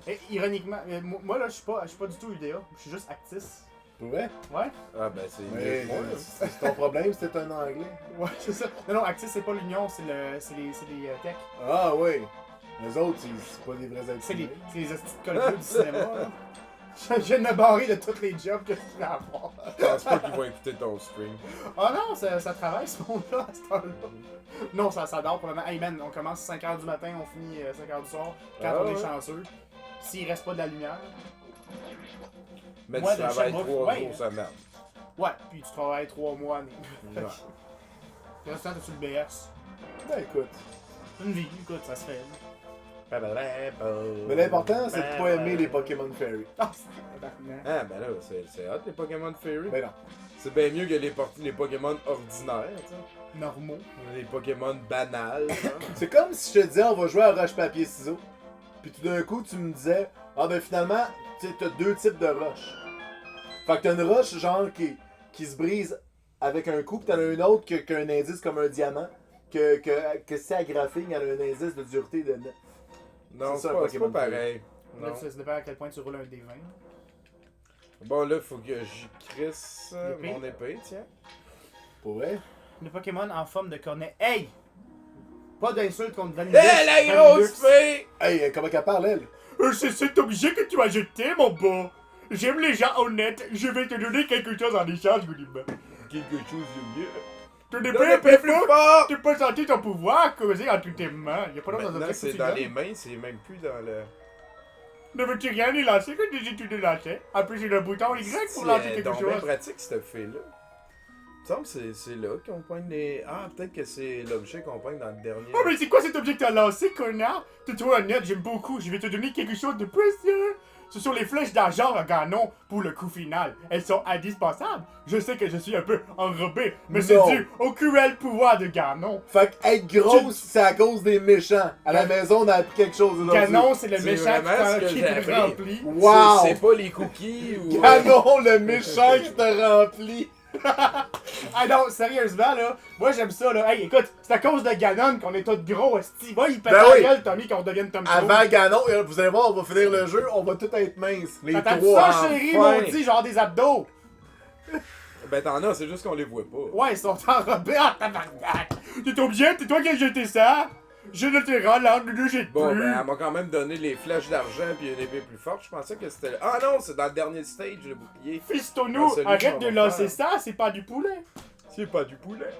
Et, ironiquement, moi là, je suis pas du tout UDA, je suis juste actrice. Pour vrai? Ouais? Ah ben c'est mieux Mais que moi. là. c'est ton problème, c'était un anglais. Ouais, c'est ça. Non, actrice, c'est pas l'union, c'est les tech. Ah oui. Les autres, c'est pas des vrais C'est acteurs. les hosties de colleux du cinéma, là. Je viens de me barrer de tous les jobs que je voulais avoir. Je pense pas qu'ils vont écouter ton stream. Oh non, ça travaille ce monde-là à cette heure-là. Non, ça dort pour le moment. Hey man, on commence 5h du matin, on finit 5h du soir, quand Ah on est ouais. chanceux. S'il reste pas de la lumière. Mais Moi, tu de travailles Sherbrooke, 3 ouais. jours semaine. Ouais, puis tu travailles 3 mois. Mais... Ouais. Le restant, t'as-tu le BS? Ben écoute. Une vie, écoute, ça se fait. Mais l'important, c'est de pas aimer les Pokémon Fairy. Ah, c'est tabarnak. Ah ben là, c'est hot les Pokémon Fairy. Ben non. C'est bien mieux que les Pokémon ordinaires, tu sais. Normaux. Les Pokémon banals. hein. C'est comme si je te disais, on va jouer à roche-papier-ciseaux. Puis tout d'un coup, tu me disais, ah ben finalement, tu sais, t'as deux types de roches. Fait que t'as une roche, genre, qui se brise avec un coup, pis t'en as une autre qui a un indice comme un diamant. Que c'est agrafé, il y a un indice de dureté de. Non, C'est c'est ça, pas, un c'est Pokémon pas pareil. Là, Non. ça dépend à quel point tu roules un D20. Bon là, faut que j'y crisse L'épée. mon épée, tiens. Pour vrai? Le Pokémon en forme de cornet. Hey! Pas d'insulte contre Vanillux. Hé la grosse fille! Hey, comment qu'elle parle, elle? C'est cet objet que tu as jeté, mon beau. J'aime les gens honnêtes. Je vais te donner quelque chose en échange, Goulibin. Quelque chose de mieux. Ton Donne épée est plus plus fort. fort! Tu peux sentir ton pouvoir causer entre tes mains. Y'a pas dans un Maintenant, objet que c'est tu dans donnes. les mains, c'est même plus dans le... Ne veux-tu rien y lancer que des études de lancer? Appuie le bouton Y pour lancer quelque donc bien chose. pratique, cette fille-là. Il me semble que c'est là qu'on pogne les... Ah, peut-être que c'est l'objet qu'on pogne dans le dernier. Oh, mais c'est quoi cet objet que t'as lancé, connard? T'es trop honnête, j'aime beaucoup. Je vais te donner quelque chose de précieux. Ce sont les flèches d'argent à Ganon pour le coup final. Elles sont indispensables. Je sais que je suis un peu enrobé, mais c'est Non. dû au cruel pouvoir de Ganon. Fait que être grosse, c'est à cause des méchants. À la maison, on a appris quelque chose aujourd'hui. Ganon, c'est le C'est méchant vraiment ce que qui j'ai te appris. remplit. Wow! C'est pas les cookies ou... Ganon, le méchant qui te remplit. Ah non, sérieusement là, moi j'aime ça là. Hey, écoute, c'est à cause de Ganon qu'on est tous gros, esti. Va, il pète Ben la oui. gueule, Tommy, qu'on devienne Tom Cruise. Avant Ganon, vous allez voir, on va finir le jeu, on va tous être minces. Les T'as trois. ça, chérie, enfin. maudit, genre des abdos. Ben t'en as, c'est juste qu'on les voit pas. Ouais, ils sont enrobés en tabarnak. T'es obligé, c'est toi qui as jeté ça. Je ne te rends l'ordre de jette Bon, plus. ben elle m'a quand même donné les flèches d'argent puis une épée plus forte. Je pensais que c'était... Ah non, c'est dans le dernier stage, le bouclier. Fistonou, Ah, celui arrête qu'on de va lancer faire. ça, c'est pas du poulet. C'est pas du poulet.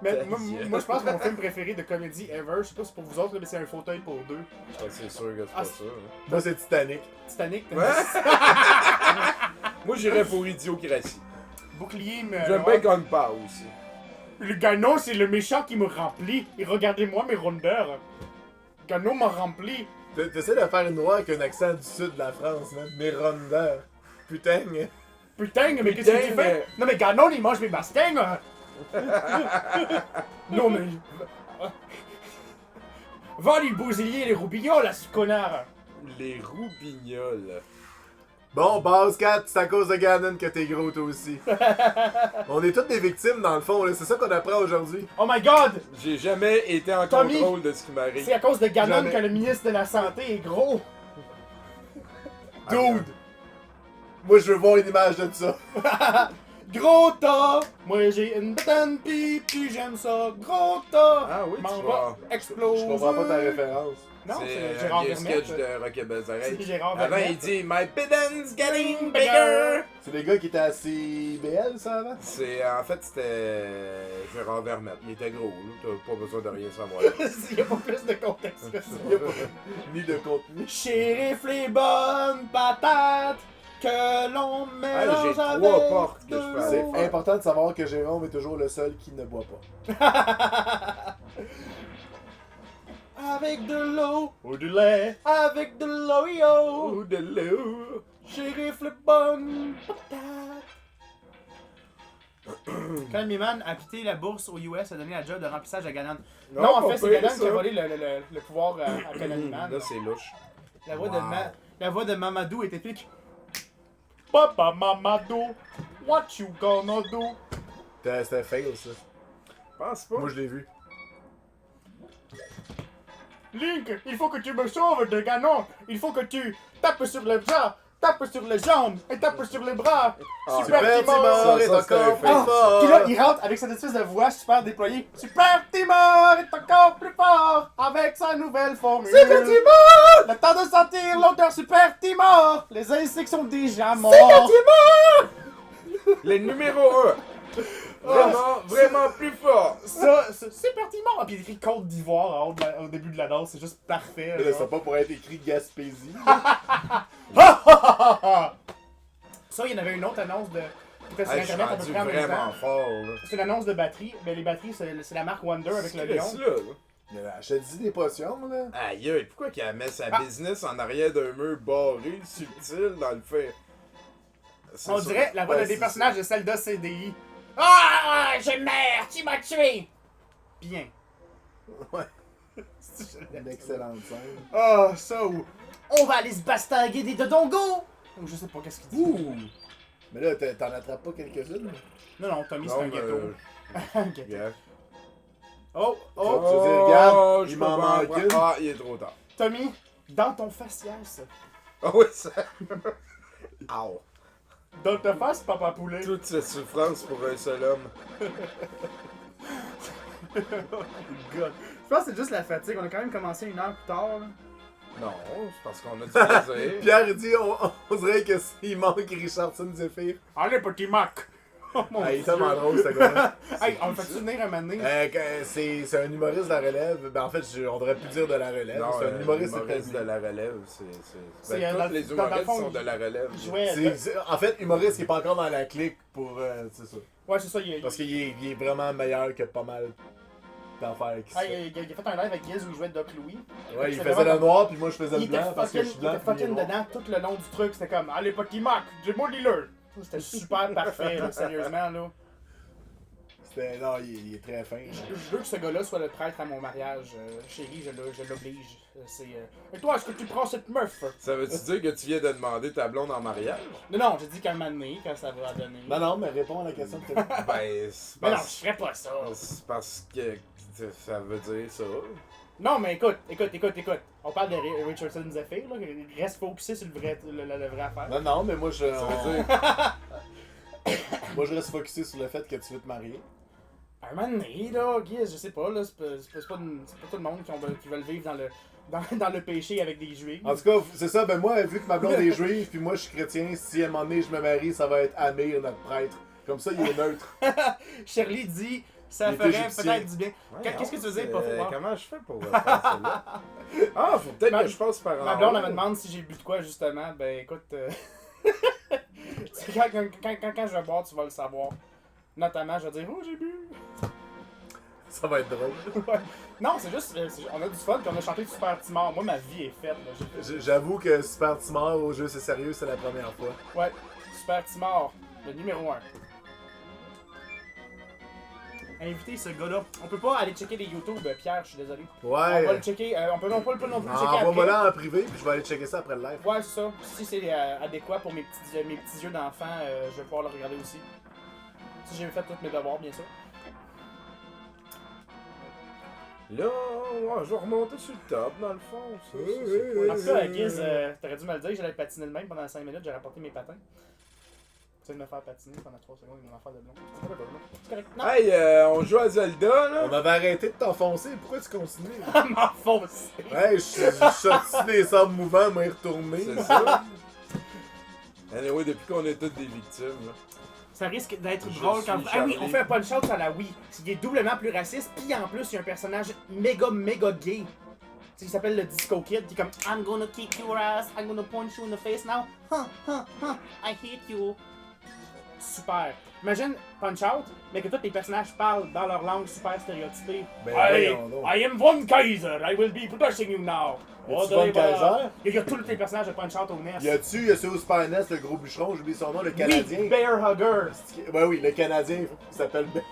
Mais Ta moi, gueule. moi, je pense que mon film préféré de comédie ever, je sais pas si c'est pour vous autres, mais c'est Un fauteuil pour deux. Ah, c'est sûr que c'est Ah, pas ça. hein. Moi, c'est Titanic. Titanic, t'as Ouais. dit Moi j'irais pour idiocratie. bouclier, mais. J'aime bien Gunpowder aussi. Le Ganon, c'est le méchant qui me remplit. Et regardez-moi mes rondeurs. Ganon m'a rempli. T'essaies de faire une voix avec un accent du sud de la France, man. Mes rondeurs. Putain. Putain, mais qu'est-ce que tu Putain, fais? Non, mais Ganon, il mange mes bastings. Non, mais. Va lui bousiller les roubillons, là, ce connard. Les roubignoles. Bon, Base 4, c'est à cause de Ganon que t'es gros, toi aussi. On est toutes des victimes, dans le fond, là. C'est ça qu'on apprend aujourd'hui. Oh my god! J'ai jamais été en Tommy, contrôle de ce qui m'arrive. C'est à cause de Ganon Jamais. que le ministre de la Santé est gros. Dude! Moi, je veux voir une image de ça. Gros tas! Moi j'ai une bedaine pis puis j'aime ça. Gros tas! Ah oui, M'en tu va vois. exploser. Je comprends pas ta référence. Non, C'est c'est un Gérard vieux Vermette. sketch de Rock et Belles C'est Oreilles. Gérard Avant, Vermette. il dit My bidding's getting bigger. C'est des gars qui étaient à CBL, ça, avant? En fait, c'était Gérard Vermette. Il était gros, là. T'as pas besoin de rien savoir. Il y a pas plus de contexte que ça. Il y a pas ni de contenu. Shérif les bonnes patates que l'on mélange j'ai avec 3 portes que je peux de aller l'eau. C'est important de savoir que Jérôme est toujours le seul qui ne boit pas. Avec de l'eau ou du lait, avec de l'Oreo, Oh, de l'eau. shérif les bonnes patates. Quand Miman a quitté la bourse aux US, a donné la job de remplissage à Ganon. Non, en pas fait, c'est pire, Ganon qui a ça. volé le pouvoir à Conan Miman. Là, c'est louche. La voix, Wow. la voix de Mamadou est épique. Papa Mamadou, what you gonna do? C'était fail, ça. Je pense pas. Moi, je l'ai vu. Link, il faut que tu me sauves de Ganon. Il faut que tu tapes sur les bras, tapes sur les jambes et tapes sur les bras. Ah, Super Super Timor! Timor est Ça, c'était encore un plus fail, Ah, fort! Puis là, il rentre avec cette espèce de voix super déployée. Super Timor est encore plus fort avec sa nouvelle formule. Super Timor! Le temps de sentir l'odeur Super Timor. Les insectes sont déjà morts. Super Timor! Le numéro 1. Vraiment plus fort. Ça, Super Timor! Ah, puis il écrit Côte d'Ivoire en haut au début de la danse. C'est juste parfait. Là, genre. c'est pas pour être écrit Gaspésie. Ça, il y en avait une autre annonce de. Qui était sur Hey, je suis internet à peu rendu près en même vraiment temps. fort, là. C'est une annonce de batterie. Mais les batteries, c'est la marque Wonder avec le lion. Qu'est-ce que c'est, là? Mais là, je te dis des potions, là. Aïe, pourquoi qu'elle met sa Ah. business en arrière d'un mur barré, subtil, dans le fait? C'est On ça. dirait la voix Ouais, de des c'est personnages de Zelda CDI. Ah, je meurs, tu m'as tué! Bien. Ouais. C'est Une excellente scène. Ah, ça ou. On va aller se bastinguer des dodongos! Ou je sais pas qu'est-ce qu'il dit. Ouh! Mais là, t'en attrapes pas quelques-unes? Non, non, Tommy, ça. c'est un Non, ghetto. Un ghetto. Yeah. Oh, Oh, oh, tu veux dire, regarde, je il peux m'en pas en manque prendre. une. Ah, il est trop tard. Tommy, dans ton faciès. Ah oui, ça. Ow. Dans ta face, papa poulet. Toute cette souffrance pour un seul homme. God. Je pense que c'est juste la fatigue. On a quand même commencé 1 heure plus tard. Là. Non, c'est parce qu'on a du plaisir. Pierre il dit, on dirait que s'il manque Richardson Zephyr. Allez, petit Mac! Oh mon Ah, il est Dieu. tellement drôle, ce gars-là. Hey, on le fait venir un moment donné? C'est un humoriste de la relève. Ben, en fait, on devrait plus dire de la relève. Non, c'est un humoriste de établi. la relève, C'est, Ben, dans tous les le- dans le humoristes fond, sont de la relève. Il jouait. En fait, humoriste qui est pas encore dans la clique pour. C'est ça. Ouais, c'est ça. Parce qu'il est vraiment meilleur que pas mal d'affaires qui se Ah, fait. il a fait un live avec Giz où il jouait Doc Louis. Ouais, il c'est faisait vraiment le noir, puis moi je faisais Il le était blanc parce que je suis fucking, blanc. il était puis il est fucking noir. dedans tout le long du truc. C'était comme, allez, petit Mac, j'ai mon dealer. C'était super parfait, là, sérieusement. Là. Non, il est très fin. Je veux que ce gars-là soit le prêtre à mon mariage. Chérie, je l'oblige. Et toi, est-ce que tu prends cette meuf? Ça veut-tu dire que tu viens de demander ta blonde en mariage? Non, non, j'ai dit qu'à un moment donné, quand ça va donner. Non, mais réponds à la question de Ben, c'est Mais non, je parce... ferais pas ça. c'est parce que ça veut dire ça. Non, mais écoute. On parle de Richardson Zephyr, là. Il reste focusé sur le vrai affaire. Non, mais moi Ça veut dire... moi je reste focusé sur le fait que tu veux te marier. Un moment donné, là, Guy, je sais pas, là, c'est pas tout le monde qui veulent vivre dans le péché avec des juifs. En tout cas, c'est ça, ben moi, vu que ma blonde est juive, puis moi je suis chrétien, si à un moment donné je me marie, ça va être Amir, notre prêtre. Comme ça, il est neutre. Shirley dit, ça Il est ferait égyptien. peut-être du bien. Qu'est-ce que tu veux dire, pas faux? Comment je fais pour faire ça là? Ah, faut peut-être Ma- que je passe par en Ma blonde, elle haut. me demande si j'ai bu de quoi, justement. Ben, écoute, tu sais, quand je vais boire, tu vas le savoir. Notamment, je vais dire, oh, j'ai bu. Ça va être drôle. Ouais. Non, c'est juste, on a du fun, puis on a chanté Super Timor. Moi, ma vie est faite, là. J'avoue que Super Timor au jeu c'est sérieux, c'est la première fois. Ouais, Super Timor, le numéro 1. Inviter ce gars-là. On peut pas aller checker les YouTube, Pierre, je suis désolé. On va le Ouais. checker, on peut non plus le checker Envoie-moi après. là en privé, puis je vais aller checker ça après le live. Ouais, c'est ça. Si c'est adéquat pour mes petits yeux d'enfant, je vais pouvoir le regarder aussi. Si j'ai fait tous mes devoirs, bien sûr. Là, ouais, je vais remonter sur le top, dans le fond. Ça, Oui, c'est En pas- tout cas, Giz, t'aurais dû me le dire, j'allais patiner de même pendant 5 minutes, j'aurais apporté mes patins. Tu viens de me faire patiner pendant 3 secondes avec mon affaire de blond. C'est pas là. C'est correct. Non, Hey, on joue à Zelda, là. On avait arrêté de t'enfoncer, pourquoi tu continues? m'enfoncer. Hey, je suis sorti des sables mouvants, moi y retourner. C'est ça. Anyway, depuis qu'on est tous des victimes, là. Ça risque d'être Je drôle quand. suis Ah oui, Charlie. on fait un punch-out sur la Wii. Il est doublement plus raciste, puis en plus, il y a un personnage méga gay. Il s'appelle le Disco Kid, qui est comme I'm gonna kick your ass, I'm gonna punch you in the face now. I hate you. Super. Imagine Punch-Out, mais que tous les personnages parlent dans leur langue super stéréotypée. Ben, voyons donc. I am Von Kaiser, I will be protecting you now. Y'a-tu Von Kaiser? Il y a tous les personnages de Punch-Out au NES. Y a-tu celui au Super NES, le gros bûcheron, j'oublie son nom, le Canadien? Oui, Bear Hugger. Ben oui, le Canadien, il s'appelle Ben.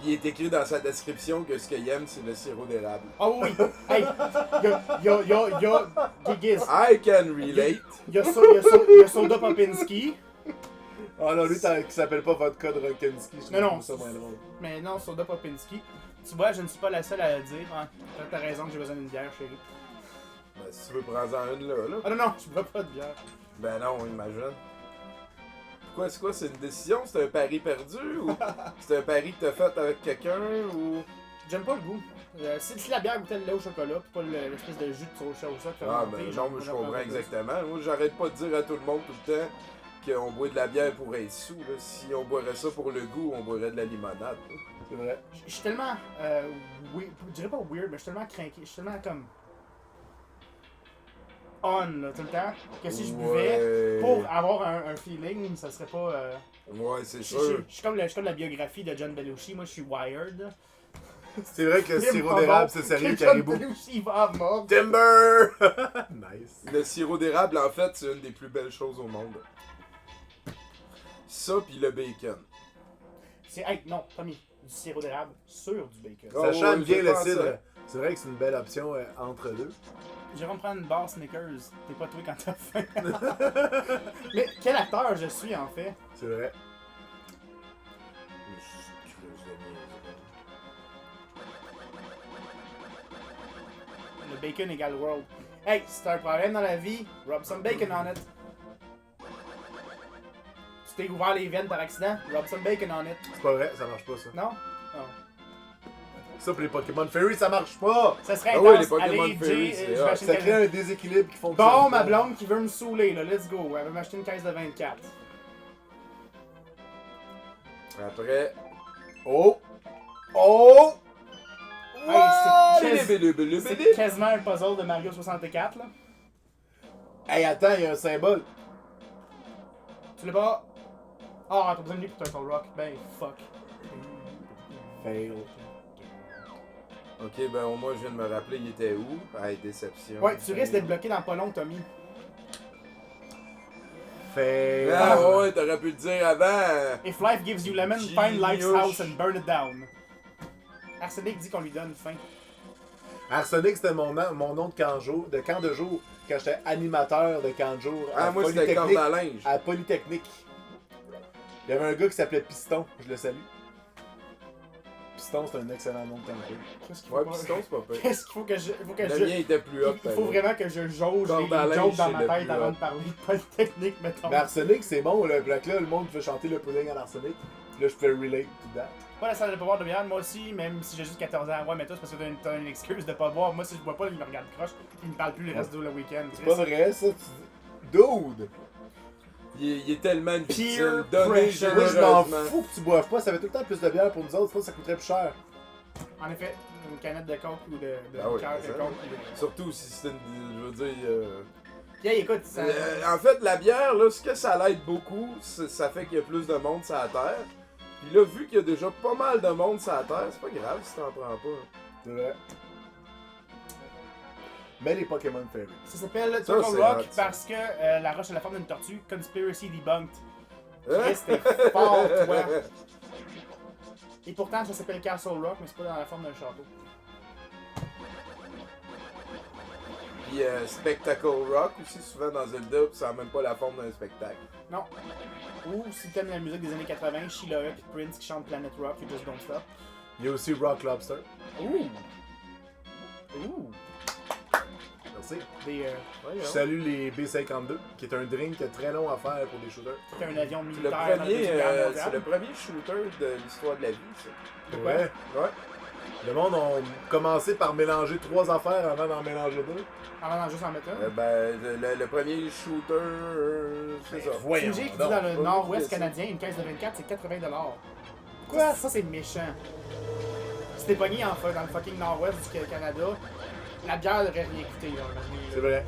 Il est écrit dans sa description que ce qu'il aime, c'est le sirop d'érable. Oh oui, hey, y'a Gigiz. I can relate. Y'a Soda Popinski. Ah non, lui, qui s'appelle pas Vodka de Rockensky, je Non, trouve ça moins drôle. Mais non, Soda Popinski. Tu vois, je ne suis pas la seule à le dire. Hein. T'as raison que j'ai besoin d'une bière, chérie. Ben, si tu veux, prends-en une là. Ah non, je bois pas de bière. Ben non, imagine. Pourquoi, c'est quoi, c'est une décision? C'est un pari perdu? Ou c'est un pari que t'as fait avec quelqu'un? Ou... J'aime pas le goût. Si la bière goûtait le lait au chocolat, pis pas l'espèce de jus de soja ou ça. Ah ben non, mais je comprends exactement. Moi, j'arrête pas de dire à tout le monde tout le temps qu'on boit de la bière pour être sous. Là. Si on boirait ça pour le goût, on boirait de la limonade. Là. C'est vrai. Je suis tellement. Je dirais pas weird, mais je suis tellement craqué. Je suis tellement comme. On, là, tout le temps. Que si je buvais, pour avoir un feeling, ça serait pas. Ouais, c'est Je sûr. suis comme la biographie de John Belushi. Moi, je suis wired. C'est vrai que le Film sirop pas d'érable, bon. c'est sérieux, John Caribou. Belushi va mort. Timber! Nice. Le sirop d'érable, en fait, c'est une des plus belles choses au monde. Ça, pis le bacon. C'est. Hey, non, Tommy. Du sirop d'érable sur du bacon. Oh, Ça chante ouais, bien je le pense cidre. ça. C'est vrai que c'est une belle option entre deux. Jérôme prend une barre Snickers. T'es pas toi quand t'as faim. Mais quel acteur je suis en fait? C'est vrai. Le bacon égale world. Hey, si t'as un problème dans la vie, rub some bacon on it. Tu t'es ouvert les veines par accident, rub some bacon on it. C'est pas vrai, ça marche pas ça. Non? Non. Ça pour les Pokémon Fairy, ça marche pas! Ça serait Ah intense. oui, les Pokémon Allez, Fairy, Jay, c'est je hot. vais acheter Ça une crée caisse. un déséquilibre qui fonctionne. Bon, ma pas. blonde qui veut me saouler, là, let's go. Elle veut m'acheter une caisse de 24. Après... Oh! Oh! Hey, Bilibili. c'est quasiment un puzzle de Mario 64, là. Hey, attends, il y a un symbole. Tu l'as pas? Ah, t'as besoin de lui pour Turtle Rock. Ben, fuck. Fail. Ok, ben au moins je viens de me rappeler il était où. Ah, déception. Ouais, tu risques d'être bloqué dans pas long, Tommy. Fail. Ah ouais, t'aurais pu le dire avant. If life gives you lemon, find life's Genius. house and burn it down. Arsenic dit qu'on lui donne faim. Arsenic, c'était mon nom de camp de jour quand j'étais animateur de camp de jour Ah, moi c'était corde à linge. à Polytechnique. Il y avait un gars qui s'appelait Piston, je le salue. Piston, c'est un excellent nom de camp de jour. Qu'est-ce qu'il faut, Ouais, pas- Piston, c'est pas pire. Qu'est-ce qu'il faut que je. Le mien était plus hot. Il faut vraiment que je jauge Corde à les linge, jokes dans c'est ma le tête plus avant hot. de parler de Polytechnique, mettons. Mais Arsenic, c'est bon, là. Puis là, le monde veut chanter le pudding à l'arsenic. Puis là, je peux relate to that. Pas la salle de pas boire de bière, moi aussi, même si j'ai juste 14 ans. Ouais, mais toi, c'est parce que t'as une excuse de pas boire. Moi, si je bois pas, il me regarde croche. Il me parle plus le reste du week-end. C'est pas vrai, ça. Dude! Il est tellement Peer difficile. Donner pressure. Moi, je m'en généreusement. fous que tu boives pas. Ça fait tout le temps plus de bière pour nous autres. Sinon, ça coûterait plus cher. En effet, une canette de coke ou de Ah oui, liqueur c'est de ça. coke. ou de- Surtout si c'est une. Je veux dire. Puis, hey, écoute, ça. En fait, la bière, là, ce que ça l'aide beaucoup, ça fait qu'il y a plus de monde sur la terre. Puis là, vu qu'il y a déjà pas mal de monde sur la terre, c'est pas grave si t'en prends pas. C'est vrai. Mais les Pokémon Fairy. Ça s'appelle Ça, Turtle c'est Rock hot, ça. parce que la roche a la forme d'une tortue. Conspiracy debunked. Hein? Chris, t'es fort, toi. Et pourtant, ça s'appelle Castle Rock, mais c'est pas dans la forme d'un château. Puis Spectacle Rock aussi, souvent dans Zelda, pis ça a même pas la forme d'un spectacle. Non. Ou si t'aimes la musique des années 80, Sheila et Prince qui chantent Planet Rock, You Just Don't Stop. Il y a aussi Rock Lobster. Ouh! Ouh! merci. Des, Je salue les B-52, qui est un drink très long à faire pour des shooters. c'est un avion Le militaire dans la premier, Deuxième Guerre c'est mondiale. le premier shooter de l'histoire de la vie, ça. Ouais. Ouais. Le monde a commencé par mélanger 3 affaires avant d'en mélanger 2. Avant d'en juste en mettre un. Le premier shooter, c'est ça. Voyons Fugé qui dit donc. dans le Pas nord-ouest vu que canadien, une caisse de 24, c'est 80 $. Quoi? Ça, c'est méchant. Si t'es pogné dans le fucking nord-ouest du Canada, la bière devrait rien coûter. Là, C'est vrai.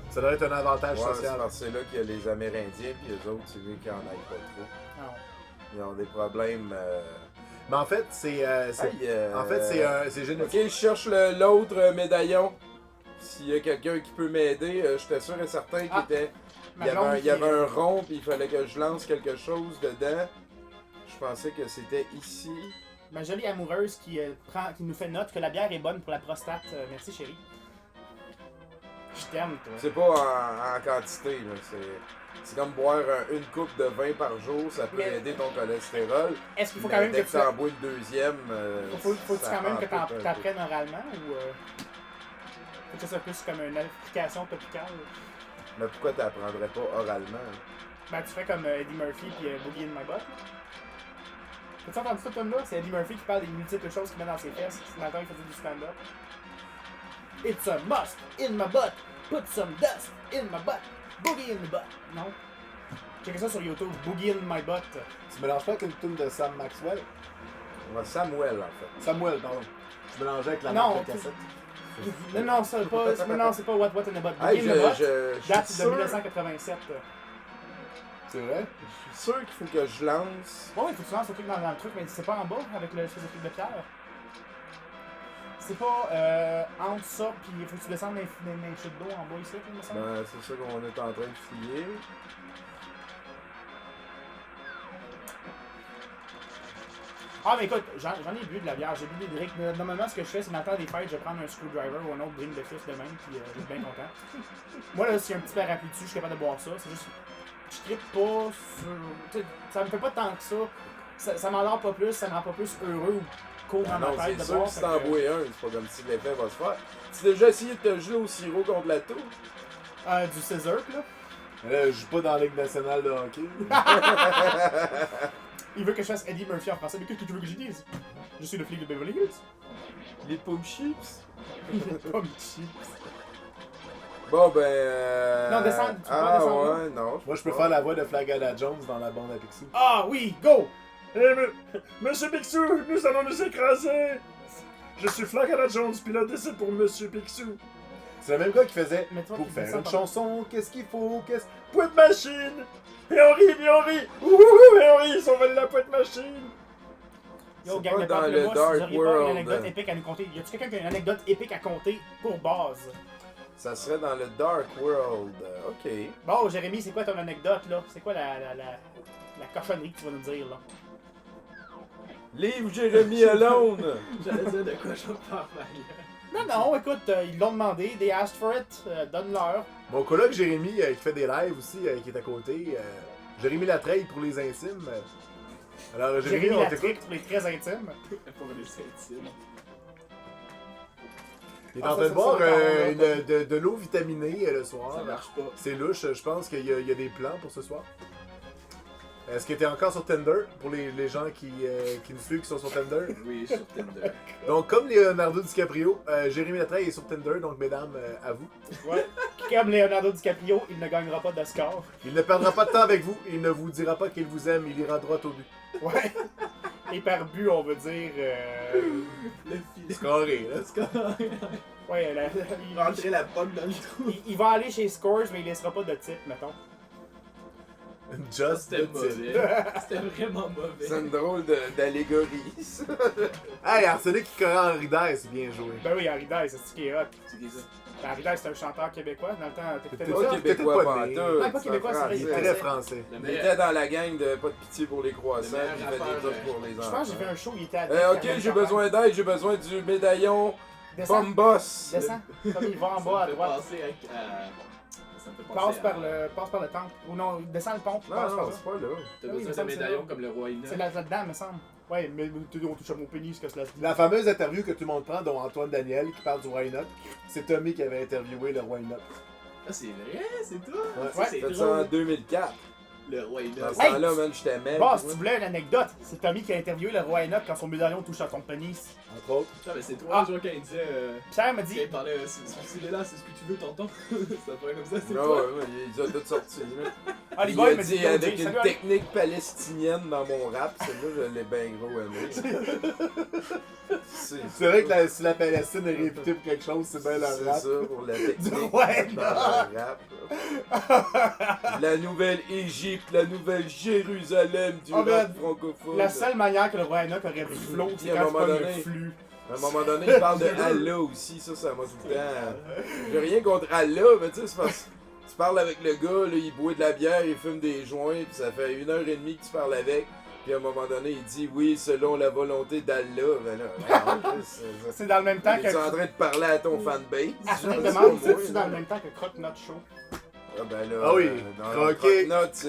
Ça doit être un avantage Ouais, c'est social. parce que c'est là qu'il y a les Amérindiens, puis les autres, tu veux qu'ils en aillent pas trop. Non. Ils ont des problèmes. Mais en fait, c'est c'est génétique. Ok, je cherche l'autre médaillon. S'il y a quelqu'un qui peut m'aider, j'étais sûr et certain qu'il Ah, était. Ma Il y blonde avait qui est- un rond, puis il fallait que je lance quelque chose dedans. Je pensais que c'était ici. Ma jolie amoureuse qui nous fait note que la bière est bonne pour la prostate. Merci chérie. Je t'aime toi. C'est pas en quantité, là. C'est comme boire une coupe de vin par jour, ça peut Mais- aider ton cholestérol. Est-ce qu'il faut Mais quand même dès que que tu t'en bois une deuxième. faut ça quand même que empiète un peu. t'apprennes oralement ou faut que ça soit plus comme une application topicale? Mais pourquoi t'apprendrais pas oralement? Ben tu fais comme Eddie Murphy puis Boogie in My Butt. T'as-tu entendu ce tune là? C'est Eddie Murphy qui parle des multiples choses qu'il met dans ses fesses. Ce matin il faisait du stand-up. It's a must in my butt. Put some dust in my butt. Boogie in my butt. Non? Checkez ça sur YouTube. Boogie in my butt. Tu mélanges pas avec une tune de Sam Maxwell? Ouais, Samuel, en fait. Samuel, pardon. Tu mélangeais avec la Non, marque de cassette. Non, c'est pas What in the Butt. Hey, Boogie in the Butt je date suis de sûr, 1987. C'est vrai? je suis sûr qu'il faut que je lance. Ouais, il faut que tu lances le truc dans le truc, mais c'est pas en bas avec le espèce de truc de pierre. C'est pas entre ça, puis il faut que tu descendes dans les chutes d'eau en bas ici, il me semble. Ben, c'est ça qu'on est en train de fouiller. Ah, mais écoute, j'en ai bu de la bière, j'ai bu des drinks. Normalement, ce que je fais, c'est dans le temps des fêtes, je vais prendre un screwdriver ou un autre drink de fils de même, puis je suis bien content. Moi, là, s'il y a un petit parapluie dessus, je suis capable de boire ça. C'est juste. Je trippe pas sur. T'sais, ça me fait pas tant que ça. Ça m'endort pas plus, ça me rend pas plus heureux ou court dans Non, ma tête c'est de sûr boire. que si fait t'en que- bois un, c'est pas comme si l'effet va se faire. Tu as déjà essayé de te geler au sirop contre la toux? Du scissor, là. Là, je joue pas dans la Ligue nationale de hockey. Il veut que je fasse Eddie Murphy en français, mais qu'est-ce que tu veux que je dise? Je suis le flic de Beverly Hills. Les pommes chips? Comme chips. Bon, ben. Non, descends, tu peux pas Ah, descendre, ouais, non. Moi, je peux faire la voix de Flagada Jones dans la bande à Picsou. Ah oui, go! Monsieur Picsou, nous allons nous écraser! Je suis Flagada Jones, pilote d'essai pour Monsieur Picsou. C'est le même gars qui faisait Mais toi, pour tu fais faire ça une par- chanson, qu'est-ce qu'il faut, qu'est-ce. Poète machine! Et on rit! Ouhouhou, et on rit, ils ont volé la poète machine! Yo, C'est gang pas de dans Pop, le moi, Dark si vous auriez pas World. une anecdote épique à nous conter, y a-tu quelqu'un qui a une anecdote épique à compter pour base? Ça serait dans le Dark World. Ok. Bon, Jérémy, c'est quoi ton anecdote, là? C'est quoi la cochonnerie que tu vas nous dire, là? Livre Jérémy Alone! J'allais dire de quoi je vais pas mal. Non, écoute, ils l'ont demandé, they asked for it, donne-leur. Mon coloc Jérémy, qui fait des lives aussi, qui est à côté. Jérémy Latreille pour les intimes. Alors, Jérémy, Jérémy on Latrick t'écoute. pour les très intimes. Pour les intimes. Il est Ah, en ça, train de ça, boire ça, de l'eau vitaminée le soir. Ça marche pas. C'est louche, je pense qu'il y a des plans pour ce soir. Est-ce que tu es encore sur Tinder pour les gens qui nous suivent qui sont sur Tinder? Oui, sur Tinder. Donc, comme Leonardo DiCaprio, Jérémy Latreille est sur Tinder, donc mesdames, à vous. Ouais. Comme Leonardo DiCaprio, il ne gagnera pas d'Oscar. Il ne perdra pas de temps avec vous, il ne vous dira pas qu'il vous aime, il ira droit au but. Ouais. Et par but, on veut dire. Le filet. Scoré, là. Ouais, Rentrer la pomme dans le trou. il va aller chez Scores, mais il laissera pas de type, mettons. Just C'était the tip. mauvais. C'était vraiment mauvais. C'est une drôle d'allégorie, ça. Hey, Arsenic qui correct Henri Dice, bien joué. Ben oui, Harry Dice, c'est ce qui est hot. C'est qui ça? Ben, Harry Dice, c'est un chanteur québécois. Dans le temps, t'écoutais T'es pas Pas ça? Peut-être québécois, pas pas né. Ouais, pas québécois, c'est vrai, Il est français. très français. Le Il meilleur. était dans la gang de Pas de pitié pour les croissants, Le meilleur puis il fait des rappeur, trucs pour les Je enfants. pense que j'ai fait un show, il était à Ok, j'ai besoin d'aide, j'ai besoin du médaillon Descends, Bombos. descends. Comme il va en Ça bas me à fait droite. penser ça me fait penser Passe par le temple. Ou non, descends le pont, Non, passe non, par là. c'est pas là. T'as Oui, il me besoin semble d'un que c'est médaillon là. comme le roi Ina. C'est là-dedans, me semble. Ouais, mais on touche à mon pénis, que cela se dit. La fameuse interview que tout le monde prend, dont Antoine Daniel, qui parle du roi Enoch, c'est Tommy qui avait interviewé le roi Enoch. Ah, c'est vrai, c'est toi? Ouais. Ça, c'est J'ai fait ça en drôle. 2004. Le roi Dans Enoch. ce temps-là, man, j'étais mec. Bon, si tu voulais une anecdote, c'est Tommy qui a interviewé le roi Enoch quand son médaillon touche à ton pénis. Entre autres. Putain, mais c'est toi, Ah. genre, quand il disait. Pierre m'a Quand dit, il parlait, c'est là, c'est ce que tu veux, t'entends? Ça paraît comme ça, c'est Non, toi. ouais, il a tout sorti. là. ah, les Il boys, a m'a dit dit, avec salut, une Ali. technique palestinienne dans mon rap, celle-là, je l'ai bien gros aimé. C'est vrai que si la Palestine est réputée pour quelque chose, c'est bien leur C'est rap. ça, pour la technique Ouais, dans le rap. La nouvelle Égypte, la nouvelle Jérusalem du Oh, rap man. francophone. La seule manière que le roi Enoch aurait pris flow, c'est Puis, à un quand tu moment pognes le donné- flux. À un moment donné, il parle de Allah aussi, ça m'a tout le temps. J'ai rien contre Allah, mais tu sais, c'est parce que tu parles avec le gars, là, il boit de la bière, il fume des joints, puis ça fait 1h30 que tu parles avec. Puis à un moment donné, il dit oui, selon la volonté d'Allah. Ben là, C'est dans le même temps tu es en que. train de parler à ton fanbase. Ah, je me genre, demande, c'est pas c'est moi, dans le là. même temps que Croque Notre Show. Ah ben là, Ah oui, dans croquer. Croque-Note, c'est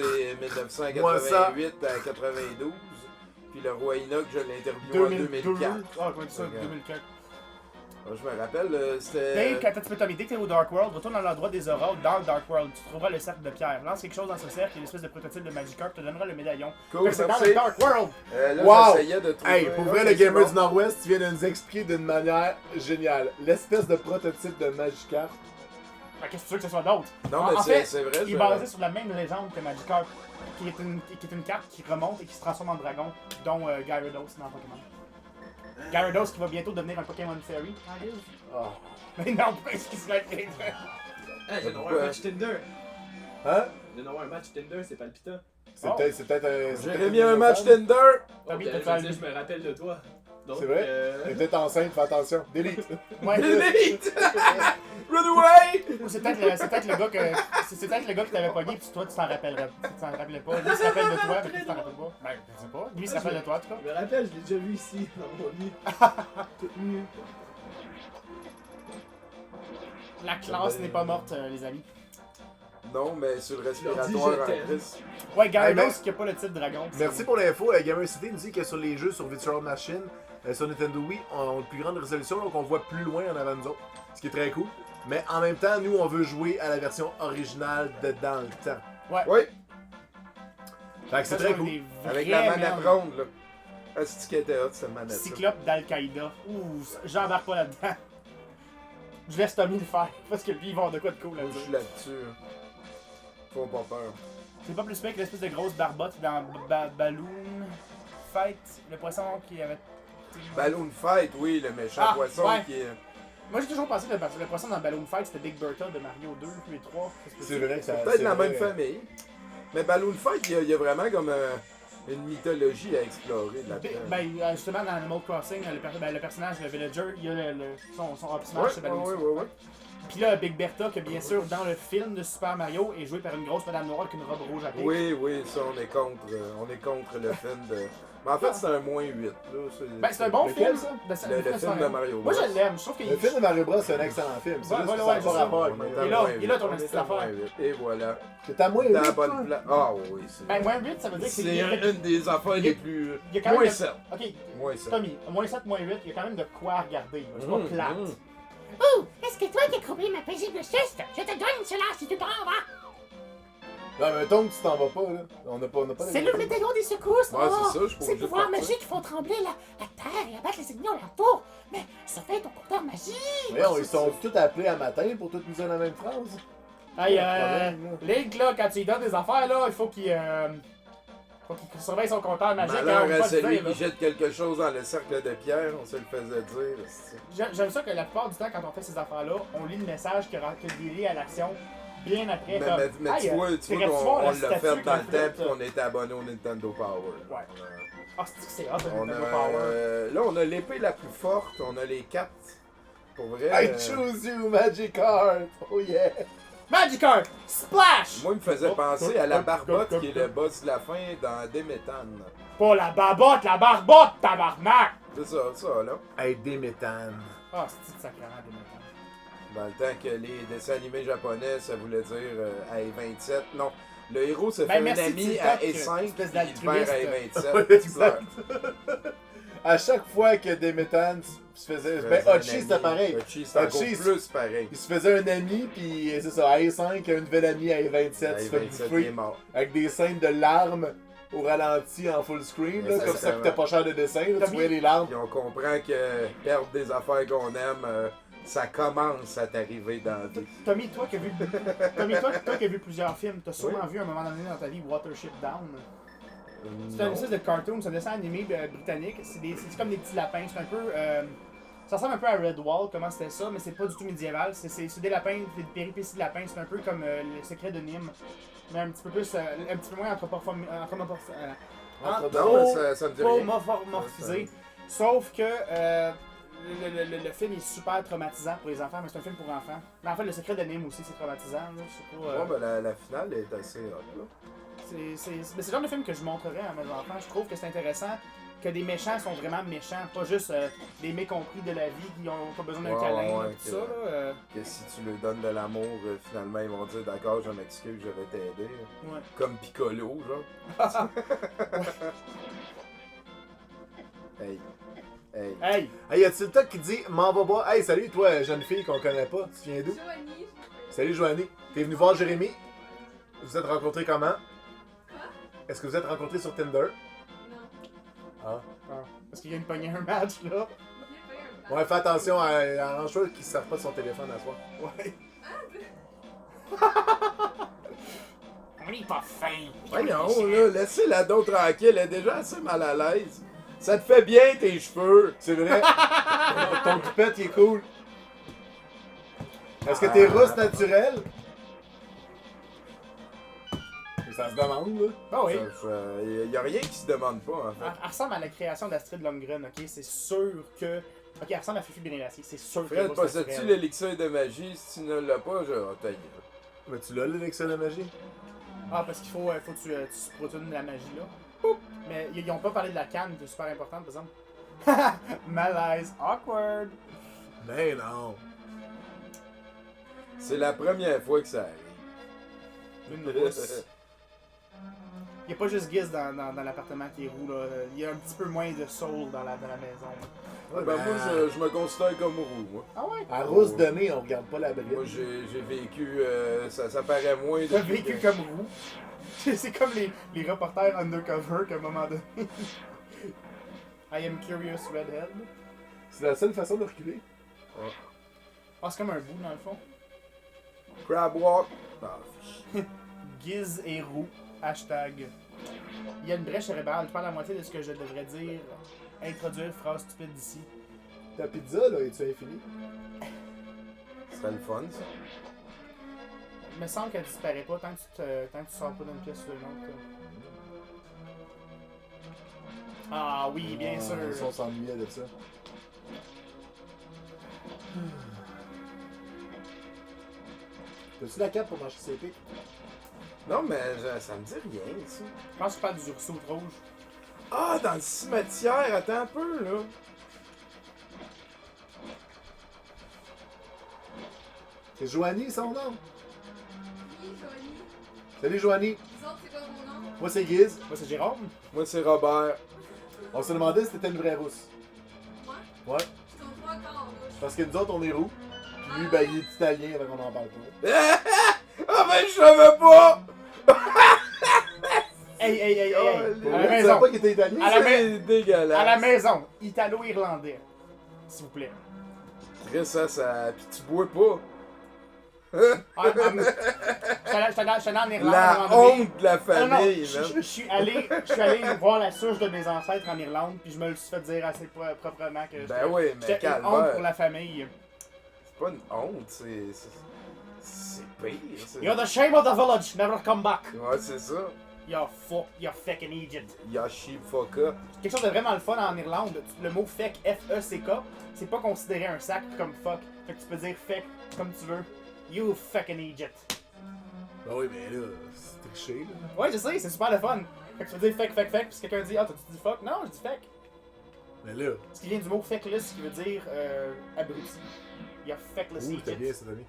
Moi, ça. 1988 à 92. Puis le roi Enoch, je l'ai interviewé en 2002. 2004. Ah, comment ça, Regarde. 2004. Ah, je me rappelle, c'était... Dave, quand tu peux Tommy, dès que t'es au Dark World, retourne dans l'endroit des auras, dans le Dark World. Tu trouveras le cercle de pierre. Lance quelque chose dans ce cercle et une espèce de prototype de Magikarp te donnera le médaillon. Cool, Fait que c'est dans merci. le Dark World! Là, Wow! j'essayais de trouver... Hey, pour vrai, Ok, le c'est Gamer bon. du Nord-Ouest, tu viens de nous expliquer d'une manière géniale. L'espèce de prototype de Magikarp. Qu'est-ce que tu veux que ce soit d'autre? Non, En mais fait, c'est vrai, Il est basé sur la même légende que Magikarp, qui est une carte qui remonte et qui se transforme en dragon, dont Gyarados dans Pokémon. Gyarados qui va bientôt devenir un Pokémon Fairy. Ah. Mais non, pas ce qui se fait. Ah, j'ai d'avoir Pourquoi? un match Tinder. Hein? J'ai d'avoir un match Tinder, c'est palpitant. C'est Oh. peut-être un. c'est J'ai peut-être mis un une match femme. Tinder! T'as mis je ta veux femme. dire, je me rappelle de toi. Donc, C'est vrai? Elle est peut-être enceinte, fais attention. Delete. Ouais. Delete! Run away! Ou c'est peut-être le gars que. C'est peut-être le gars qui t'avait pogné pis toi tu t'en rappellerais. Tu t'en rappelais pas. Lui il se rappelle de toi, mais toi tu t'en rappelles pas. Ben, je sais pas. Lui il se rappelle de toi en tout cas. Je me rappelle, je l'ai déjà vu ici, dans mon lit. Tout nu. La classe n'est pas morte, les amis. Non, mais sur le Je leur dis, respiratoire je en t'aime. crise. Ouais, Gyarados Hey, qui a pas le type dragon. Merci pour l'info. Gamer City nous dit que sur les jeux sur Virtual Machine, sur Nintendo Wii, on a une plus grande résolution, donc on voit plus loin en avant de nous autres. Ce qui est très cool. Mais en même temps, nous, on veut jouer à la version originale de dans le temps. Oui, Fait que c'est très cool. avec la manette ronde, là. Ah, c'est qui était hot, cette manette. Cyclope d'Al-Qaïda. Ouh, j'embarque pas là-dedans. Je laisse Tommy le faire, parce que lui, il va avoir de quoi de cool Moi, je suis là-dessus. là-dessus. hein. Faut pas peur. C'est pas plus pire que l'espèce de grosse barbotte dans Balloon Fight, le poisson qui avait... Balloon Fight, oui, le méchant Ah, poisson ouais. qui est... Moi j'ai toujours pensé que le poisson dans Balloon Fight c'était Big Bertha de Mario 2 puis 3. C'est vrai que ça. Peut-être c'est la vrai. même famille. Mais Balloon Fight, il y a vraiment comme une mythologie à explorer là-dedans. Ben, justement dans Animal Crossing, le personnage, le villager, il y a son up smash, ouais, c'est Balloon. ouais. Puis là, Big Bertha, que bien sûr dans le film de Super Mario, est joué par une grosse madame noire avec une robe rouge à pic. Oui, ça, on est contre le film de... Mais en fait, c'est un moins 8. Là. Ben, c'est un bon Lequel, film, ça. Le film de Mario Moi Bros. je l'aime, je trouve qu'il Le film de Mario Bros, c'est un excellent film. C'est Ouais, juste que ouais, ça n'a c'est pas ça. rapport avec On est Mario à Et là, moins et 8. là, ton On est petite à affaire. moins 8. Et voilà. C'est à moins Dans la 8. bonne place. Ah oui, c'est... Ben, moins 8, ça veut dire que C'est c'est... une des affaires les plus... il y a quand même Moins de- 7. Ok, Moins 7. Tommy, moins 7, moins 8, il y a quand même de quoi regarder. C'est pas plate. Oh, est-ce que toi qui as trouvé ma paisible sieste? Je te donne cela si tu t'en vas. Non, mais mettons que tu t'en vas pas, là. On n'a pas C'est le médaillon des secousses. Ouais, oh, c'est ça, je peux Ces obligé de pouvoirs partir. magiques font trembler la terre et abattre les ennemis alentour. Mais surveille ton compteur magique. Voyons, ils sont tous appelés à matin pour toutes nous dire la même phrase. Hey, Pas de problème, là. Link, là, quand tu lui donnes des affaires, là, il faut qu'il surveille son compteur magique. hein, Malheur on à va te celui dire, là. qui jette quelque chose dans le cercle de pierre, on se le faisait dire. c'est- J'aime ça que la plupart du temps, quand on fait ces affaires-là, on lit le message qui est lié à l'action bien après. Mais Hey, tu vois t'irais-tu qu'on voir la on l'a statue fait dans le complète, temps puis là? qu'on était abonné au Nintendo Power. Ouais. Ah, c'est hot, le On Nintendo a, Power. là, on a l'épée la plus forte, on a les 4. Pour vrai. I choose you, Magikarp! Oh yeah! Magikarp! Splash! Moi, il me faisait Oh, penser oh, à la oh, barbotte oh, qui est oh. le boss de la fin dans Déméthane. Pas la barbotte, tabarnak! C'est ça, là. Hey, des méthanes. Ah, c'est sacrément des méthanes. Dans le temps que les dessins animés japonais, ça voulait dire hey, 27. Non, Le héros se Ben, fait un merci, ami TikTok, à E5 espèce puis il perd à d'altruiste. E27. Ouais, tu exact. pleures. À chaque fois que Demetan se faisait. Ben, Un Hachi, ami. c'était pareil. Hachi, c'est encore Hachi, plus pareil. Il se faisait un ami, puis c'est ça, à E5, un nouvel ami à E27, il se fait E27 il est bouffer mort. avec des scènes de larmes au ralenti en full screen, là, comme ça Exactement. coûtait pas cher de dessin, là, T'as tu voyais les larmes. Puis on comprend que perdre des affaires qu'on aime, ça commence à t'arriver dans la vie. Tommy, toi qui as vu plusieurs films, t'as sûrement vu à un moment donné dans ta vie Watership Down. C'est un Non. espèce de cartoon, c'est un dessin animé britannique. C'est comme des petits lapins. C'est un peu. Ça ressemble un peu à Redwall, comment c'était ça, mais c'est pas du tout médiéval. C'est des lapins, des péripéties de lapins. C'est un peu comme le secret de Nîmes. Mais un petit peu plus. Un petit peu moins Non, mais ça me dit rien. anthropomorphisé. Sauf que. Le film est super traumatisant pour les enfants, mais c'est un film pour enfants. Mais en fait, le secret de Nîmes aussi, c'est traumatisant. Là. Je sais pas, Ouais, ben la finale est assez hot, là. c'est le genre de film que je montrerais à mes enfants. Je trouve que c'est intéressant que des méchants sont vraiment méchants, pas juste des mécompris de la vie qui ont pas besoin d'un Ouais, câlin, ouais, là, tout ça. Là, Que si tu leur donnes de l'amour, finalement, ils vont dire d'accord, je m'excuse, je vais t'aider. ouais. Comme Piccolo, genre. Hey. Hey. Hey! Hey, y a-t-il le temps qui dit m'en va boire? Hey, salut toi, jeune fille qu'on connaît pas, tu viens d'où? Joanie. Salut Joanie, t'es venu voir Jérémy? Vous êtes rencontrés comment? Quoi? Est-ce que vous êtes rencontrés sur Tinder? Non. Ah. Parce qu'il vient de pogner un match, là. J'ai pas eu un Ouais, fais attention, arrange-toi qu'il se serve pas de son téléphone à soi. Ouais. On est pas fin. Voyons, là, laissez-la donc tranquille, elle est déjà assez mal à l'aise. Ça te fait bien tes cheveux. C'est vrai? Ton toupette, il est cool. Est-ce que t'es rousse naturelle? Ça se demande, là. Ah oui. Y a rien qui se demande pas, en fait. Elle ressemble à la création d'Astrid Lundgren, ok? C'est sûr que. Ok, elle ressemble à Fifi Bénérassier, c'est sûr que. Fred, possèdes-tu l'élixir de magie? Si tu ne l'as pas, je vais tailler. Mais tu l'as, l'élixir de magie? Ah, parce qu'il faut que tu protones la magie là. Poup! Mais ils ont pas parlé de la canne, qui est super importante, par exemple. Malaise, awkward. Ben non. C'est la première fois que ça arrive. Une rousse. Il y a pas juste Giz dans l'appartement qui est roux, là. Il y a un petit peu moins de soul dans la maison. Ouais, ben, moi, je me considère comme roux, moi. Ah ouais? À rousse de nez, on regarde pas la bride. Moi, j'ai vécu, ça paraît moins. T'as depuis vécu que- comme roux. C'est comme les reporters undercover qu'à un moment donné. I am curious redhead. C'est la seule façon de reculer. Ah, c'est comme un bout dans le fond. Crab walk. Ah, Giz et roux. Hashtag. Il y a une brèche cérébrale. Je parle la moitié de ce que je devrais dire. Introduire phrase stupide d'ici. Ta pizza, là, es-tu infinie? ce serait le fun, ça. Il me semble qu'elle disparaît pas tant que tu sors pas d'une pièce sur une autre. Ah oui, bien sûr. Ça, on s'ennuyait de ça. T'as-tu la cape pour marcher ses pics? Non, mais ça me dit rien, ça. Je pense que je parle du Urso rouge. Ah, dans le cimetière, attends un peu, là. C'est Joanie, son nom? Oui, Joanie. Salut Joanie, Vous autres, c'est quoi vos noms? moi c'est Giz. Moi, c'est Jérôme. Moi, c'est Robert. On se demandait si t'étais une vraie rousse. Moi? Ouais, Ils sont trois corps, là. parce que nous autres on est roux. Puis lui, ben il est italien, donc on en parle pas. Ah, ben, je savais pas! Hey. Oh, À la Tu savais maison. pas qu'il était italien? À la C'est dégueulasse. À la maison. Italo-irlandais. S'il vous plaît. Chris, ça. Pis tu bois pas. Ah, j'étais allé en Irlande. à un La moment donné. honte de la Non, non, famille, je man. suis allé voir la souche de mes ancêtres en Irlande, puis je me le suis fait dire assez proprement que Ben oui, mais j'étais une honte pour calvaire. la famille. C'est pas une honte, c'est pire. c'est- You're the shame of the village, never come back. Ouais, c'est ça. You're fucking Egypt. Yashi Foka. Quelque chose de vraiment le fun en Irlande, le mot feck, F-E-C-K, c'est pas considéré un sac comme fuck. Fait que tu peux dire feck comme tu veux. You fucking Egypt. Ben oui, mais là, c'est triché, là. Ouais, je sais, c'est super le fun. Fait que tu peux dire feck, puis si quelqu'un dit ah, t'as-tu dit fuck? Non, je dis feck. Mais là, Ce qui vient du mot feckless qui veut dire abruti. You're feckless ouh, t'as Egypt. bien cette année.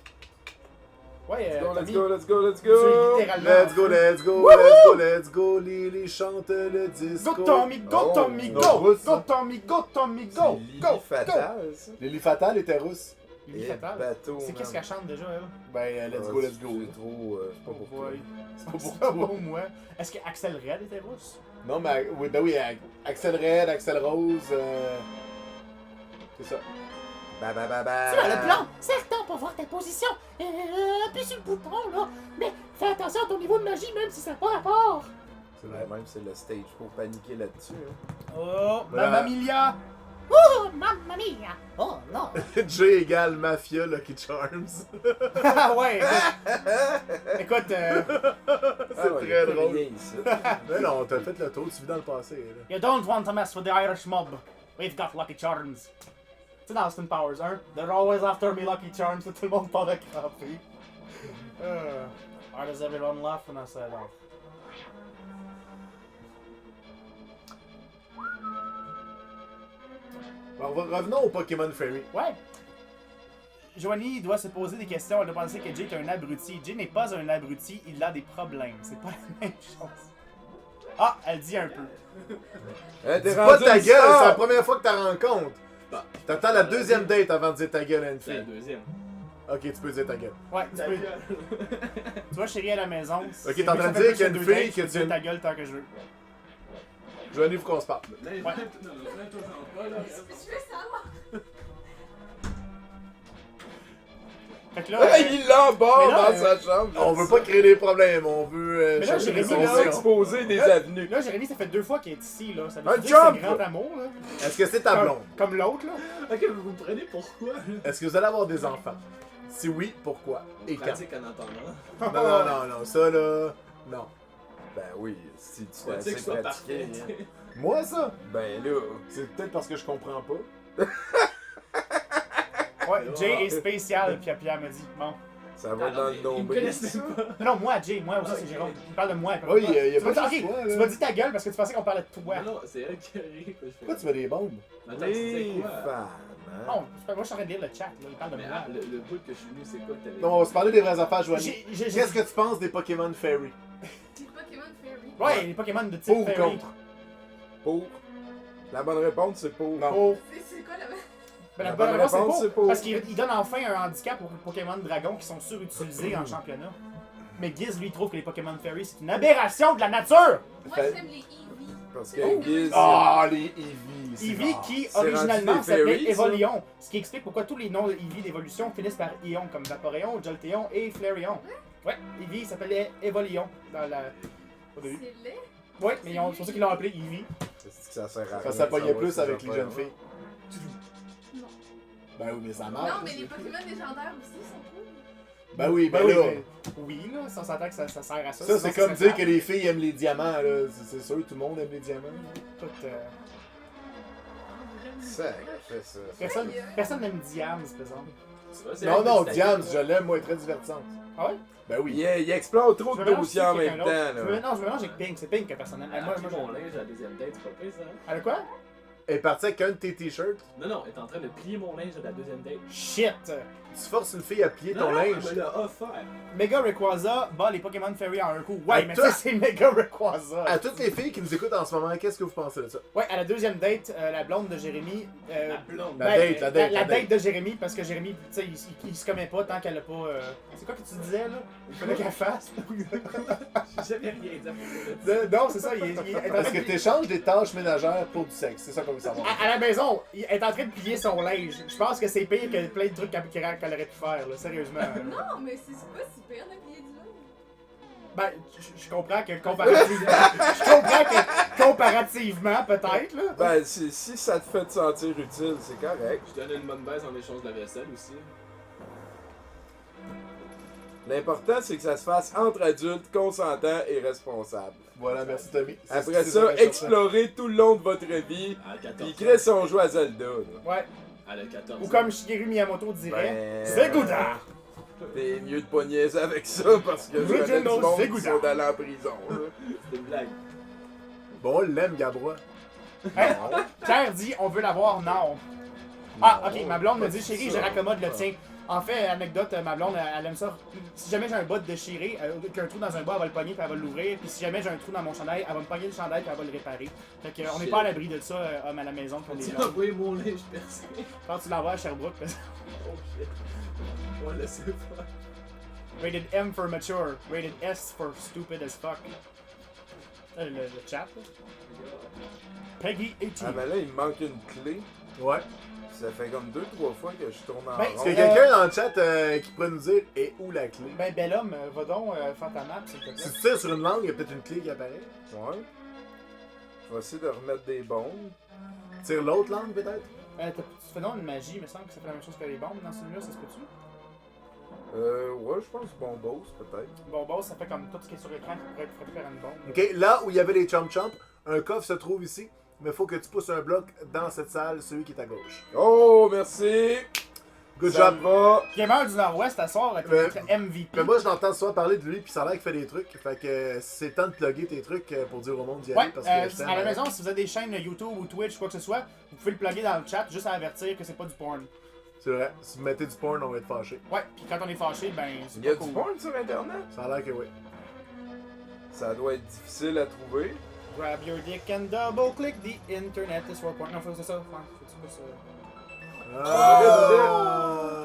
Ouais, Let's Tommy, go, let's go, let's tu go! es littéralement. Let's go, let's go, let's go, let's go. Lily chante le disco. Go Tommy, go Oh, Tommy, non, go! russe, Go ça. Tommy, go Tommy, C'est go! Lily Go! Go! Fatal, ça. Lily Fatal était russe. Lily Et Fatal. bateau, C'est man. qu'est-ce qu'elle chante déjà, elle? Ben, let's go, let's go. C'est trop... c'est pas pour toi. Ouais. C'est pas pour C'est toi, pas moi. pour moi. Est-ce que Axel Red était russe? Non, mais oui, ben oui, Axel Red, Axel Rose. C'est ça. Ba ba ba ba. Tu as le plan. Certain pour voir ta position. Appuie sur le bouton, là. Mais fais attention à ton niveau de magie, même si ça n'a pas rapport. C'est Ouais, vrai. même c'est le stage pour paniquer là-dessus. Hein. Oh, Voilà. Mamma Mia! Oh, mamma mia. Oh, non. J égale Mafia Lucky Charms. Ah ouais! Écoute, C'est Ah ouais, y a très plus drôle. rien ici. Mais non, t'as fait le tour, tu vis dans le passé. Là. you don't want to mess with the Irish mob. We've got Lucky Charms. Tu sais, dans Austin Powers 1, they're always after me Lucky Charms, tout le monde part de crampé. Why does everyone laugh when I say that? Bon, revenons au Pokémon Fairy. Ouais. Joanie doit se poser des questions. Elle doit penser que Jay est un abruti. Jay n'est pas un abruti, il a des problèmes. C'est pas la même chose. Ah, elle dit un peu. T'es Dis pas rendu ta une gueule, star! c'est la première fois que t'as rencontres. Bah, T'attends la deuxième date avant de dire ta gueule à une c'est la fille. deuxième. Ok, tu peux dire ta gueule. Ouais, tu peux. Tu vois, chérie à la maison. Ok, t'es en train de dire qu'il y a une fille que tu- ta gueule tant que je veux. Joanie, faut qu'on se parle. Là, Ouais. non, là, toi, pas, là. Je veux savoir. Fait que là. Il l'embarque Mais là, dans sa chambre. On veut pas créer des problèmes, on veut Mais là, chercher des Jérémy, là, solutions. exposer des avenues. Là, Jérémy, ça fait 2 fois qu'il est ici, là. Ça Un veut dire que jump! c'est grand amour, là. Est-ce que c'est ta blonde? Comme l'autre, là. Ok, vous vous prenez pourquoi? Est-ce que vous allez avoir des enfants? Si oui, pourquoi? Et quand? Pratique en attendant. Non, non, non, non, ça là... Non. Ben oui, si tu fais Pratique assez soit pratiquer. parfaite. hein. Moi, ça? Ben là, C'est peut-être parce que je comprends pas. Ouais, Jay est spécial, puis elle me dit, bon. ça va dans le Ils me nombril. connaissaient pas. Non, moi, Jay, moi aussi, c'est Ok. Jérôme. Il parle de moi. Oui, il y a Tu m'as pas dit, juste ok, toi, tu là. m'as dit ta gueule parce que tu pensais qu'on parlait de toi. Non, non, c'est elle qui arrive. Pourquoi tu mets des bombes? Attends, tu sais Les quoi? femmes, hein? Non, c'est pas- moi, je suis en train de lire le chat, là. Il parle de Mais moi. le bout que je suis venu, c'est quoi que t'avais Non, on va se parler des vraies affaires, Joanie. J'ai- Qu'est-ce que tu penses des Pokémon Fairy? C'est Pokémon Fairy. Ouais, les Pokémon de type Pour ou Fairy. contre? Pour. La bonne réponse, c'est pour. Non. Pour. C'est quoi la... Ben, la La bonne bonne réponse, réponse, c'est c'est pour. pour. Parce qu'il donne enfin un handicap aux Pokémon Dragon qui sont surutilisés en championnat. Mais Giz, lui, trouve que les Pokémon Fairy, c'est une aberration de la nature! Moi, Fait- j'aime les Eevee. Parce que Giz. Ah, les Eevee! c'est Eevee rare. qui, C'est rendu originalement, des s'appelait Fairies, ça. Evolion. Ce qui explique pourquoi tous les noms de Eevee d'évolution finissent par Ion, comme Vaporeon, Jolteon et Flareon. Ouais, Eevee s'appelait Evolion dans la... au début. C'est laid. Ouais, mais c'est pour ça qu'ils l'ont appelé Eevee. C'est que ça sert à rien. Ça s'appuyait va, plus ces avec les affaires. jeunes filles. Non. Ben oui, mais ça Non, marche. mais les Pokémon légendaires aussi sont cool. Ben oui, ben Ben oui, là. mais- oui, là, ça s'entend que ça sert à ça. Ça, sinon, c'est comme serait dire que les filles aiment les diamants, là. C'est sûr, tout le monde aime les diamants. tout, Sac, fais ça. Personne n'aime Diams, par exemple. C'est vrai, c'est Non, elle non, qui se Diams, taquine, je l'aime, moi, elle est très divertante. Ah ouais? Ben oui. Il explore trop Je de me mélange dossiers en avec même quelqu'un temps, d'autre. là. Non, je me mélange avec Pink. C'est Pink que personne aime. Elle Moi, a pris moi, mon linge à la deuxième date, c'est pas pire ça? Elle a quoi? Elle est partie avec un de tes t-shirts. Non, non, elle est en train de plier mon linge à la deuxième date. Shit! Tu forces une fille à plier ton Non, linge. elle me l'a offert. Mega Rayquaza bat les Pokémon Fairy en un coup. Ouais, À mais toi- ça, c'est Mega Rayquaza. À toutes les filles qui nous écoutent en ce moment, qu'est-ce que vous pensez de ça? Ouais, à la deuxième date, la blonde de Jérémy. La blonde. La date, La date de Jérémy, parce que Jérémy, tu sais, il se commet pas tant qu'elle a pas. C'est quoi que tu disais, là? Il fallait qu'elle fasse. J'ai jamais rien dit à propos de ça. Non, c'est ça, il est en train Parce que de- tu échanges des tâches ménagères pour du sexe. C'est ça qu'on veut savoir. à la maison, il est en train de plier son linge. Je pense que c'est pire que plein de trucs qu'elle aurait pu faire, là, sérieusement. Non, mais c'est pas si pire de plier du linge. Ben, je comprends que comparativement, peut-être, là. Ben, si ça te fait te sentir utile, c'est correct. Je donne une bonne baisse en échange de la vaisselle aussi. L'important, c'est que ça se fasse entre adultes, consentants et responsables. Voilà, merci Tommy. C'est Après ce que c'est ça, ça. explorer tout le long de votre vie, À 14 puis créer son jeu à Zelda. là. Ouais. Elle a 14 Ou comme Shigeru Miyamoto dirait, Ben, c'est Gouda! T'es mieux de pas niaiser avec ça parce que je Original connais du monde qui Zegouda. sont allés en prison. là. C'est une blague. Bon, on l'aime, Gabrois. Hey, Pierre dit, on veut l'avoir, non. Ah, ok, ma blonde me dit, chérie, je raccommode le tien. En fait, anecdote, ma blonde, elle aime ça. Si jamais j'ai un bas déchiré, qu'un trou dans un bas, elle va le pogner puis elle va l'ouvrir. Puis si jamais j'ai un trou dans mon chandail, elle va me pogner le chandail puis elle va le réparer. Fait que on n'est pas à l'abri de ça, homme à la maison pour les Tu as blondes. envoyé mon linge percé. Quand tu l'envoies à Sherbrooke, parce- Oh shit. On va laisser faire. Rated M for mature, rated S for stupid as fuck. Le chat, là. Peggy 18. Ah, mais là, il me manque une clé. Ouais. Ça fait comme 2-3 fois que je tourne en Ben, Est-ce rond. qu'il y a quelqu'un dans le chat qui pourrait nous dire et où la clé? Ben, bel homme, va donc faire ta map, s'il te plaît. Si tu tires sur une langue, il y a peut-être une clé qui apparaît. Ouais. Je vais essayer de remettre des bombes. Tire l'autre langue peut-être? Tu fais donc une magie, il me semble que ça fait la même chose que les bombes dans celui-là, ça se peut-tu? Ouais, je pense bombos, peut-être. Bon, boss, ça fait comme tout ce qui est sur l'écran qui pourrait être frappé par une bombe. Ok, là où il y avait les chomp chomp, un coffre se trouve ici, mais il faut que tu pousses un bloc dans cette salle, celui qui est à gauche. Oh, merci! Good Ça job! va! Gamer du Nord-Ouest, elle sort avec Mais- notre MVP. Mais moi, je l'entends souvent parler de lui, puis ça a l'air qu'il fait des trucs. Fait que c'est le temps de plugger tes trucs pour dire au monde d'y aller. Ouais, Parce que je t'aime. à la maison, si vous avez des chaînes YouTube ou Twitch, quoi que ce soit, vous pouvez le plugger dans le chat juste à avertir que c'est pas du porn. C'est vrai, si vous mettez du porn, on va être fâché. Ouais, puis quand on est fâché, ben c'est Il y a pas du cool. porn sur Internet? Ça a l'air que oui. Ça doit être difficile à trouver. Grab your dick and double click the internet is for porn. Non, c'est ça. Ouais, c'est pas ça. Ah!